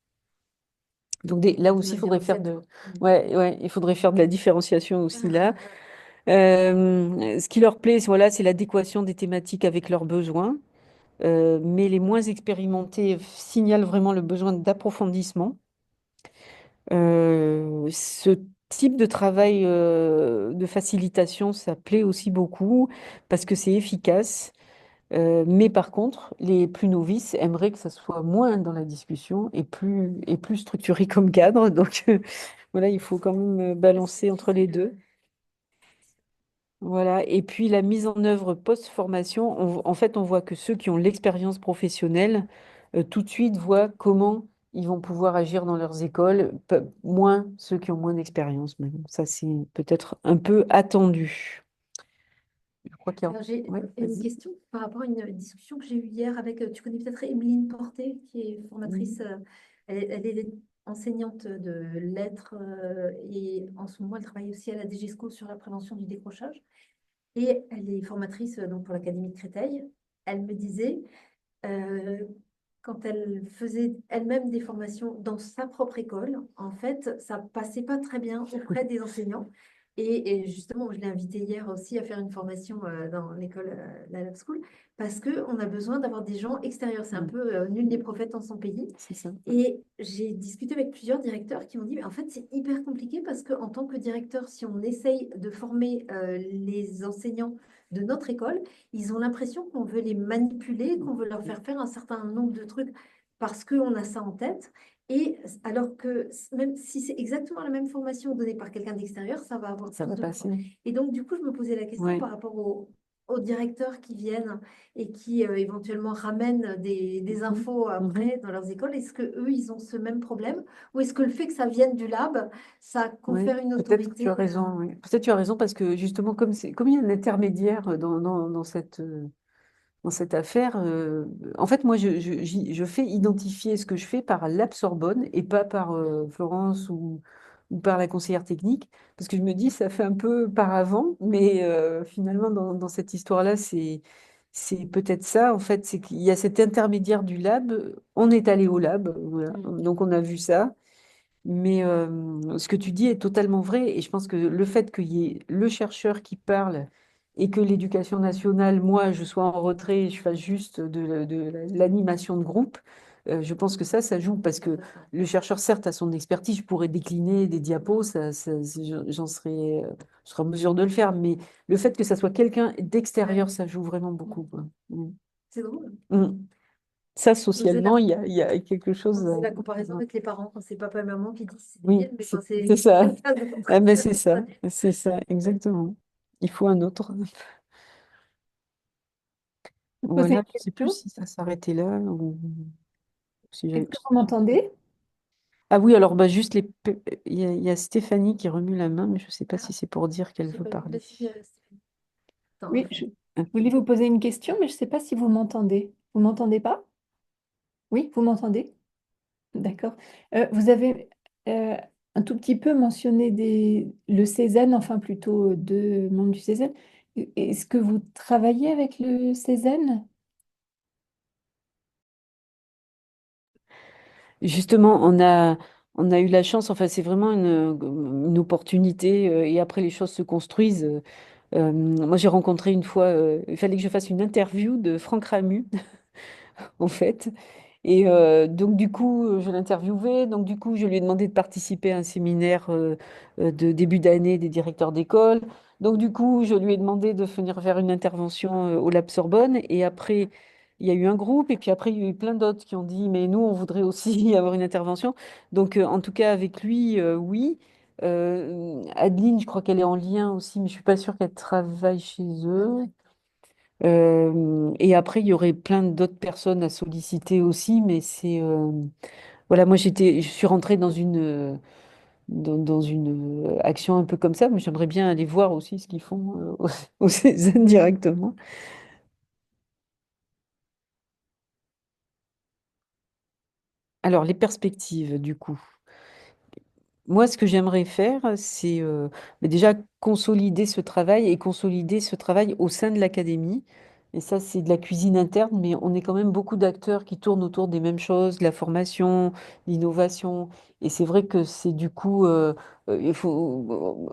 Donc là Avec aussi, une il faudrait faire différenciation. ouais, ouais, il faudrait faire de la différenciation aussi là. Ce qui leur plaît, voilà, c'est l'adéquation des thématiques avec leurs besoins. Mais les moins expérimentés signalent vraiment le besoin d'approfondissement. Ce type de travail de facilitation, ça plaît aussi beaucoup parce que c'est efficace. Mais par contre, les plus novices aimeraient que ça soit moins dans la discussion et plus structuré comme cadre. Donc voilà, il faut quand même balancer entre les deux. Voilà. Et puis la mise en œuvre post-formation, en fait, on voit que ceux qui ont l'expérience professionnelle, tout de suite voient comment ils vont pouvoir agir dans leurs écoles, moins ceux qui ont moins d'expérience. Mais bon, ça, c'est peut-être un peu attendu. Je crois qu'il y a... Alors, j'ai Ouais, une vas-y. question par rapport à une discussion que j'ai eue hier avec, tu connais peut-être Emeline Porté, qui est formatrice, Oui. elle est enseignante de lettres et en ce moment, elle travaille aussi à la DGESCO sur la prévention du décrochage. Et elle est formatrice donc, pour l'Académie de Créteil. Elle me disait, euh, quand elle faisait elle-même des formations dans sa propre école, en fait, ça passait pas très bien auprès des enseignants. Et justement, je l'ai invitée hier aussi à faire une formation dans l'école, la Lab School, parce qu'on a besoin d'avoir des gens extérieurs. C'est un Mm. peu nul des prophètes en son pays. C'est ça. Et j'ai discuté avec plusieurs directeurs qui m'ont dit, mais en fait, c'est hyper compliqué parce qu'en tant que directeur, si on essaye de former les enseignants de notre école, ils ont l'impression qu'on veut les manipuler, qu'on veut leur faire faire un certain nombre de trucs parce qu'on a ça en tête. Et alors que même si c'est exactement la même formation donnée par quelqu'un d'extérieur, ça va avoir Ça plus va de poids. passer. Et donc, du coup, je me posais la question Ouais. par rapport aux directeurs qui viennent et qui éventuellement ramènent des Mhm. infos Mhm. après dans leurs écoles. Est-ce que eux, ils ont ce même problème? Ou est-ce que le fait que ça vienne du lab, ça Oui, confère une peut-être que tu autorité as raison. Oui. Peut-être tu as raison parce que justement, comme il y a un intermédiaire dans cette affaire, en fait, moi, je fais identifier ce que je fais par l'App Sorbonne et pas par Florence ou par la conseillère technique, parce que je me dis, ça fait un peu par avant, mais finalement, dans cette histoire-là, c'est peut-être ça, en fait, c'est qu'il y a cet intermédiaire du lab, on est allé au lab, voilà. Donc on a vu ça. Mais ce que tu dis est totalement vrai et je pense que le fait qu'il y ait le chercheur qui parle et que l'éducation nationale, moi, je sois en retrait et je fasse juste de l'animation de groupe, je pense que ça joue parce que le chercheur, certes, a son expertise, je pourrais décliner des diapos, je serais en mesure de le faire, mais le fait que ça soit quelqu'un d'extérieur, ça joue vraiment beaucoup, quoi. Mm. C'est drôle. Mm. Ça, On faisait la, socialement, il y a quelque on chose. faisait la comparaison avec les parents, quand c'est papa et maman qui disent c'est Oui, débile, mais quand c'est c'est ça. quelqu'un d'autre, Ah ben ça dit. c'est ça, exactement. Il faut un autre. Je vous poser Voilà, une je sais plus question. si ça s'arrêtait là ou si Est-ce j'avais... que vous m'entendez? Ah oui, alors bah juste il y a Stéphanie qui remue la main, mais je ne sais pas Ah, si c'est pour dire qu'elle j'ai veut pas vu. parler. Vas-y, Stéphanie. Attends, Oui, refais. je voulais vous poser une question, mais je ne sais pas si vous m'entendez. Vous m'entendez pas? Oui, vous m'entendez? D'accord. Vous avez euh, un tout petit peu mentionné le Cézanne, enfin plutôt deux membres du Cézanne. Est-ce que vous travaillez avec le Cézanne? Justement, on a eu la chance, enfin c'est vraiment une opportunité et après les choses se construisent. Moi j'ai rencontré une fois, il fallait que je fasse une interview de Franck Ramu en fait. Et donc, du coup, je l'ai interviewé. Donc, du coup, je lui ai demandé de participer à un séminaire de début d'année des directeurs d'école. Donc, du coup, je lui ai demandé de venir faire une intervention au Lab Sorbonne. Et après, il y a eu un groupe. Et puis après, il y a eu plein d'autres qui ont dit, mais nous, on voudrait aussi avoir une intervention. Donc, en tout cas, avec lui, oui. Adeline, je crois qu'elle est en lien aussi, mais je suis pas sûre qu'elle travaille chez eux. Et après, il y aurait plein d'autres personnes à solliciter aussi, mais c'est voilà, moi je suis rentrée dans dans une action un peu comme ça, mais j'aimerais bien aller voir aussi ce qu'ils font au Cézanne directement. Alors, les perspectives, du coup. Moi, ce que j'aimerais faire, c'est mais déjà consolider ce travail et consolider ce travail au sein de l'académie. Et ça, c'est de la cuisine interne, mais on est quand même beaucoup d'acteurs qui tournent autour des mêmes choses, de la formation, l'innovation. Et c'est vrai que c'est du coup, il faut,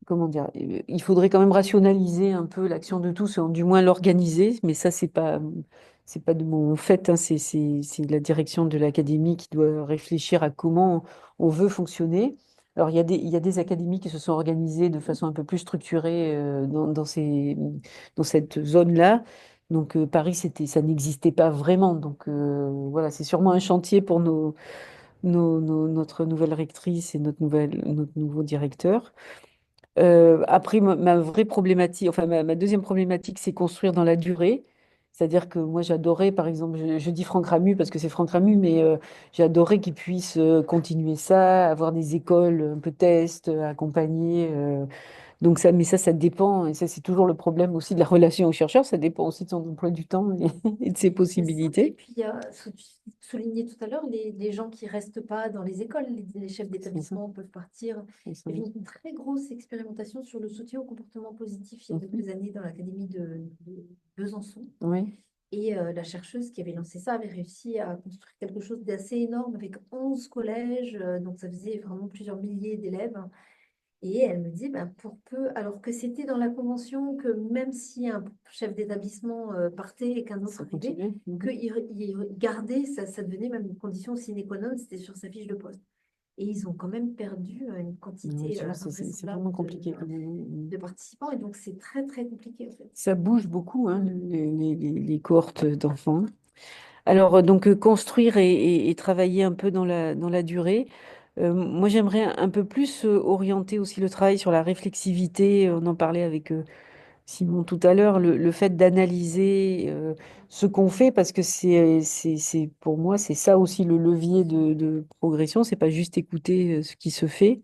comment dire, il faudrait quand même rationaliser un peu l'action de tous, du moins l'organiser, mais ça, c'est pas de mon fait, hein, c'est la direction de l'académie qui doit réfléchir à comment on veut fonctionner. Alors, il y a des académies qui se sont organisées de façon un peu plus structurée dans cette zone-là. Donc, Paris, ça n'existait pas vraiment. Donc, voilà, c'est sûrement un chantier pour notre nouvelle rectrice et notre nouveau directeur. Après, ma vraie problématique, enfin ma deuxième problématique, c'est construire dans la durée. C'est-à-dire que moi, j'adorais, par exemple, je dis Franck Ramu parce que c'est Franck Ramu, mais j'adorais qu'il puisse continuer ça, avoir des écoles un peu test, accompagner. Donc ça, mais ça dépend, et ça, c'est toujours le problème aussi de la relation au chercheur, ça dépend aussi de son emploi du temps et de ses C'est ça. Et possibilités. puis, tu soulignais tout à l'heure, les gens qui restent pas dans les écoles, les chefs C'est ça, d'établissement peuvent partir. c'est ça. Il y avait une très grosse expérimentation sur le soutien au comportement positif il y a Mhm. quelques années dans l'académie de Besançon. Oui, Et la chercheuse qui avait lancé ça avait réussi à construire quelque chose d'assez énorme avec 11 collèges, donc ça faisait vraiment plusieurs milliers d'élèves. Et elle me dit, ben, pour peu, alors que c'était dans la convention que même si un chef d'établissement partait et qu'un autre ça arrivait, continue. Mhm. qu'il gardait, ça devenait même une condition sine qua non, c'était sur sa fiche de poste. Et ils ont quand même perdu une Ouais, quantité tu vois, c'est invraisemblable vraiment compliqué quand même, hein. de participants. Et donc, c'est très, très compliqué, en fait. Ça bouge beaucoup, hein, les cohortes d'enfants. Alors, donc, construire et travailler un peu dans la durée. Moi, j'aimerais un peu plus orienter aussi le travail sur la réflexivité. On en parlait avec Simon tout à l'heure, le fait d'analyser ce qu'on fait, parce que pour moi, c'est ça aussi le levier de progression. C'est pas juste écouter ce qui se fait.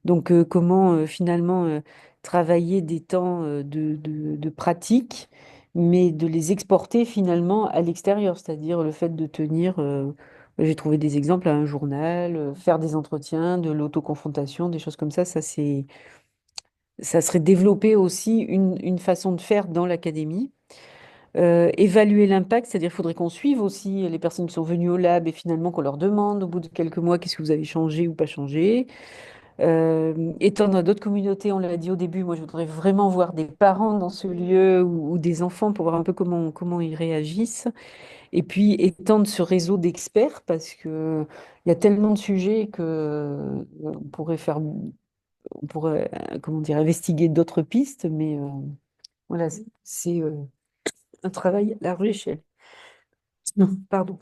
Donc, comment finalement travailler des temps de pratique, mais de les exporter finalement à l'extérieur, c'est-à-dire le fait de tenir, j'ai trouvé des exemples à un journal, faire des entretiens, de l'autoconfrontation, des choses comme ça, ça serait développer aussi une façon de faire dans l'académie. Évaluer l'impact, c'est-à-dire qu'il faudrait qu'on suive aussi les personnes qui sont venues au lab et finalement qu'on leur demande au bout de quelques mois qu'est-ce que vous avez changé ou pas changé. Étendre à d'autres communautés, on l'a dit au début, moi je voudrais vraiment voir des parents dans ce lieu ou des enfants pour voir un peu comment ils réagissent. Et puis étendre ce réseau d'experts parce que il y a tellement de sujets que on pourrait, comment dire, investiguer d'autres pistes, mais voilà, c'est un travail à large échelle. Non, pardon.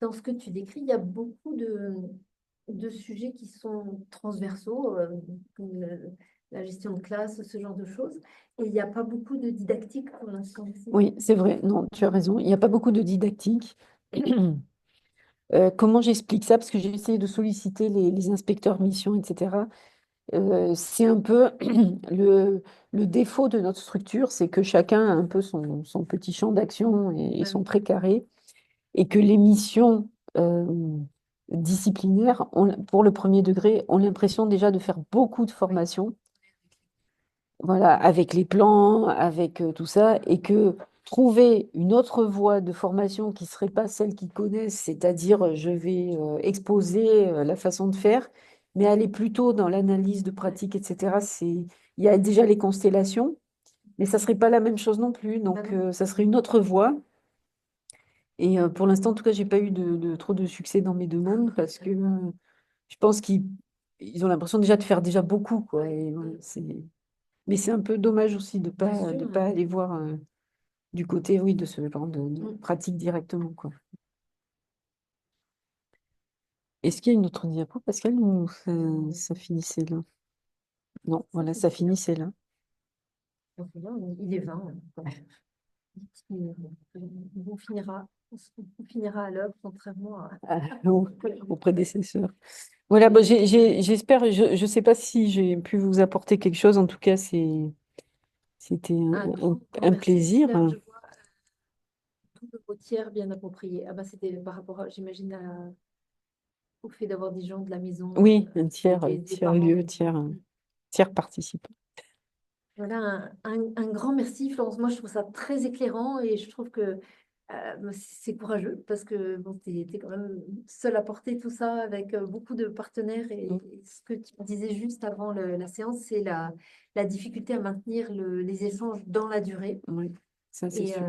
Dans ce que tu décris, il y a beaucoup de sujets qui sont transversaux, comme la gestion de classe, ce genre de choses. Et il n'y a pas beaucoup de didactique pour l'instant aussi. Oui, c'est vrai, non, tu as raison. Il n'y a pas beaucoup de didactique. Comment j'explique ça? Parce que j'ai essayé de solliciter les inspecteurs mission, etc. C'est un peu le défaut de notre structure, c'est que chacun a un peu son petit champ d'action et Ouais, son précaré, et que les missions disciplinaires, pour le premier degré, ont l'impression déjà de faire beaucoup de formations, voilà, avec les plans, avec tout ça, et que trouver une autre voie de formation qui serait pas celle qu'ils connaissent, c'est-à-dire je vais exposer la façon de faire, mais aller plutôt dans l'analyse de pratique, etc. Il y a déjà les constellations, Mais ça serait pas la même chose non plus. Donc, non. ça serait une autre voie. Et pour l'instant, en tout cas, j'ai pas eu trop de succès dans mes demandes parce que je pense qu'ils ont l'impression déjà de faire déjà beaucoup, quoi. Et voilà, mais c'est un peu dommage aussi de Bien pas, sûr. aller voir du côté, oui, de ce genre de Mm. pratique directement, quoi. Est-ce qu'il y a une autre diapo, Pascal, ou ça finissait là? Non, voilà, ça finissait là. Donc, là, il est 20. On finira à l'heure, contrairement à... Au prédécesseur. Voilà, bah, j'espère, je sais pas si j'ai pu vous apporter quelque chose, en tout cas, c'était Un un, grand un merci. plaisir. Là, je vois tout le mot tiers bien approprié. Ah bah, c'était par rapport, j'imagine, au fait d'avoir des gens de la maison, Oui, un tiers, des parents. lieu, tiers participant. Voilà, un grand merci, Florence. Moi, je trouve ça très éclairant et je trouve que c'est courageux parce que bon, tu es quand même seule à porter tout ça avec beaucoup de partenaires. Mm. Et ce que tu disais juste avant la séance, c'est la difficulté à maintenir les échanges dans la durée. Oui, ça c'est Et sûr.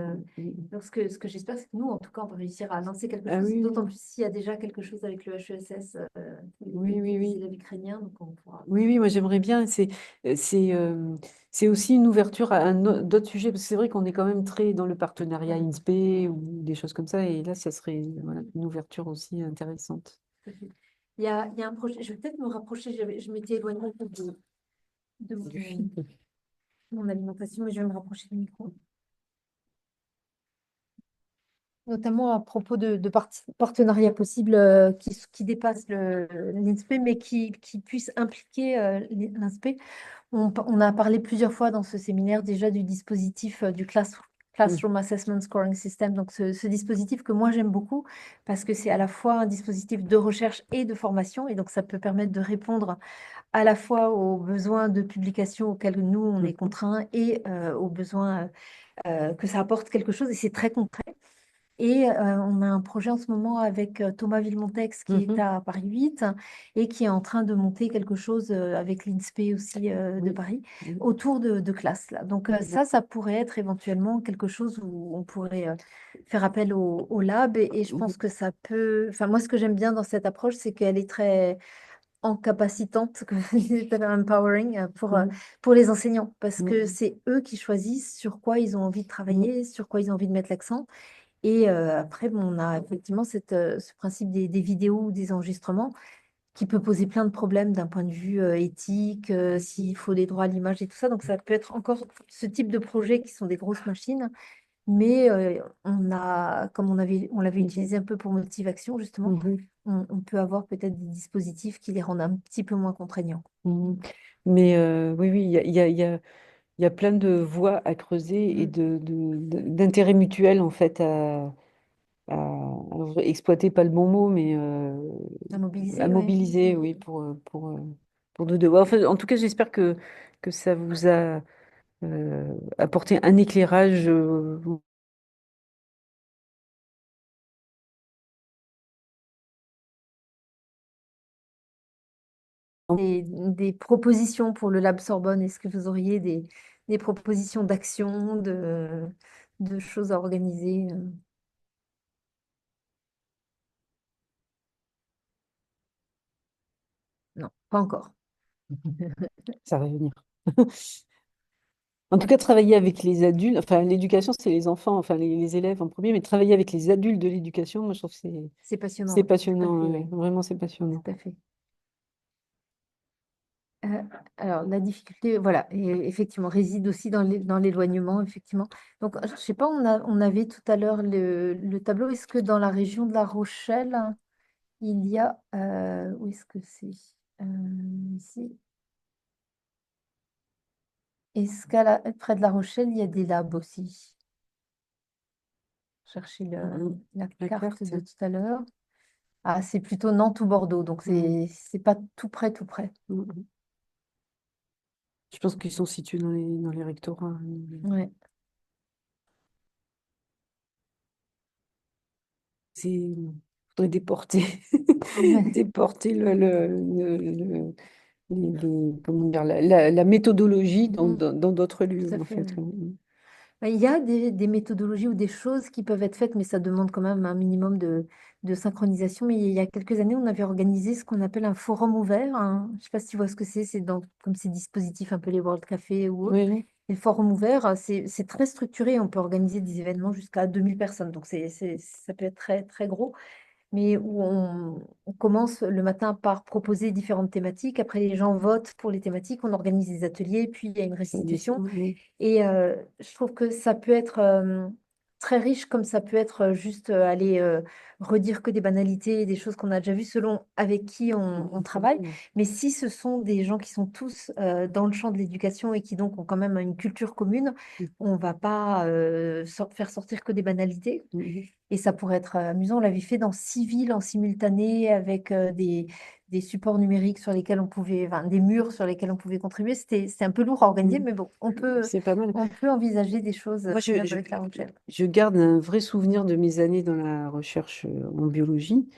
donc, ce que j'espère, c'est que nous, en tout cas, on va réussir à lancer quelque Ah chose, oui, d'autant oui, plus s'il y a déjà quelque chose avec le HESS, oui, oui, les oui. élèves ukrainiens. Donc, on pourra. Oui, oui, moi j'aimerais bien. Euh, c'est, euh, c'est aussi une ouverture à d'autres sujets, parce que c'est vrai qu'on est quand même très dans le partenariat INSPE ou des choses comme ça, et là, ça serait voilà, une ouverture aussi intéressante. Il y a un projet, je vais peut-être me rapprocher, je m'étais éloignée un peu de mon alimentation, mais je vais me rapprocher du micro. Notamment à propos de partenariats possibles qui dépassent l'INSPE, mais qui puissent impliquer l'INSPE. On a parlé plusieurs fois dans ce séminaire déjà du dispositif du Mm. Classroom Assessment Scoring System. Donc, ce dispositif que moi j'aime beaucoup parce que c'est à la fois un dispositif de recherche et de formation. Et donc, ça peut permettre de répondre à la fois aux besoins de publication auxquels nous, on est Mhm. contraints et aux besoins que ça apporte quelque chose. Et c'est très concret. Et on a un projet en ce moment avec Thomas Villemontex qui est Mhm. à Paris 8 et qui est en train de monter quelque chose avec l'INSPE aussi de Oui. Paris Oui. autour de classes là. Donc ça pourrait être éventuellement quelque chose où on pourrait faire appel au lab et je pense que ça peut... Enfin moi ce que j'aime bien dans cette approche c'est qu'elle est très encapacitante, comme je disais tout à l'heure, empowering Mhm. pour les enseignants parce que Mhm. c'est eux qui choisissent sur quoi ils ont envie de Mhm. travailler, sur quoi ils ont envie de mettre l'accent. Et après, bon, on a effectivement ce principe des vidéos ou des enregistrements qui peut poser plein de problèmes d'un point de vue éthique, s'il faut des droits à l'image et tout ça. Donc, ça peut être encore ce type de projets qui sont des grosses machines. Mais comme on l'avait utilisé un peu pour Motivation, justement, Mhm. on peut avoir peut-être des dispositifs qui les rendent un petit peu moins contraignants. Mhm. Mais oui, oui, il y a plein de voies à creuser et Mm. d'intérêts mutuels en fait alors, exploiter, pas le bon mot, mais À à mobiliser, oui. mobiliser, oui, pour nous deux. Ouais, enfin, en tout cas, j'espère que ça vous a apporté un éclairage. Des propositions pour le Lab Sorbonne? Est-ce que vous auriez des propositions d'action, de choses à organiser? Non, pas encore. Ça va venir. En tout cas, travailler avec les adultes, enfin, l'éducation, c'est les enfants, enfin, les élèves en premier, mais travailler avec les adultes de l'éducation, moi, je trouve que C'est passionnant, c'est oui, tout à passionnant, fait, ouais, oui, vraiment, c'est passionnant. tout à fait. Euh, alors, la difficulté, voilà, et effectivement, réside aussi dans l'éloignement, effectivement. Donc, je sais pas, on avait tout à l'heure le tableau. Est-ce que dans la région de La Rochelle, il y a, où est-ce que c'est? Euh, Ici. Est-ce près de La Rochelle, il y a des labs aussi? Chercher la La carte carte. de tout à l'heure. Ah, c'est plutôt Nantes ou Bordeaux, donc Mm. c'est pas tout près, tout près. Mm. Je pense qu'ils sont situés dans les rectorats. Ouais. C'est faudrait déporter, Ouais. déporter comment dire, la méthodologie Mm, dans d'autres lieux, tout à en fait, fait. ouais. Il y a des méthodologies ou des choses qui peuvent être faites, mais ça demande quand même un minimum de synchronisation. Mais il y a quelques années, on avait organisé ce qu'on appelle un forum ouvert, je ne sais pas si tu vois ce que c'est comme ces dispositifs un peu les World Café ou autres. Oui, oui. Et le forum ouvert, c'est très structuré. On peut organiser des événements jusqu'à 2000 personnes. Donc, ça peut être très, très gros, mais où on commence le matin par proposer différentes thématiques. Après, les gens votent pour les thématiques. On organise des ateliers, puis il y a une restitution. Oui. Et je trouve que ça peut être très riche, comme ça peut être juste aller redire que des banalités, des choses qu'on a déjà vues selon avec qui on travaille. Mais si ce sont des gens qui sont tous dans le champ de l'éducation et qui donc ont quand même une culture commune, on va pas faire sortir que des banalités. Et ça pourrait être amusant. On l'avait fait dans 6 villes en simultané avec des supports numériques sur lesquels on pouvait, enfin, des murs sur lesquels on pouvait contribuer. C'était un peu lourd à organiser, mais bon, C'est pas mal. on peut envisager des choses Moi, même avec La Rochelle. je garde un vrai souvenir de mes années dans la recherche en biologie,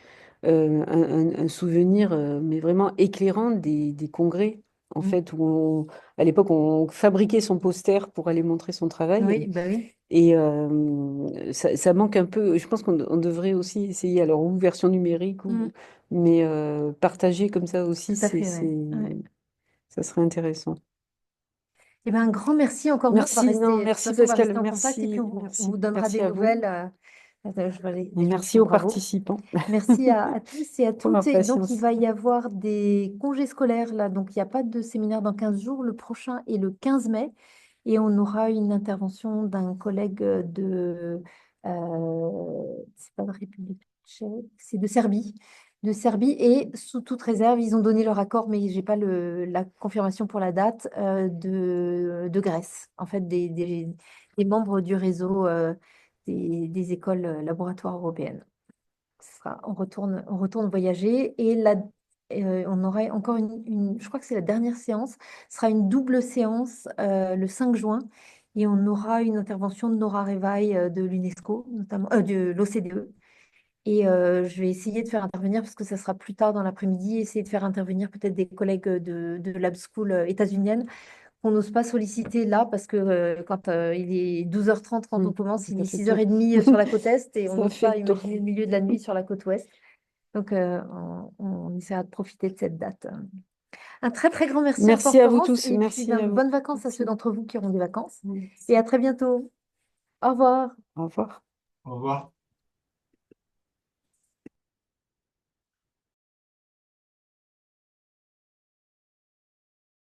un souvenir, mais vraiment éclairant des congrès, en Mm. fait, à l'époque, on fabriquait son poster pour aller montrer son Oui, travail. bah oui, Et ça manque un peu. Je pense qu'on devrait aussi essayer, alors, ou version numérique, Mm. mais partager comme ça aussi, Tout à fait, ouais. Ouais. ça serait intéressant. Eh ben, un grand merci encore. Nous, on va Merci, non, rester, de toute merci façon, on va Pascal, rester en contact et puis merci, on vous merci, donnera des merci à vous. nouvelles. Je vais Et déjà merci dire aux bravo. participants Merci à tous et à pour toutes. leur Et donc, il patience. va y avoir des congés scolaires là. Donc, il n'y a pas de séminaire dans 15 jours. Le prochain est le 15 mai. Et on aura une intervention d'un collègue c'est pas de République tchèque, c'est de Serbie. De Serbie. Et sous toute réserve, ils ont donné leur accord, mais j'ai pas la confirmation pour la date, de Grèce. En fait, des membres du réseau des écoles laboratoires européennes. On retourne voyager et là, on aura encore je crois que c'est la dernière séance, ce sera une double séance le 5 juin et on aura une intervention de Nora Revaille de l'UNESCO, notamment de l'OCDE. Et je vais essayer de faire intervenir, parce que ça sera plus tard dans l'après-midi, essayer de faire intervenir peut-être des collègues de Lab School états-unienne qu'on n'ose pas solliciter là, parce que quand il est 12h30 quand on commence, il Ça est fait six heures tôt. 30 sur la côte Est et on Ça n'ose fait pas tôt. imaginer le milieu de la nuit sur la côte Ouest. Donc, on essaiera de profiter de cette date. Un très, très grand merci encore, Merci à vous Florence. tous. Et puis, Merci à vous. bonnes vacances à ceux Merci. d'entre vous qui auront des vacances. Et Merci. à très bientôt. Au revoir. Au revoir. Au revoir.